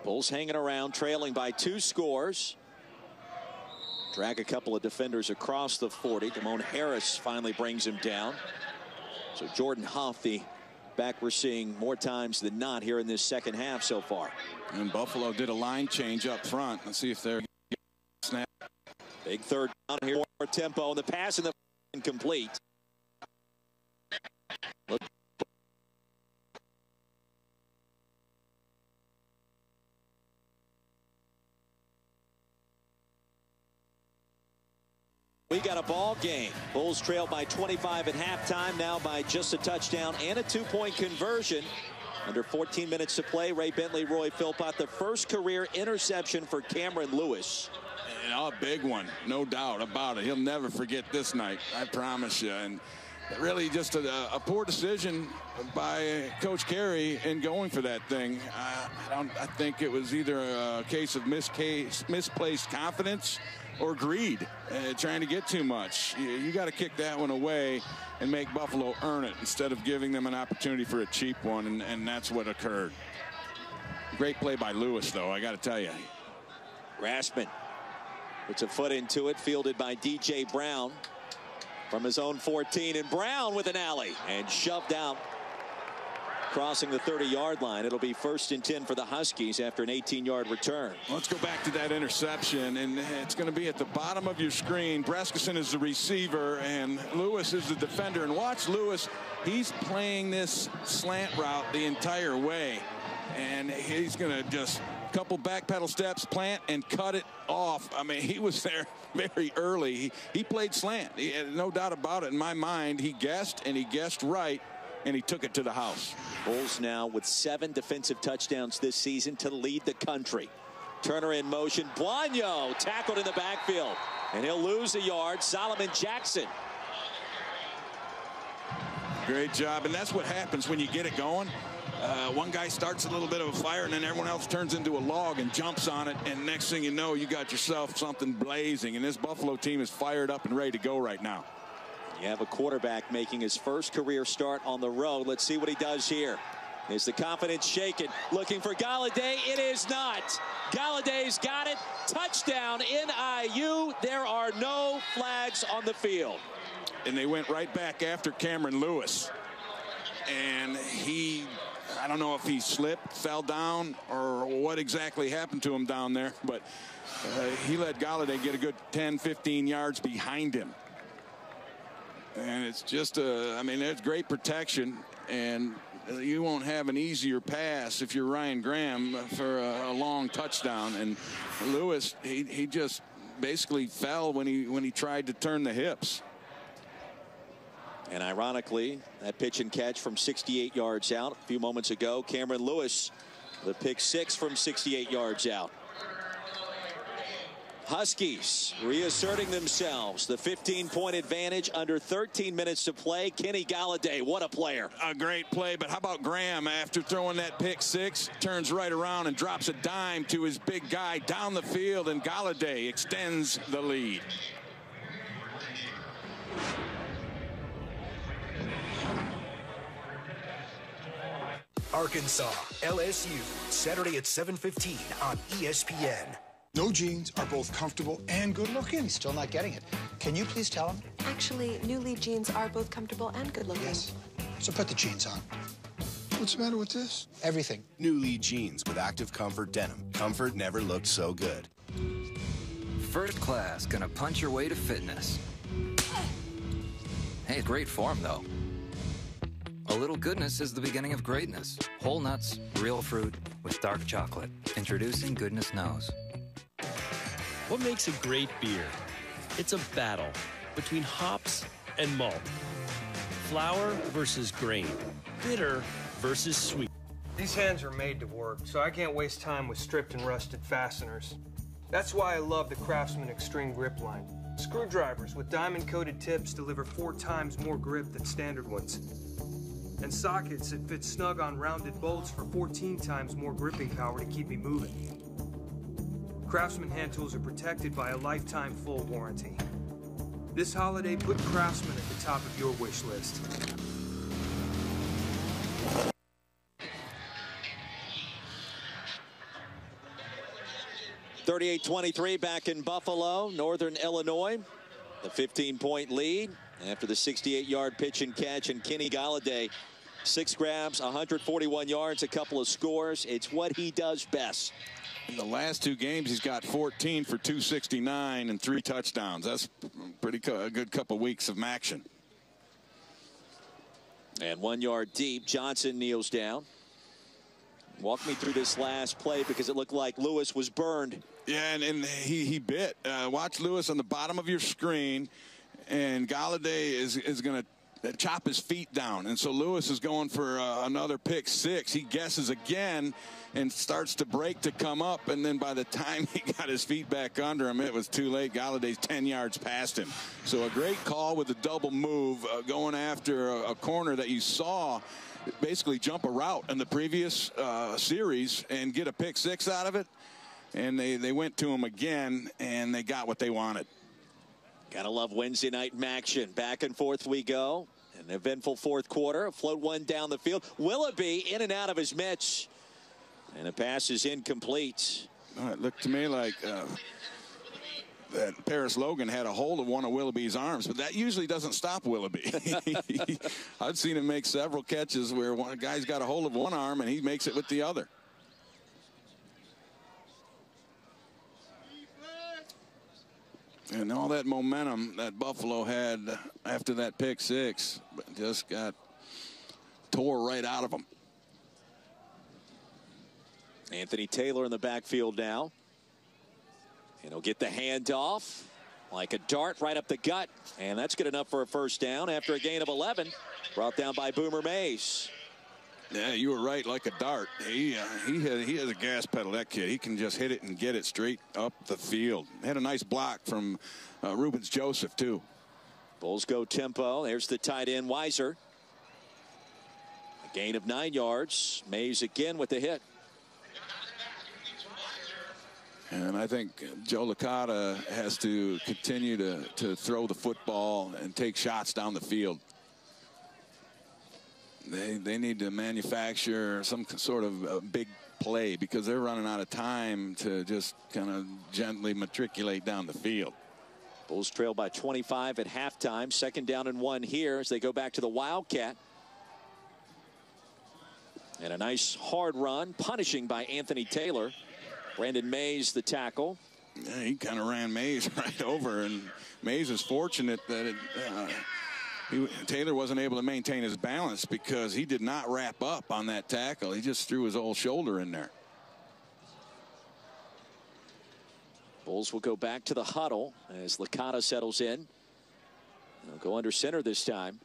Bulls hanging around, trailing by 2 scores. Drag a couple of defenders across the 40. Damone Harris finally brings him down. So Jordan Huff, the back we're seeing more times than not here in this second half so far. And Buffalo did a line change up front. Let's see if they're snap. Big third down here, more tempo, and the pass in the incomplete. Look. We got a ball game. Bulls trail by 25 at halftime, now by just a touchdown and a 2-point conversion. Under 14 minutes to play, Ray Bentley, Roy Philpott, the first career interception for Cameron Lewis. And a big one, no doubt about it. He'll never forget this night, I promise you. And really just a poor decision by Coach Carey in going for that thing. I think it was either a case of misplaced confidence or greed, trying to get too much. You got to kick that one away and make Buffalo earn it instead of giving them an opportunity for a cheap one, and that's what occurred. Great play by Lewis, though, I got to tell you. Grassman puts a foot into it, fielded by DJ Brown from his own 14, and Brown with an alley and shoved out, crossing the 30-yard line. It'll be 1st and 10 for the Huskies after an 18-yard return. Let's go back to that interception, and it's going to be at the bottom of your screen. Brescacin is the receiver, and Lewis is the defender. And watch Lewis. He's playing this slant route the entire way, and he's going to just couple back pedal steps, plant, and cut it off. I mean, he was there very early. He played slant. He had no doubt about it in my mind. He guessed, and he guessed right, and he took it to the house. Bulls now with 7 defensive touchdowns this season to lead the country. Turner in motion. Blanco tackled in the backfield, and he'll lose a yard. Solomon Jackson. Great job, and that's what happens when you get it going. One guy starts a little bit of a fire, and then everyone else turns into a log and jumps on it, and next thing you know, you got yourself something blazing, and this Buffalo team is fired up and ready to go right now. You have a quarterback making his first career start on the road. Let's see what he does here. Is the confidence shaken? Looking for Galladay. It is not. Galladay's got it. Touchdown NIU. There are no flags on the field. And they went right back after Cameron Lewis. And I don't know if he slipped, fell down, or what exactly happened to him down there, but he let Galladay get a good 10, 15 yards behind him. And it's just there's great protection, and you won't have an easier pass if you're Ryan Graham for a long touchdown. And Lewis, he just basically fell when he tried to turn the hips. And ironically, that pitch and catch from 68 yards out a few moments ago. Cameron Lewis, the pick 6 from 68 yards out. Huskies reasserting themselves. The 15-point advantage under 13 minutes to play. Kenny Galladay, what a player. A great play, but how about Graham after throwing that pick 6, turns right around and drops a dime to his big guy down the field, and Galladay extends the lead. Arkansas, LSU, Saturday at 7:15 on ESPN. No jeans are both comfortable and good looking. He's still not getting it. Can you please tell him? Actually, New Lee jeans are both comfortable and good looking. Yes. So put the jeans on. What's the matter with this? Everything. New Lee jeans with active comfort denim. Comfort never looked so good. First class, gonna punch your way to fitness. Hey, great form though. A little goodness is the beginning of greatness. Whole nuts, real fruit, with dark chocolate. Introducing Goodness Knows. What makes a great beer? It's a battle between hops and malt. Flour versus grain. Bitter versus sweet. These hands are made to work, so I can't waste time with stripped and rusted fasteners. That's why I love the Craftsman Extreme Grip line. Screwdrivers with diamond-coated tips deliver 4 times more grip than standard ones. And sockets that fit snug on rounded bolts for 14 times more gripping power to keep me moving. Craftsman hand tools are protected by a lifetime full warranty. This holiday, put Craftsman at the top of your wish list. (38-23) back in Buffalo, Northern Illinois. The 15-point lead after the 68-yard pitch and catch, and Kenny Galladay, 6 grabs, 141 yards, a couple of scores. It's what he does best. In the last 2 games, he's got 14 for 269 and 3 touchdowns. That's a good couple weeks of action. And 1 yard deep, Johnson kneels down. Walk me through this last play because it looked like Lewis was burned. Yeah, and he bit. Watch Lewis on the bottom of your screen, and Galladay is going to chop his feet down. And so Lewis is going for another pick 6. He guesses again and starts to break to come up. And then by the time he got his feet back under him, it was too late. Galladay's 10 yards past him. So a great call with a double move going after a corner that you saw basically jump a route in the previous series and get a pick 6 out of it. And they went to him again, and they got what they wanted. Gotta love Wednesday night action. Back and forth we go. An eventful fourth quarter. A float one down the field. Willoughby in and out of his mitts. And a pass is incomplete. It looked to me like that Paris Logan had a hold of one of Willoughby's arms, but that usually doesn't stop Willoughby. I've seen him make several catches where one guy's got a hold of one arm and he makes it with the other. And all that momentum that Buffalo had after that pick 6 just got tore right out of them. Anthony Taylor in the backfield now. And he'll get the handoff like a dart right up the gut. And that's good enough for a first down after a gain of 11. Brought down by Boomer Mays. Yeah, you were right, like a dart. He has a gas pedal, that kid. He can just hit it and get it straight up the field. Had a nice block from Rubens Joseph, too. Bulls go tempo. There's the tight end, Weiser. A gain of 9 yards. Mays again with the hit. And I think Joe Licata has to continue to throw the football and take shots down the field. They need to manufacture some sort of big play because they're running out of time to just kind of gently matriculate down the field. Bulls trail by 25 at halftime. 2nd down and 1 here as they go back to the Wildcat. And a nice hard run, punishing by Anthony Taylor. Brandon Mays the tackle. Yeah, he kind of ran Mays right over, and Mays is fortunate that Taylor wasn't able to maintain his balance because he did not wrap up on that tackle. He just threw his whole shoulder in there. Bulls will go back to the huddle as Licata settles in. They'll go under center this time.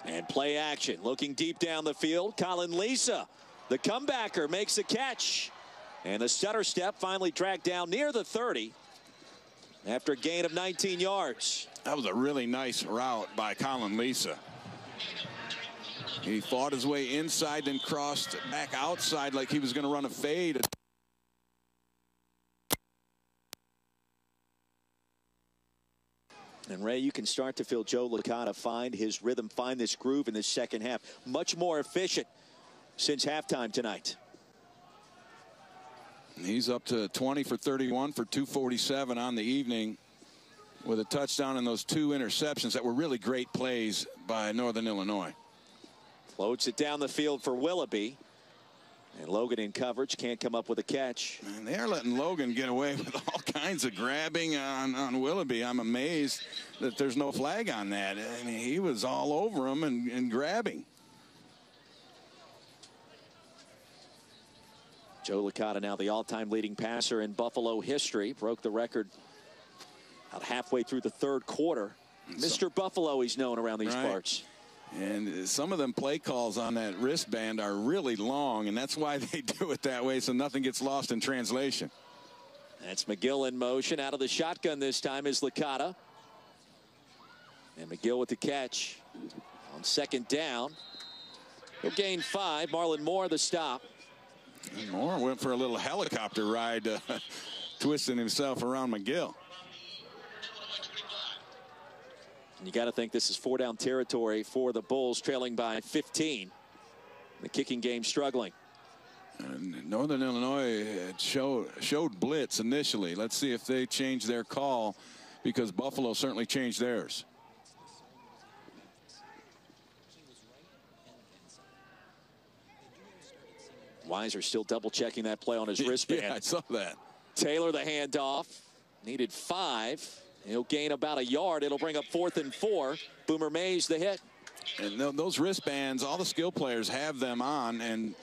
And play action. Looking deep down the field. Colin Lisa, the comebacker, makes the catch. And the stutter step finally dragged down near the 30 after a gain of 19 yards. That was a really nice route by Colin Lisa. He fought his way inside, then crossed back outside like he was going to run a fade. And Ray, you can start to feel Joe Licata find his rhythm, find this groove in the second half. Much more efficient since halftime tonight. He's up to 20 for 31 for 247 on the evening with a touchdown and those 2 interceptions that were really great plays by Northern Illinois. Floats it down the field for Willoughby. And Logan in coverage, can't come up with a catch. And they're letting Logan get away with all kinds of grabbing on Willoughby. I'm amazed that there's no flag on that. I mean, he was all over him and grabbing. Joe Licata now the all-time leading passer in Buffalo history. Broke the record about halfway through the 3rd quarter. Mr. Buffalo, he's known around these parts. And some of them play calls on that wristband are really long, and that's why they do it that way so nothing gets lost in translation. That's McGill in motion. Out of the shotgun this time is Licata. And McGill with the catch on 2nd down. He'll gain 5. Marlon Moore the stop. And Moore went for a little helicopter ride, twisting himself around McGill. You got to think this is 4-down territory for the Bulls, trailing by 15. The kicking game struggling. And Northern Illinois showed blitz initially. Let's see if they change their call, because Buffalo certainly changed theirs. Weiser still double checking that play on his wristband. Yeah, I saw that. Taylor the handoff. Needed 5. He'll gain about a yard. It'll bring up 4th and 4. Boomer Mays the hit. And those wristbands, all the skill players have them on, and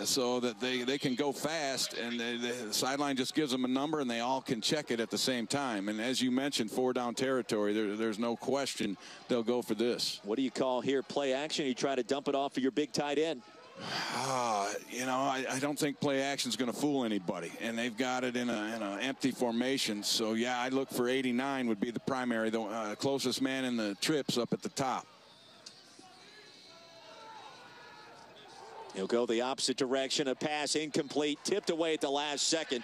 so that they can go fast, and the sideline just gives them a number, and they all can check it at the same time. And as you mentioned, 4-down territory, there's no question they'll go for this. What do you call here? Play action? You try to dump it off for your big tight end. You know, I don't think play action is going to fool anybody, and they've got it in a empty formation. So yeah, I look for 89 would be the primary, the closest man in the trips up at the top. He'll go the opposite direction. A pass incomplete, tipped away at the last second.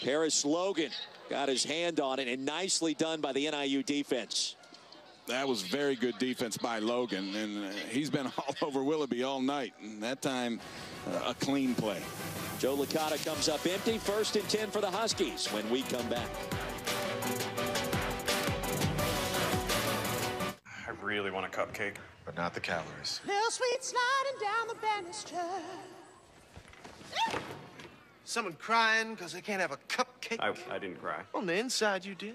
Paris Logan got his hand on it, and nicely done by the NIU defense. That was very good defense by Logan, and he's been all over Willoughby all night. And that time, a clean play. Joe Licata comes up empty. 1st and 10 for the Huskies when we come back. I really want a cupcake. But not the calories. Little sweet sliding down the banister. Someone crying because they can't have a cupcake? I didn't cry. On the inside, you did.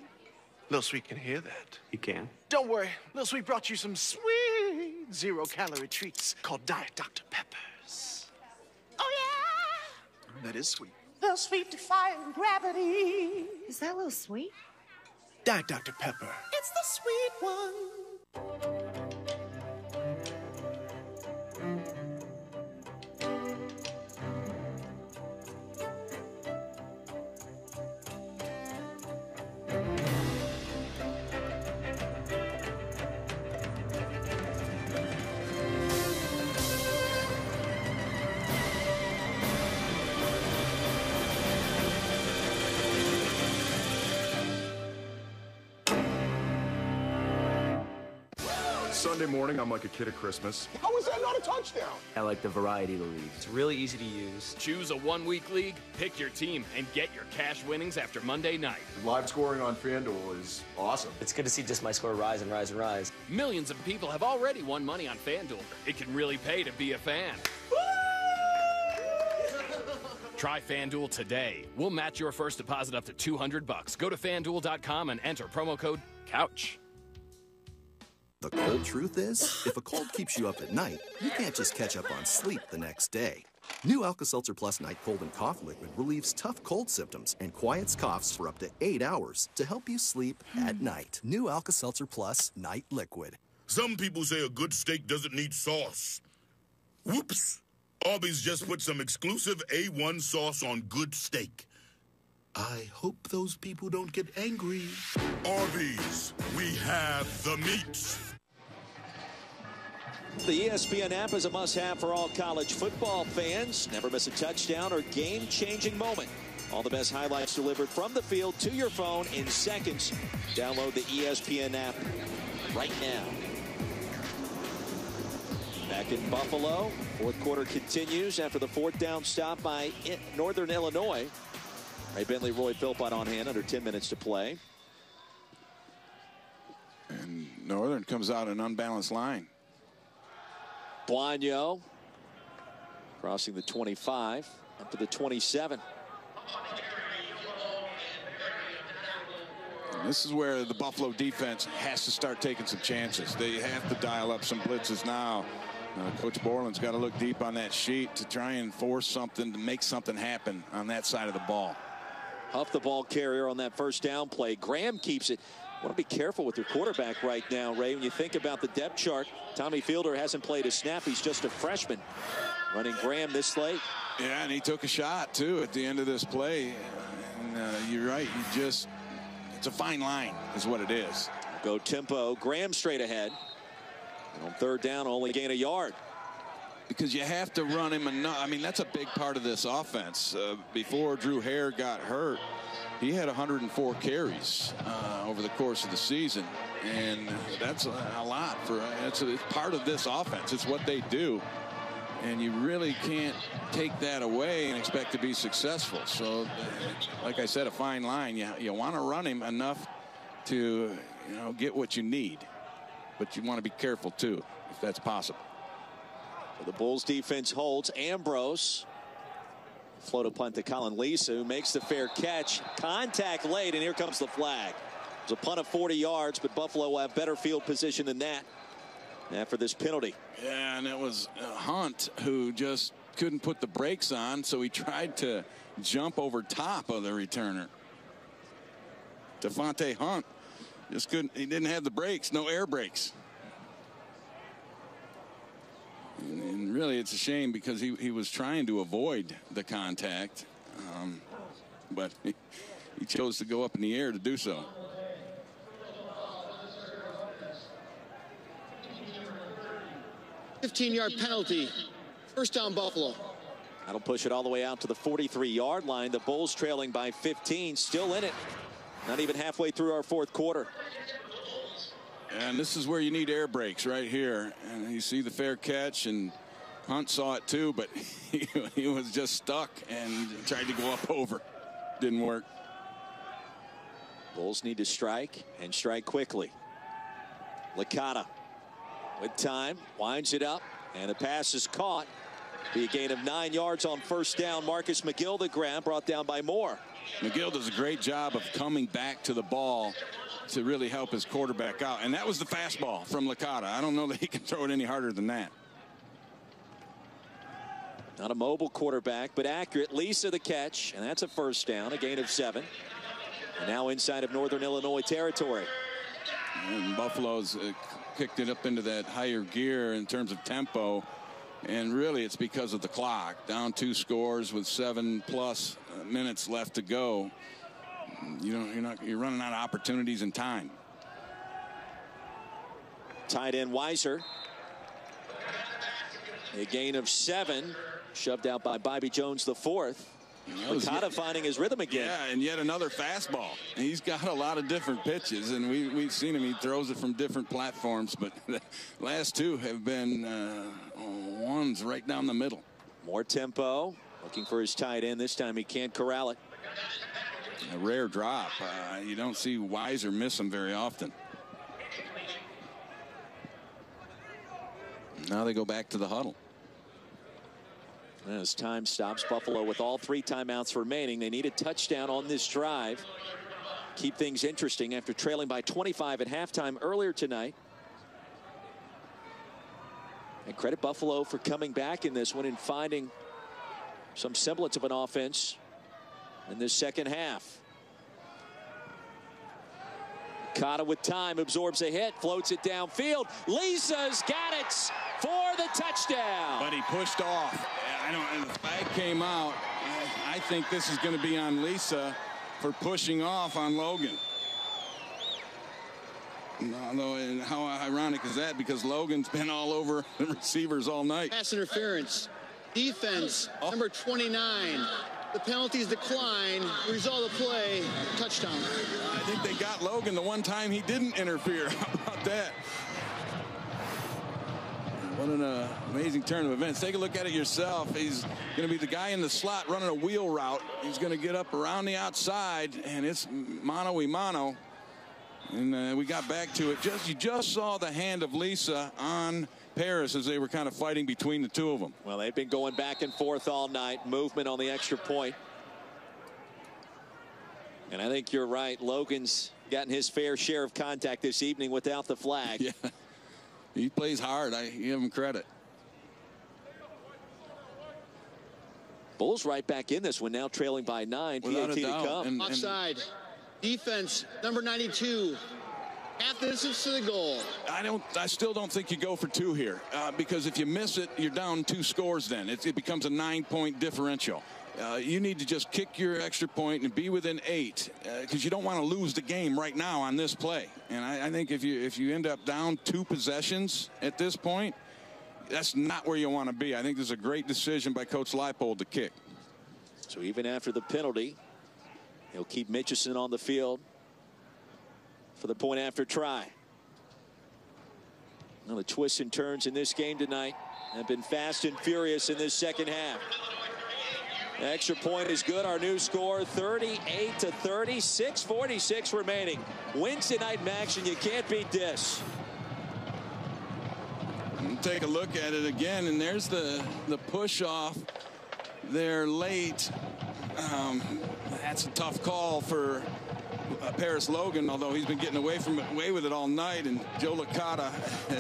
Little Sweet can hear that. He can? Don't worry. Little Sweet brought you some sweet 0-calorie treats called Diet Dr. Peppers. Oh, yeah. That is sweet. Little Sweet defying gravity. Is that Little Sweet? Diet Dr. Pepper. It's the sweet one. Sunday morning, I'm like a kid at Christmas. How is that not a touchdown? I like the variety of the league. It's really easy to use. Choose a one-week league, pick your team, and get your cash winnings after Monday night. Live scoring on FanDuel is awesome. It's good to see just my score rise and rise and rise. Millions of people have already won money on FanDuel. It can really pay to be a fan. Try FanDuel today. We'll match your first deposit up to $200. Go to FanDuel.com and enter promo code COUCH. The cold truth is, if a cold keeps you up at night, you can't just catch up on sleep the next day. New Alka-Seltzer Plus Night Cold and Cough Liquid relieves tough cold symptoms and quiets coughs for up to 8 hours to help you sleep at night. New Alka-Seltzer Plus Night Liquid. Some people say a good steak doesn't need sauce. Whoops! Arby's just put some exclusive A1 sauce on good steak. I hope those people don't get angry. Arby's, we have the meat. The ESPN app is a must-have for all college football fans. Never miss a touchdown or game-changing moment. All the best highlights delivered from the field to your phone in seconds. Download the ESPN app right now. Back in Buffalo, fourth quarter continues after the fourth down stop by Northern Illinois. Ray Bentley, Roy Philpott on hand, under 10 minutes to play. And Northern comes out an unbalanced line. Blagno crossing the 25 up to the 27. And this is where the Buffalo defense has to start taking some chances. They have to dial up some blitzes now. Coach Borland's got to look deep on that sheet to try and force something, to make something happen on that side of the ball. Huff the ball carrier on that first down play. Graham keeps it. Want to be careful with your quarterback right now, Ray. When you think about the depth chart, Tommy Fielder hasn't played a snap. He's just a freshman. Running Graham this late. Yeah, and he took a shot, too, at the end of this play. And you're right. It's a fine line is what it is. Go tempo. Graham straight ahead. And on third down, only gain a yard. Because you have to run him enough. I mean, that's a big part of this offense. Before Drew Hare got hurt, he had 104 carries over the course of the season. And that's a lot. It's part of this offense. It's what they do. And you really can't take that away and expect to be successful. So, like I said, a fine line. You want to run him enough to get what you need. But you want to be careful, too, if that's possible. So the Bulls defense holds. Ambrose. Float a punt to Colin Lisa, who makes the fair catch. Contact late, and here comes the flag. It was a punt of 40 yards, but Buffalo will have better field position than that after this penalty. Yeah, and it was Hunt who just couldn't put the brakes on, so he tried to jump over top of the returner. Devontae Hunt just couldn't. He didn't have the brakes, no air brakes. And really, it's a shame because he was trying to avoid the contact, but he chose to go up in the air to do so. $15-yard penalty. First down, Buffalo. That'll push it all the way out to the 43-yard line. The Bulls trailing by 15, still in it. Not even halfway through our fourth quarter. And this is where you need air brakes right here. And you see the fair catch, and Hunt saw it too, but he was just stuck and tried to go up over. Didn't work. Bulls need to strike and strike quickly. Licata with time, winds it up, and the pass is caught. Be a gain of 9 yards on first down. Marcus McGill, the grab, brought down by Moore. McGill does a great job of coming back to the ball to really help his quarterback out. And that was the fastball from Licata. I don't know that he can throw it any harder than that. Not a mobile quarterback, but accurate. Lisa the catch, and that's a first down, a gain of 7. And now inside of Northern Illinois territory. And Buffalo's kicked it up into that higher gear in terms of tempo. And really, it's because of the clock. Down 2 scores with 7+ minutes left to go. You're running out of opportunities and time. Tight end Weiser. A gain of 7, shoved out by Bobby Jones the 4th. Moncada finding his rhythm again. Yeah, and yet another fastball. He's got a lot of different pitches, and we've seen him. He throws it from different platforms, but the last two have been ones right down the middle. More tempo. Looking for his tight end. This time he can't corral it. A rare drop. You don't see Weiser miss them very often. Now they go back to the huddle. As time stops, Buffalo with all 3 timeouts remaining. They need a touchdown on this drive. Keep things interesting after trailing by 25 at halftime earlier tonight. And credit Buffalo for coming back in this one and finding some semblance of an offense in this second half. Moncada with time, absorbs a hit, floats it downfield. Lisa's got it for the touchdown. But he pushed off. The flag came out. I think this is going to be on Lisa for pushing off on Logan. Although, and how ironic is that? Because Logan's been all over the receivers all night. Pass interference. Defense, number 29. The penalties decline. Result of play, touchdown. I think they got Logan the one time he didn't interfere. How about that? What an amazing turn of events. Take a look at it yourself. He's going to be the guy in the slot running a wheel route. He's going to get up around the outside, and it's mano-y-mano. And we got back to it. You just saw the hand of Lisa on Paris as they were kind of fighting between the two of them. Well, they've been going back and forth all night. Movement on the extra point. And I think you're right. Logan's gotten his fair share of contact this evening without the flag. Yeah. He plays hard. I give him credit. Bulls right back in this one now, trailing by 9. PAT to come. Offside. Defense, number 92. Half the distance to the goal. I still don't think you go for 2 here because if you miss it, you're down 2 scores then. It becomes a 9-point differential. You need to just kick your extra point and be within 8 because you don't want to lose the game right now on this play. And I think if you end up down 2 possessions at this point, that's not where you want to be. I think this is a great decision by Coach Leipold to kick. So even after the penalty, he'll keep Mitchison on the field for the point after try. Well, the twists and turns in this game tonight have been fast and furious in this second half. The extra point is good. Our new score, 38-30, 6:46 remaining. Wednesday night action. You can't beat this. Take a look at it again, and there's the push off there late. That's a tough call for Paris Logan, although he's been getting away with it all night. And Joe Licata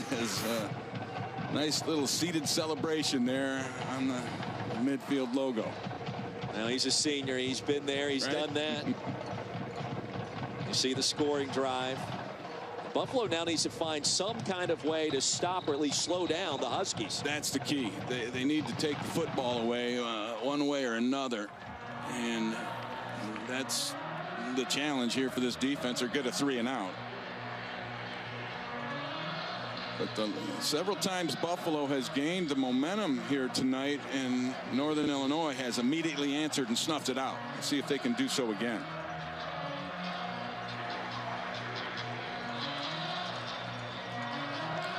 has a nice little seated celebration there on the midfield logo. Now he's a senior. He's been there. He's done that. You see the scoring drive. Buffalo now needs to find some kind of way to stop or at least slow down the Huskies. That's the key. They need to take the football away one way or another. And that's the challenge here for this defense, or get a 3 and out. But several times Buffalo has gained the momentum here tonight, and Northern Illinois has immediately answered and snuffed it out. Let's see if they can do so again.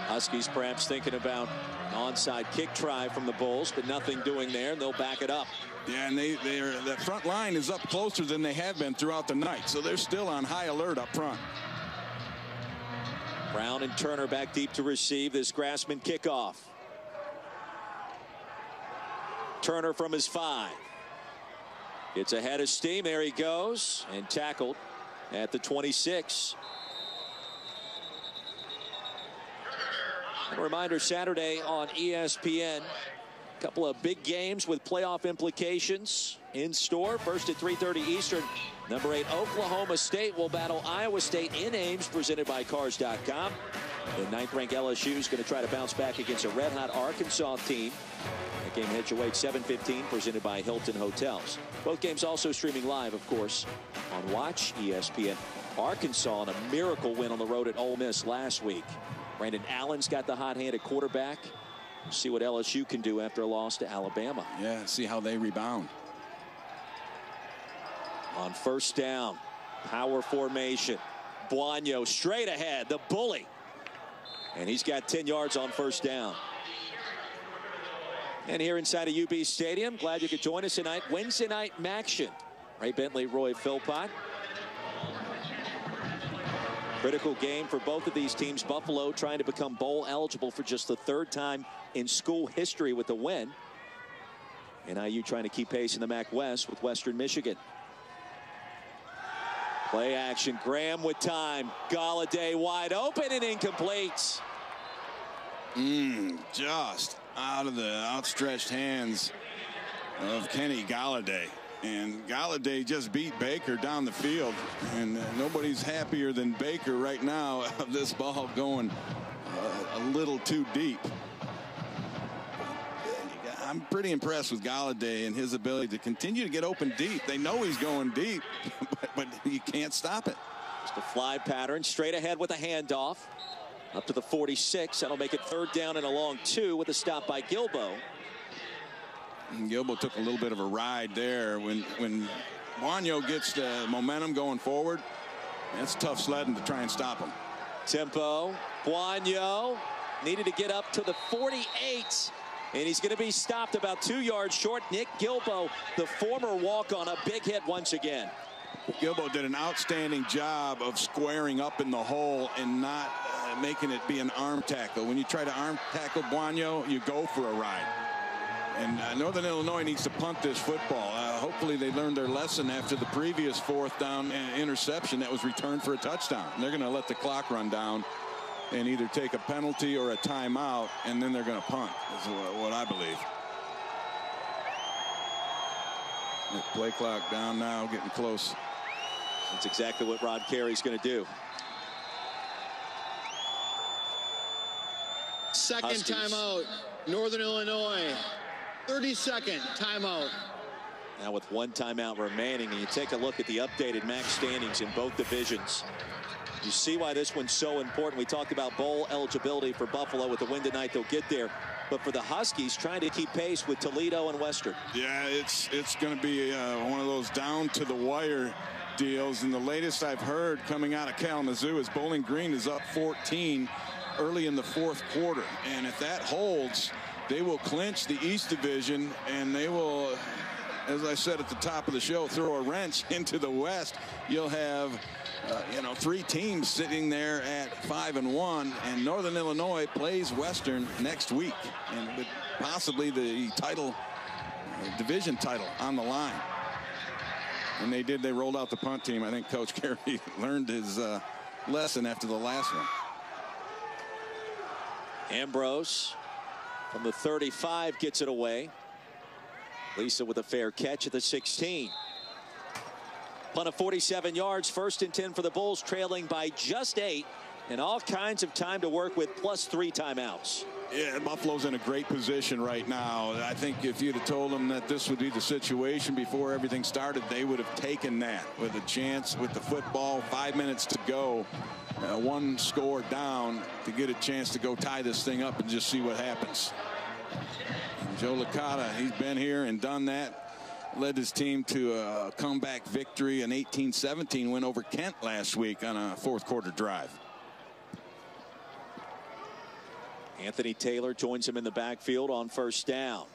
Huskies perhaps thinking about an onside kick try from the Bulls, but nothing doing there, and they'll back it up. Yeah, and that front line is up closer than they have been throughout the night, so they're still on high alert up front. Brown and Turner back deep to receive this Grassman kickoff. Turner from his 5. Gets ahead of steam. There he goes, and tackled at the 26. A reminder, Saturday on ESPN, a couple of big games with playoff implications in store. First at 3:30 Eastern, number 8 Oklahoma State will battle Iowa State in Ames, presented by Cars.com. The 9th-ranked LSU is going to try to bounce back against a red-hot Arkansas team. That game heads your way at 7:15, presented by Hilton Hotels. Both games also streaming live, of course, on Watch ESPN. Arkansas on a miracle win on the road at Ole Miss last week. Brandon Allen's got the hot hand at quarterback. We'll see what LSU can do after a loss to Alabama. Yeah, see how they rebound. On first down, power formation. Buono straight ahead, the bully. And he's got 10 yards on first down. And here inside of UB Stadium, glad you could join us tonight. Wednesday night Maction. Ray Bentley, Roy Philpott. Critical game for both of these teams. Buffalo trying to become bowl eligible for just the third time in school history with the win. And IU trying to keep pace in the MAC West with Western Michigan. Play action, Graham with time. Galladay wide open and incomplete. Just out of the outstretched hands of Kenny Galladay. And Galladay just beat Baker down the field. And nobody's happier than Baker right now of this ball going a little too deep. I'm pretty impressed with Galladay and his ability to continue to get open deep. They know he's going deep, but you can't stop it. Just a fly pattern, straight ahead with a handoff. Up to the 46. That'll make it third down and a long 2 with a stop by Gilbo. And Gilbo took a little bit of a ride there. When Buono gets the momentum going forward, that's tough sledding to try and stop him. Tempo. Buono needed to get up to the 48. And he's going to be stopped about 2 yards short. Nick Gilbo, the former walk-on, a big hit once again. Gilbo did an outstanding job of squaring up in the hole and not making it be an arm tackle. When you try to arm tackle Buono, you go for a ride. And Northern Illinois needs to punt this football. Hopefully they learned their lesson after the previous fourth down interception that was returned for a touchdown. And they're going to let the clock run down and either take a penalty or a timeout, and then they're going to punt, is what I believe. The play clock down now, getting close. That's exactly what Rod Carey's going to do. Second timeout, Northern Illinois. 32nd timeout. Now with one timeout remaining, and you take a look at the updated MAC standings in both divisions. You see why this one's so important. We talked about bowl eligibility for Buffalo. With the win tonight, they'll get there. But for the Huskies, trying to keep pace with Toledo and Western. Yeah, it's going to be one of those down to the wire deals. And the latest I've heard coming out of Kalamazoo is Bowling Green is up 14 early in the fourth quarter. And if that holds, they will clinch the East Division, and they will, as I said at the top of the show, throw a wrench into the West. You'll have 3 teams sitting there at 5-1, and Northern Illinois plays Western next week, and with possibly the title, division title on the line. And they rolled out the punt team. I think Coach Carey learned his lesson after the last one. Ambrose from the 35 gets it away. Lisa with a fair catch at the 16. Punt of 47 yards, 1st and 10 for the Bulls, trailing by just 8, and all kinds of time to work with, plus 3 timeouts. Yeah, Buffalo's in a great position right now. I think if you'd have told them that this would be the situation before everything started, they would have taken that with a chance with the football, 5 minutes to go, 1 score down to get a chance to go tie this thing up and just see what happens. And Joe Licata, he's been here and done that. Led his team to a comeback victory, an 18-17 win over Kent last week on a fourth quarter drive. Anthony Taylor joins him in the backfield on first down.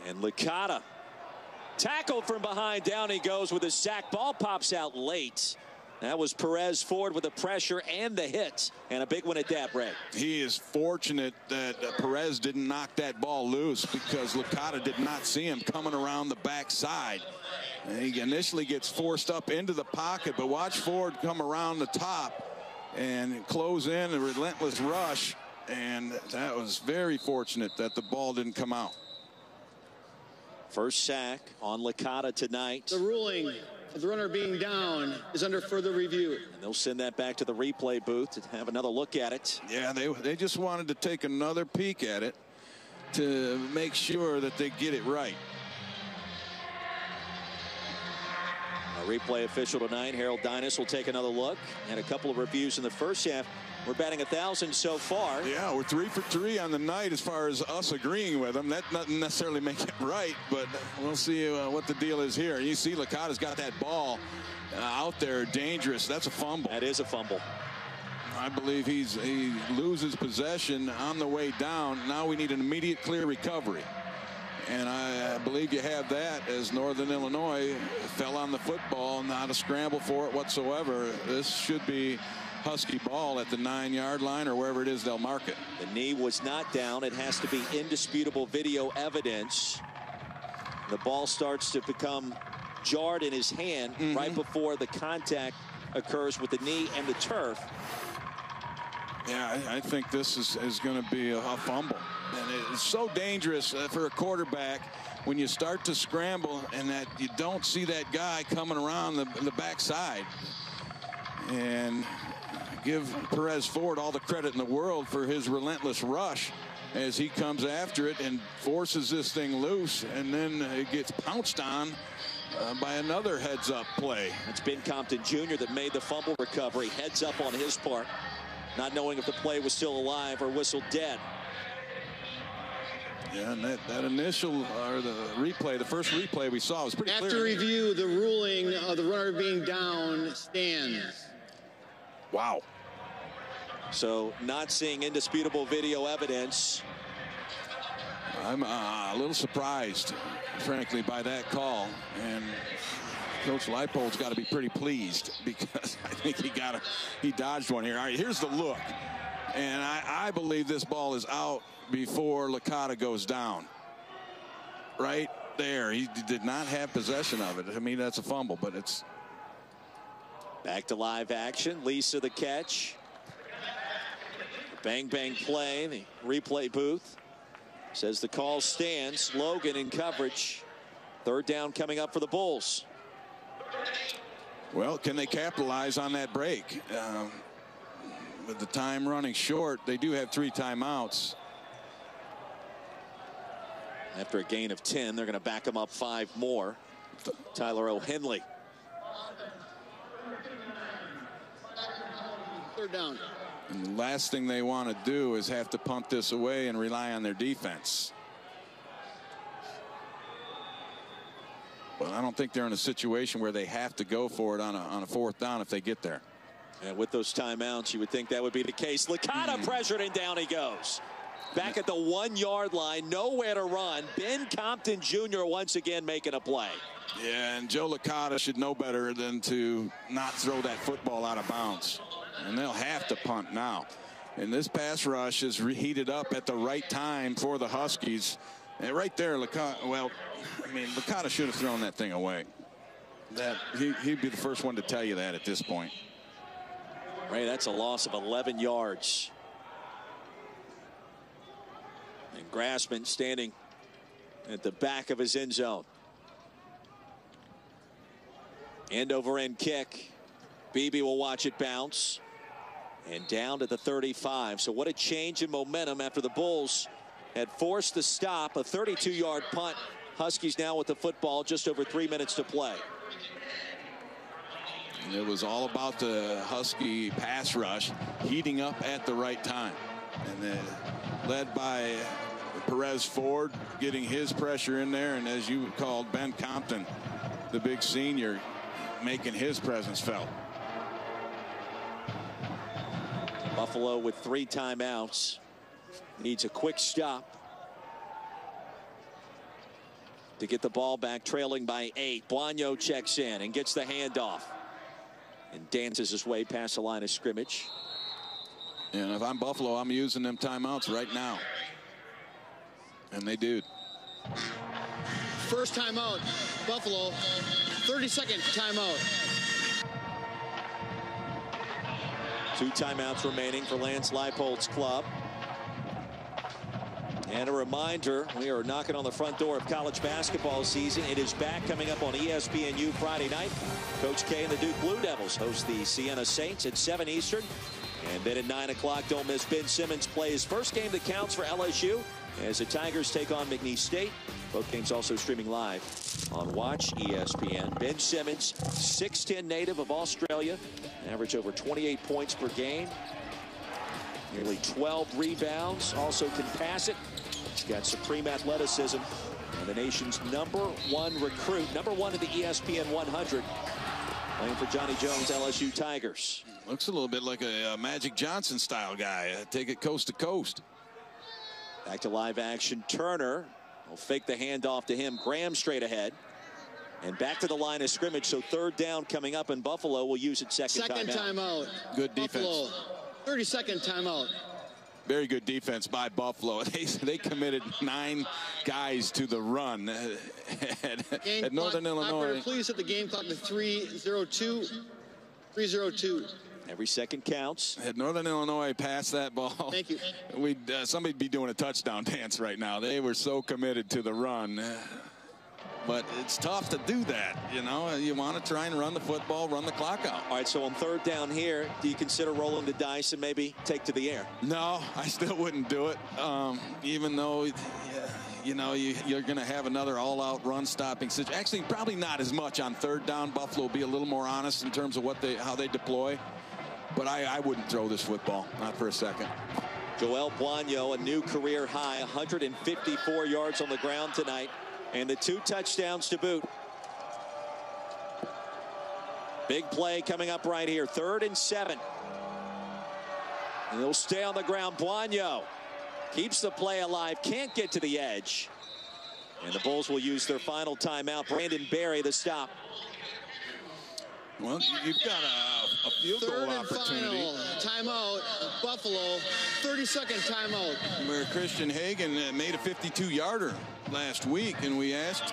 And Licata tackled from behind. Down he goes with a sack. Ball pops out late. That was Perez Ford with the pressure and the hit, and a big one at that, Ray. He is fortunate that Perez didn't knock that ball loose, because Licata did not see him coming around the backside. And he initially gets forced up into the pocket, but watch Ford come around the top and close in a relentless rush, and that was very fortunate that the ball didn't come out. First sack on Licata tonight. The ruling of the runner being down is under further review. And they'll send that back to the replay booth to have another look at it. Yeah, they just wanted to take another peek at it to make sure that they get it right. A replay official tonight, Harold Dinas, will take another look. And a couple of reviews in the first half. We're batting 1,000 so far. Yeah, we're 3 for 3 on the night as far as us agreeing with them. That doesn't necessarily make it right, but we'll see what the deal is here. You see Licata's got that ball out there, dangerous. That's a fumble. That is a fumble. I believe he loses possession on the way down. Now we need an immediate clear recovery. And I believe you have that as Northern Illinois fell on the football, not a scramble for it whatsoever. This should be Husky ball at the 9-yard line or wherever it is they'll mark it. The knee was not down. It has to be indisputable video evidence. The ball starts to become jarred in his hand right before the contact occurs with the knee and the turf. Yeah, I think this is going to be a fumble. And it's so dangerous for a quarterback when you start to scramble and that you don't see that guy coming around the backside. And give Perez Ford all the credit in the world for his relentless rush as he comes after it and forces this thing loose, and then it gets pounced on by another heads-up play. It's Ben Compton Jr. that made the fumble recovery. Heads up on his part, not knowing if the play was still alive or whistled dead. Yeah, and that initial, or the replay, the first replay we saw was pretty clear. After review, the ruling of the runner being down stands. Wow. So not seeing indisputable video evidence. I'm a little surprised, frankly, by that call. And Coach Leipold's got to be pretty pleased because I think he dodged one here. All right, here's the look. And I believe this ball is out before Licata goes down. Right there. He did not have possession of it. I mean, that's a fumble, but it's... Back to live action. Lisa the catch. Bang, bang play. The replay booth says the call stands. Logan in coverage. Third down coming up for the Bulls. Well, can they capitalize on that break? With the time running short, they do have 3 timeouts. After a gain of 10, they're going to back them up 5 more. Tyler O'Henley. Third down. And the last thing they want to do is have to punt this away and rely on their defense. But I don't think they're in a situation where they have to go for it on a 4th down if they get there. And with those timeouts, you would think that would be the case. Licata pressured and down he goes. Back at the 1-yard line, nowhere to run. Ben Compton Jr. once again making a play. Yeah, and Joe Licata should know better than to not throw that football out of bounds. And they'll have to punt now. And this pass rush is heated up at the right time for the Huskies. And right there, Licata, well, I mean, Licata should have thrown that thing away. He'd be the first one to tell you that at this point. Right, that's a loss of 11 yards. And Grassman standing at the back of his end zone. End over end kick. Beebe will watch it bounce. And down to the 35. So what a change in momentum after the Bulls had forced the stop. A 32-yard punt. Huskies now with the football, just over 3 minutes to play. And it was all about the Husky pass rush heating up at the right time. And led by Perez Ford getting his pressure in there. And as you called, Ben Compton, the big senior, making his presence felt. Buffalo with 3 timeouts. Needs a quick stop to get the ball back, trailing by 8. Buono checks in and gets the handoff and dances his way past the line of scrimmage. And if I'm Buffalo, I'm using them timeouts right now. And they do. First timeout, Buffalo. 30-second timeout. 2 timeouts remaining for Lance Leipold's club. And a reminder, we are knocking on the front door of college basketball season. It is back, coming up on ESPNU Friday night. Coach K and the Duke Blue Devils host the Siena Saints at 7 Eastern. And then at 9 o'clock, don't miss Ben Simmons play his first game that counts for LSU as the Tigers take on McNeese State. Both games also streaming live on Watch ESPN. Ben Simmons, 6'10" native of Australia, average over 28 points per game. Nearly 12 rebounds, also can pass it. He's got supreme athleticism and the nation's #1 recruit, #1 in the ESPN 100, playing for Johnny Jones LSU Tigers. Looks a little bit like a Magic Johnson style guy. Take it coast to coast. Back to live action. Turner will fake the handoff to him. Graham straight ahead. And back to the line of scrimmage. So 3rd down coming up, and Buffalo will use its second timeout. Good defense. Buffalo, 30-second timeout. Very good defense by Buffalo. They committed 9 guys to the run at Northern Illinois. Please set the game clock to 3:02. 3:02. Every second counts. Had Northern Illinois passed that ball, thank you. Somebody'd be doing a touchdown dance right now. They were so committed to the run. But it's tough to do that, you know. You want to try and run the football, run the clock out. All right, so on 3rd down here, do you consider rolling the dice and maybe take to the air? No, I still wouldn't do it, even though, you know, you're going to have another all-out run-stopping situation. Actually, probably not as much on 3rd down. Buffalo will be a little more honest in terms of how they deploy. But I wouldn't throw this football, not for a second. Joel Buono, a new career high, 154 yards on the ground tonight. And the 2 touchdowns to boot. Big play coming up right here. 3rd and 7. And he'll stay on the ground. Buono keeps the play alive. Can't get to the edge. And the Bulls will use their final timeout. Brandon Berry, the stop. Well, you've got a field goal opportunity. Timeout, Buffalo, 30-second timeout. Where Christian Hagan made a 52-yarder last week, and we asked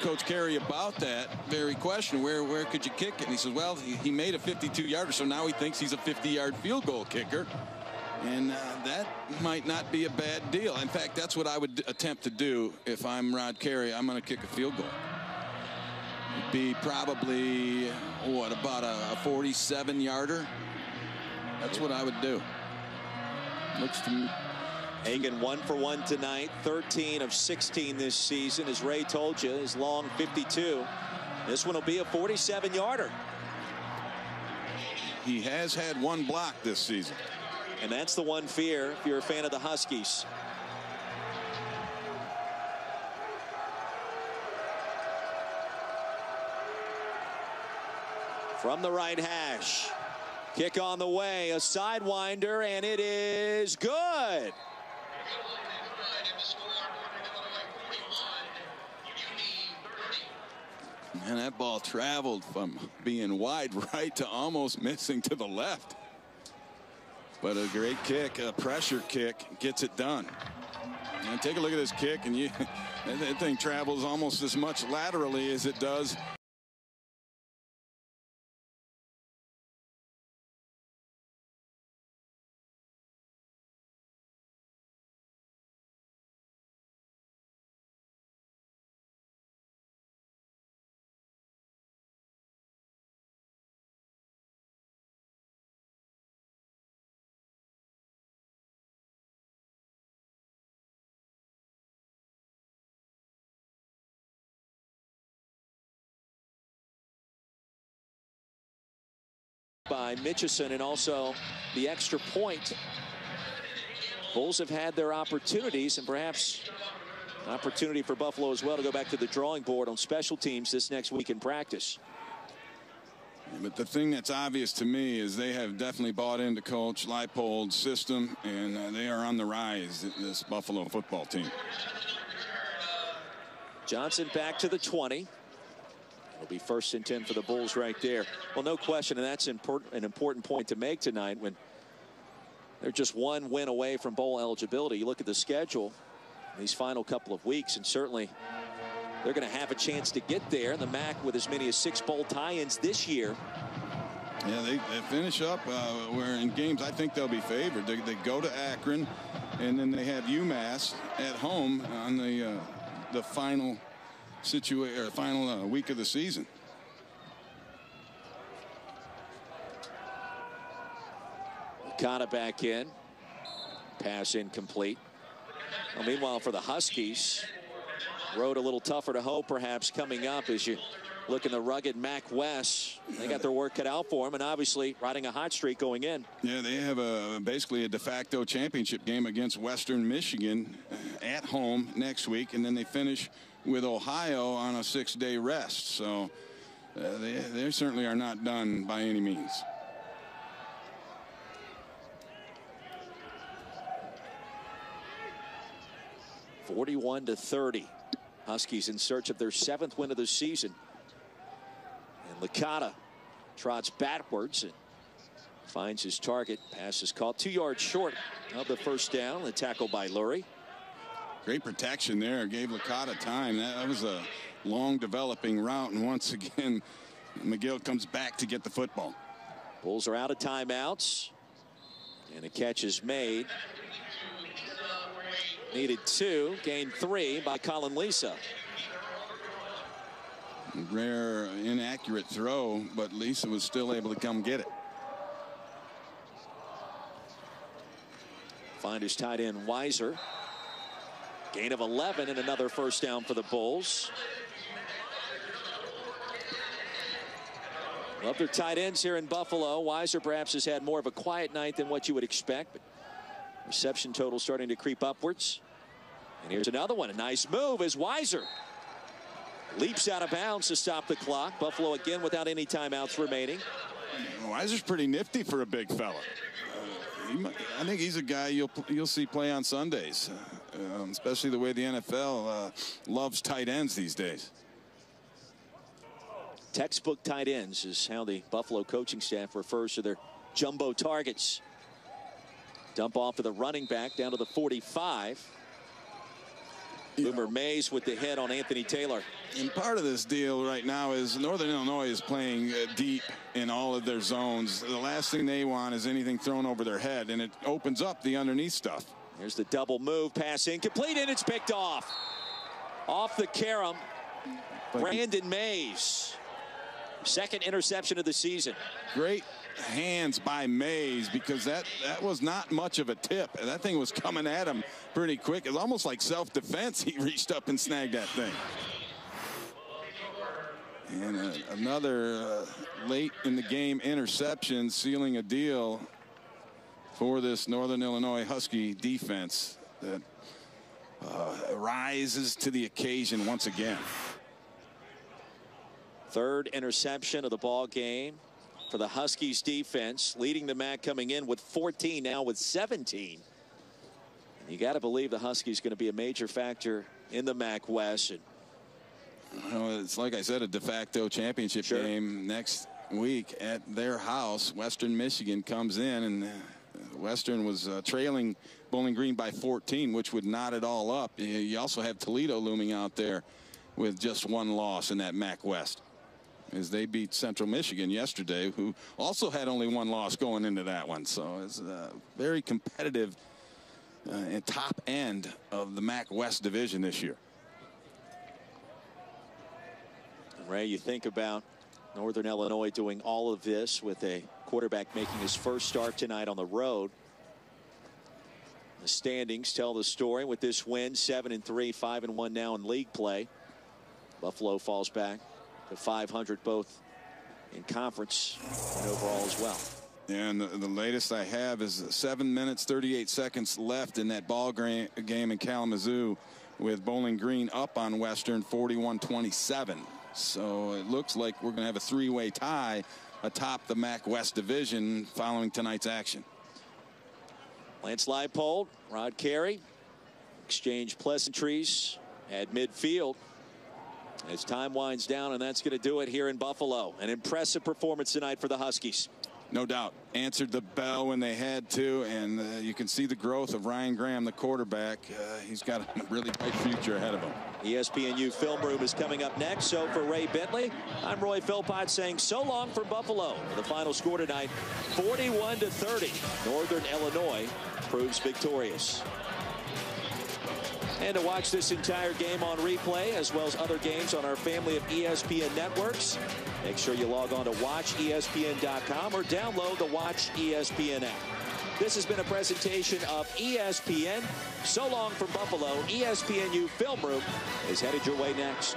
Coach Carey about that very question. Where could you kick it? And he says, well, he made a 52-yarder, so now he thinks he's a 50-yard field goal kicker. And that might not be a bad deal. In fact, that's what I would attempt to do if I'm Rod Carey. I'm going to kick a field goal. It'd be probably, about a 47-yarder? That's what I would do. Looks to me. Hagan 1 for 1 tonight, 13 of 16 this season. As Ray told you, his long 52. This one will be a 47-yarder. He has had 1 block this season. And that's the one fear if you're a fan of the Huskies. From the right hash. Kick on the way, a sidewinder, and it is good. And that ball traveled from being wide right to almost missing to the left. But a great kick, a pressure kick, gets it done. And take a look at this kick, and that thing travels almost as much laterally as it does. By Mitchison, and also the extra point. Bulls have had their opportunities, and perhaps an opportunity for Buffalo as well to go back to the drawing board on special teams this next week in practice. But the thing that's obvious to me is they have definitely bought into Coach Leipold's system, and they are on the rise, this Buffalo football team. Johnson back to the 20. It'll be 1st and 10 for the Bulls right there. Well, no question, and that's an important point to make tonight when they're just 1 win away from bowl eligibility. You look at the schedule these final couple of weeks, and certainly they're going to have a chance to get there. And the MAC with as many as 6 bowl tie-ins this year. Yeah, they finish up where in games I think they'll be favored. They go to Akron, and then they have UMass at home on the final final week of the season. Licata back in. Pass incomplete. Well, meanwhile, for the Huskies, road a little tougher to hoe perhaps coming up as you Looking the rugged Mac West. They got their work cut out for them, and obviously riding a hot streak going in. Yeah, they have basically a de facto championship game against Western Michigan at home next week, and then they finish with Ohio on a 6-day rest. So they certainly are not done by any means. (41-30). Huskies in search of their 7th win of the season. And Licata trots backwards and finds his target. Pass is caught 2 yards short of the first down. The tackle by Lurie. Great protection there. Gave Licata time. That was a long developing route. And once again, McGill comes back to get the football. Bulls are out of timeouts. And a catch is made. Needed 2, gained 3 by Colin Lisa. Rare inaccurate throw, but Lisa was still able to come get it. Find his tight end Weiser. Gain of 11 and another first down for the Bulls. Love their tight ends here in Buffalo. Weiser perhaps has had more of a quiet night than what you would expect, but reception total starting to creep upwards. And here's another one. A nice move as Weiser leaps out of bounds to stop the clock. Buffalo again without any timeouts remaining. Weiser's pretty nifty for a big fella. I think he's a guy you'll see play on Sundays, especially the way the NFL loves tight ends these days. Textbook tight ends is how the Buffalo coaching staff refers to their jumbo targets. Dump off to the running back down to the 45. Boomer Mays with the hit on Anthony Taylor. And part of this deal right now is Northern Illinois is playing deep in all of their zones. The last thing they want is anything thrown over their head, and it opens up the underneath stuff. Here's the double move, pass incomplete, and it's picked off. Off the carom, Brandon Mays. Second interception of the season. Great hands by Mays, because that was not much of a tip. And that thing was coming at him pretty quick. It was almost like self-defense. He reached up and snagged that thing. And another late in the game interception, sealing a deal for this Northern Illinois Husky defense that rises to the occasion once again. Third interception of the ball game for the Huskies defense, leading the MAC coming in with 14, now with 17. And you got to believe the Huskies going to be a major factor in the MAC West. And well, it's like I said, a de facto championship game next week at their house. Western Michigan comes in, and Western was trailing Bowling Green by 14, which would knot it all up. You also have Toledo looming out there with just one loss in that MAC West, as they beat Central Michigan yesterday, who also had only one loss going into that one. So it's a very competitive and top end of the MAC West division this year. Ray, you think about Northern Illinois doing all of this with a quarterback making his first start tonight on the road. The standings tell the story with this win, 7-3, 5-1 now in league play. Buffalo falls back to 500 both in conference and overall as well. And the latest I have is 7 minutes 38 seconds left in that ball game in Kalamazoo, with Bowling Green up on Western 41-27. So it looks like we're going to have a three-way tie atop the MAC West division following tonight's action. Lance Leipold, Rod Carey exchange pleasantries at midfield as time winds down, and that's going to do it here in Buffalo. An impressive performance tonight for the Huskies. No doubt. Answered the bell when they had to, and you can see the growth of Ryan Graham, the quarterback. He's got a really bright future ahead of him. ESPNU Film Room is coming up next. So for Ray Bentley, I'm Roy Philpott saying so long from Buffalo. The final score tonight, 41-30. Northern Illinois proves victorious. And to watch this entire game on replay, as well as other games on our family of ESPN networks, make sure you log on to WatchESPN.com or download the Watch ESPN app. This has been a presentation of ESPN. So long from Buffalo. ESPNU Film Room is headed your way next.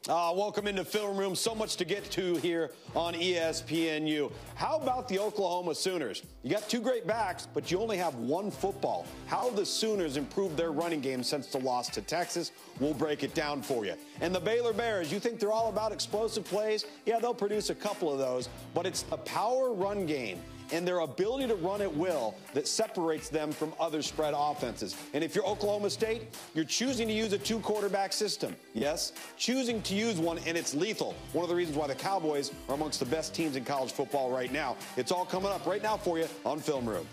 Welcome into Film Room. So much to get to here on ESPNU. How about the Oklahoma Sooners? You got two great backs, but you only have one football. How have the Sooners improved their running game since the loss to Texas? We'll break it down for you. And the Baylor Bears, you think they're all about explosive plays? Yeah, they'll produce a couple of those, but it's the power run game and their ability to run at will that separates them from other spread offenses. And if you're Oklahoma State, you're choosing to use a two-quarterback system. Yes, choosing to use one, and it's lethal. One of the reasons why the Cowboys are amongst the best teams in college football right now. It's all coming up right now for you on Film Room.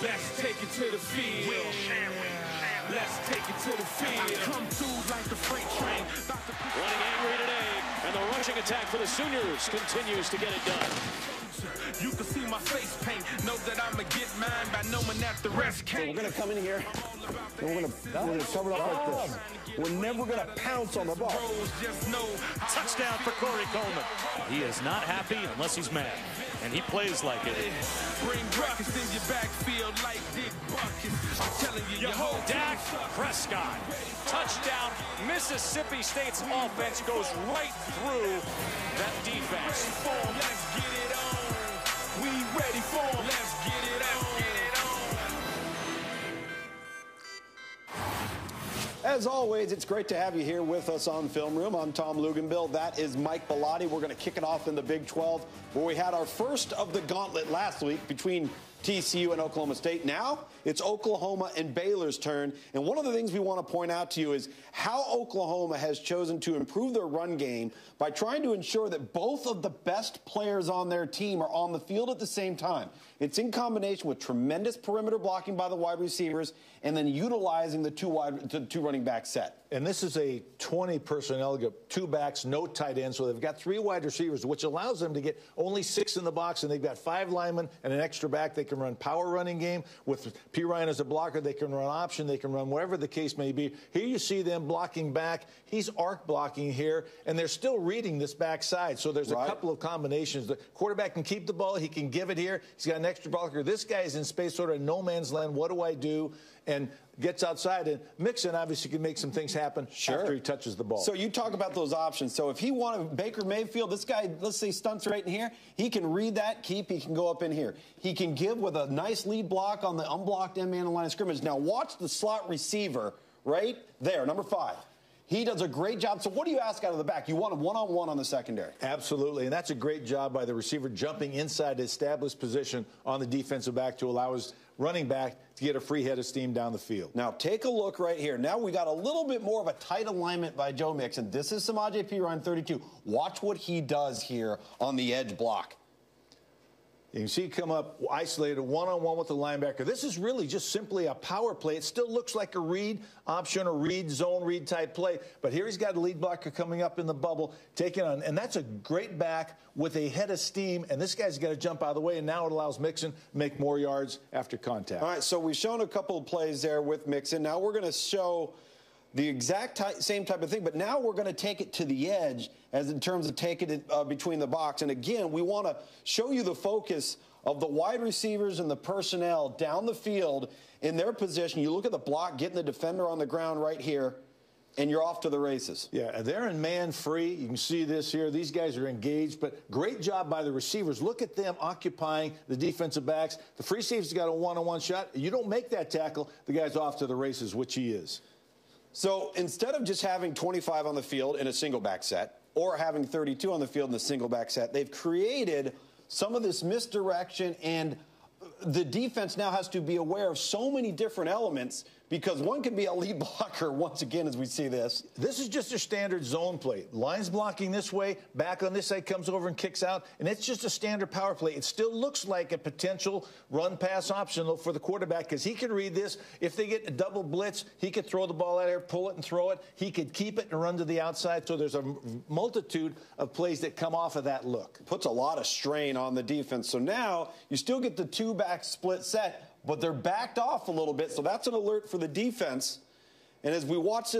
Let's take it to the field. Let's take it to the field. I come through like the freight train. Running angry today, and the rushing attack for the Sooners continues to get it done. You can see my face paint. Know that I'ma get mine by knowing that the rest can't. So we're going to come in here, and we're going to cover it up like this. We're never going to pounce on the ball. Touchdown for Corey Coleman. He is not happy unless he's mad, and he plays like it. Bring ruckus in your backfield like Dick Buckets. I'm telling you, your whole Dak Prescott. Touchdown. Mississippi State's offense goes right through that defense. Let's get it on. We ready for him. Let's get it on. As always, it's great to have you here with us on Film Room. I'm Tom Luganbill. That is Mike Bellotti. We're going to kick it off in the Big 12, where we had our first of the gauntlet last week between TCU and Oklahoma State. Now it's Oklahoma and Baylor's turn. And one of the things we want to point out to you is how Oklahoma has chosen to improve their run game by trying to ensure that both of the best players on their team are on the field at the same time. It's in combination with tremendous perimeter blocking by the wide receivers and then utilizing the two running back set. And this is a 20 personnel, two backs, no tight ends. So they've got three wide receivers, which allows them to get only 6 in the box. And they've got 5 linemen and an extra back. They can run power running game with P. Ryan as a blocker. They can run option. They can run whatever the case may be. Here you see them blocking back. He's arc blocking here. And they're still reading this backside. So there's a couple of combinations. The quarterback can keep the ball. He can give it here. He's got an extra blocker. This guy is in space, sort of no man's land. What do I do? And gets outside, and Mixon obviously can make some things happen after he touches the ball. So you talk about those options. So if he wanted Baker Mayfield, this guy, let's say, stunts right in here, he can read that, he can go up in here. He can give with a nice lead block on the unblocked end man line of scrimmage. Now watch the slot receiver right there, number 5. He does a great job. So what do you ask out of the back? You want a one-on-one on the secondary. Absolutely, and that's a great job by the receiver jumping inside the established position on the defensive back to allow his running back to get a free head of steam down the field. Now take a look right here. Now we got a little bit more of a tight alignment by Joe Mixon. This is Samaje Perine, 32. Watch what he does here on the edge block. You can see come up isolated one-on-one with the linebacker. This is really just simply a power play. It still looks like a read option or read zone, read type play. But here he's got a lead blocker coming up in the bubble, taking on. And that's a great back with a head of steam. And this guy's got to jump out of the way. And now it allows Mixon to make more yards after contact. All right, so we've shown a couple of plays there with Mixon. Now we're going to show the exact same type of thing, but now we're going to take it to the edge as in terms of taking it between the box. And again, we want to show you the focus of the wide receivers and the personnel down the field in their position. You look at the block, getting the defender on the ground right here, and you're off to the races. Yeah, they're in man free. You can see this here. These guys are engaged, but great job by the receivers. Look at them occupying the defensive backs. The free safety's got a one-on-one shot. You don't make that tackle, the guy's off to the races, which he is. So instead of just having 25 on the field in a single back set or having 32 on the field in a single back set, they've created some of this misdirection, and the defense now has to be aware of so many different elements because one can be a lead blocker once again as we see this. This is just a standard zone play. Lines blocking this way, back on this side comes over and kicks out, and it's just a standard power play. It still looks like a potential run-pass option for the quarterback because he can read this. If they get a double blitz, he could throw the ball out there, pull it and throw it. He could keep it and run to the outside. So there's a multitude of plays that come off of that look. Puts a lot of strain on the defense. So now you still get the two-back split set, but they're backed off a little bit, so that's an alert for the defense. And as we watch this